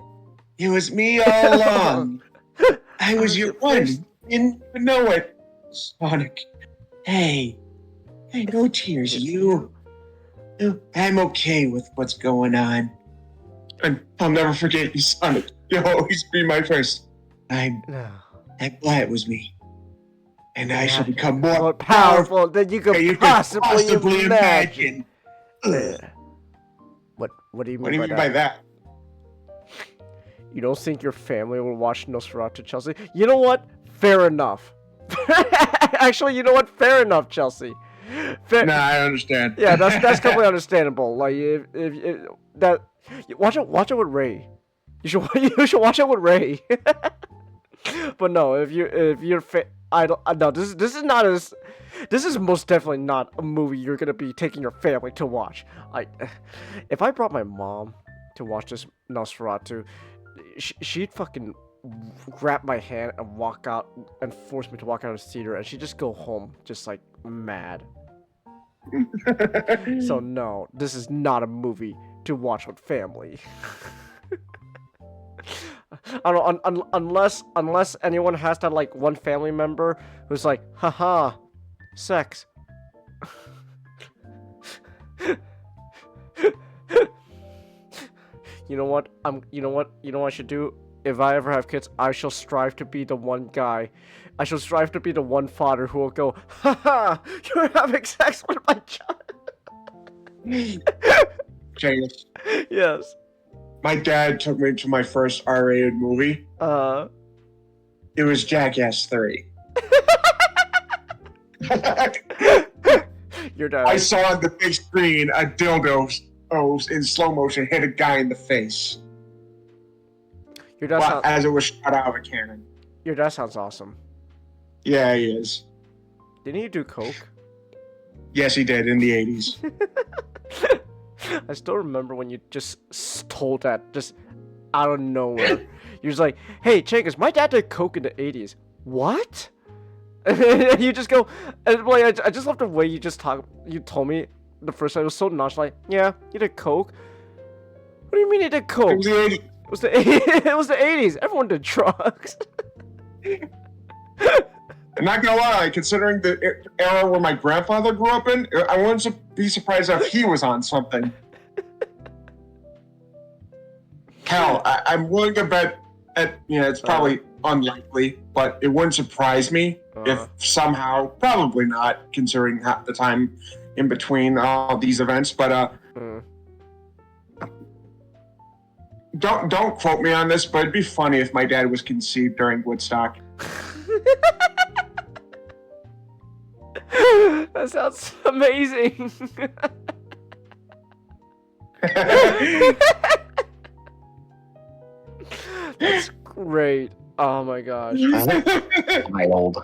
It was me all along. I was your one. Didn't even know it. Sonic. Hey, no tears, you. I'm okay with what's going on. And I'll never forget you, Sonic. You'll always be my first. I'm glad it was me. And I shall become more powerful than you could possibly imagine. What do you mean by that? You don't think your family will watch Nosferatu, Chelsea? You know what? Fair enough. Actually, you know what? Fair enough, Chelsea. I understand. Yeah, that's completely understandable. Like if that, watch it with Ray. You should watch it with Ray. But no, if you're no, this is most definitely not a movie you're gonna be taking your family to watch. If I brought my mom to watch this Nosferatu, she'd fucking grab my hand and walk out and force me to walk out of the theater, and she'd just go home just like mad. So no, this is not a movie to watch with family. I don't know, unless anyone has that like one family member who's like, haha, sex. You know what I should do? If I ever have kids, I shall strive to be the one guy. I shall strive to be the one father who will go, haha, you're having sex with my child. James. Yes. My dad took me to my first R-rated movie. It was Jackass 3. Your dad. I saw on the big screen a dildo in slow motion hit a guy in the face. Your dad as it was shot out of a cannon. Your dad sounds awesome. Yeah, he is. Didn't he do coke? Yes, he did in the 80s. I still remember when you just told that just out of nowhere. You're just like, hey, Changus, my dad did coke in the 80s. What? And you just go, and like, I just love the way you told me the first time. It was so nonchalant. Yeah, you did coke. What do you mean you did coke? It was the 80s. It was the 80s. Everyone did drugs. I'm not gonna lie, considering the era where my grandfather grew up in, I wouldn't be surprised if he was on something. Hell, I'm willing to bet it's probably unlikely, but it wouldn't surprise me if somehow, probably not, considering the time in between all these events, but don't quote me on this, but it'd be funny if my dad was conceived during Woodstock. That sounds amazing. That's great. Oh my gosh. Wild.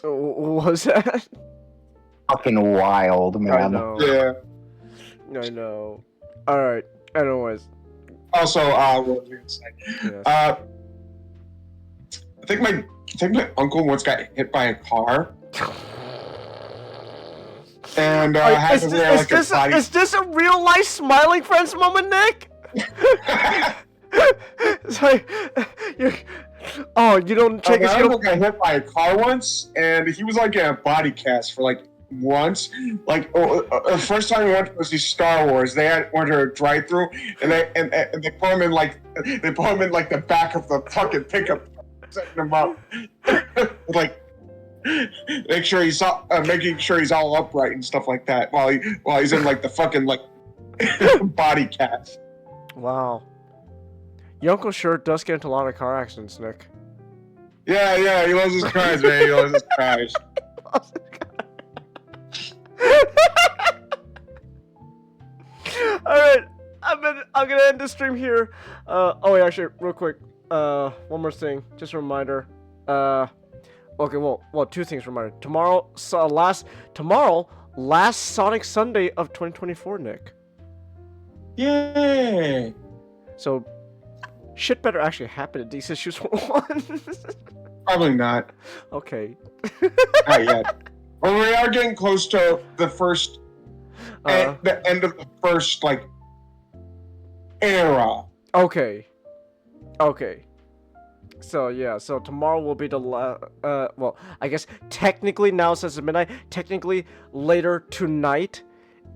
What was that? Fucking wild, man. I know. Yeah. I know. All right. Anyways. Also, what was I gonna say? Yes. I think my uncle once got hit by a car. And had to wear like a body. Is this a real life smiling friends moment, Nick? Sorry, you don't check. My uncle got hit by a car once, and he was like in a body cast for like once. Like the first time we went to go see Star Wars, went to a drive-through, and they put him in like the back of the fucking pickup, setting him up, like. Making sure he's all upright and stuff like that while he's in like the fucking like body cast. Wow. Your uncle sure does get into a lot of car accidents, Nick. Yeah, he loves his cars, man. He loves his cars. Alright, I'm gonna end the stream here. Wait, actually, real quick. One more thing, just a reminder. Okay, well, two things reminder. Tomorrow, last Sonic Sunday of 2024, Nick. Yay! So, shit better actually happen at These Issues 101. Probably not. Okay. Not yet. Well, we are getting close to the first, the end of the first, like, era. Okay. So yeah, so tomorrow will be the well, I guess technically now since it's midnight, technically later tonight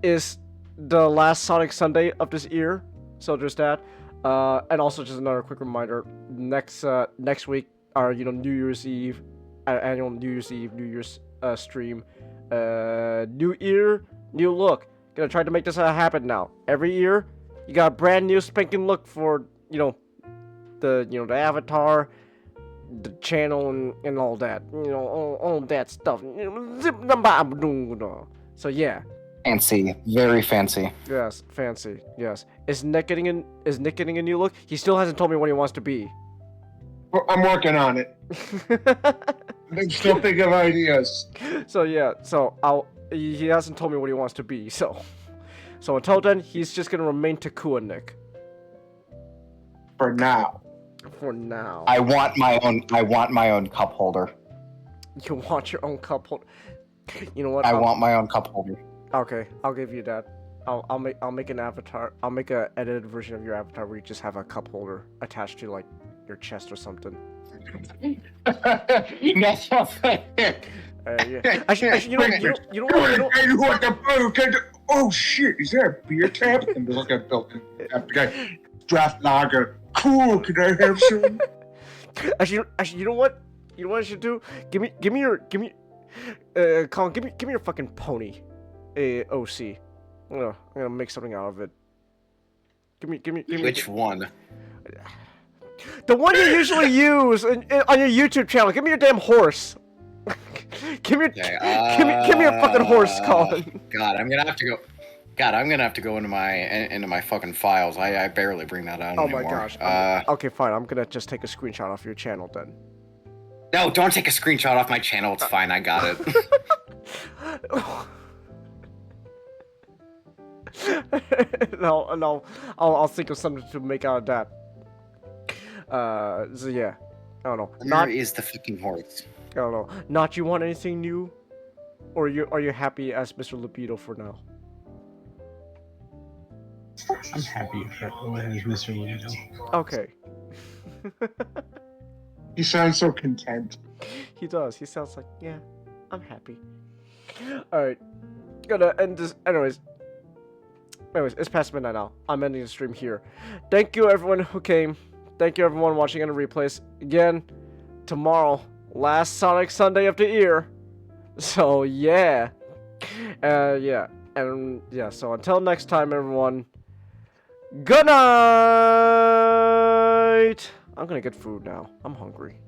is the last Sonic Sunday of this year. So there's that. And also just another quick reminder, next week our New Year's Eve, annual New Year's Eve, New Year's stream. New year, new look. Gonna try to make this happen now. Every year, you got a brand new spanking look for the avatar, the channel, and all that, all that stuff. So yeah. Fancy, very fancy. Yes, fancy. Yes. Is Nick getting a new look? He still hasn't told me what he wants to be. I'm working on it. I'm still thinking of ideas. So yeah. He hasn't told me what he wants to be. So until then, he's just gonna remain Takua Nick. For now. I want my own cup holder. You want your own cup holder? You know what? I want my own cup holder. Okay, I'll give you that. I'll make an avatar. I'll make a edited version of your avatar where you just have a cup holder attached to like your chest or something. That's not fair. Yeah. Actually, you know what? Oh shit! Is there a beer tap? And there's like a built-in guy. Draft lager. Cool. Can I have some? Actually, you know what? You know what I should do? Give me Colin, give me your fucking pony. OC. I'm gonna make something out of it. Give me. Which one? The one you usually use on your YouTube channel. Give me your damn horse. give me your fucking horse, Colin. God, I'm gonna have to go into my fucking files. I barely bring that out anymore. Oh my gosh. Okay, fine. I'm gonna just take a screenshot off your channel then. No, don't take a screenshot off my channel. It's fine. I got it. No, I'll think of something to make out of that. So yeah, I don't know. Where is the fucking horse? I don't know. Not you want anything new, or are you happy as Mr. Libido for now? I'm happy with Mr. Libido. Okay. He sounds so content. He does. He sounds like, yeah, I'm happy. Alright. Gonna end this. Anyways, it's past midnight now. I'm ending the stream here. Thank you everyone who came. Thank you everyone watching on the replays. Again, tomorrow, last Sonic Sunday of the year. So yeah. Yeah. And yeah, so until next time everyone. Good night! I'm gonna get food now. I'm hungry.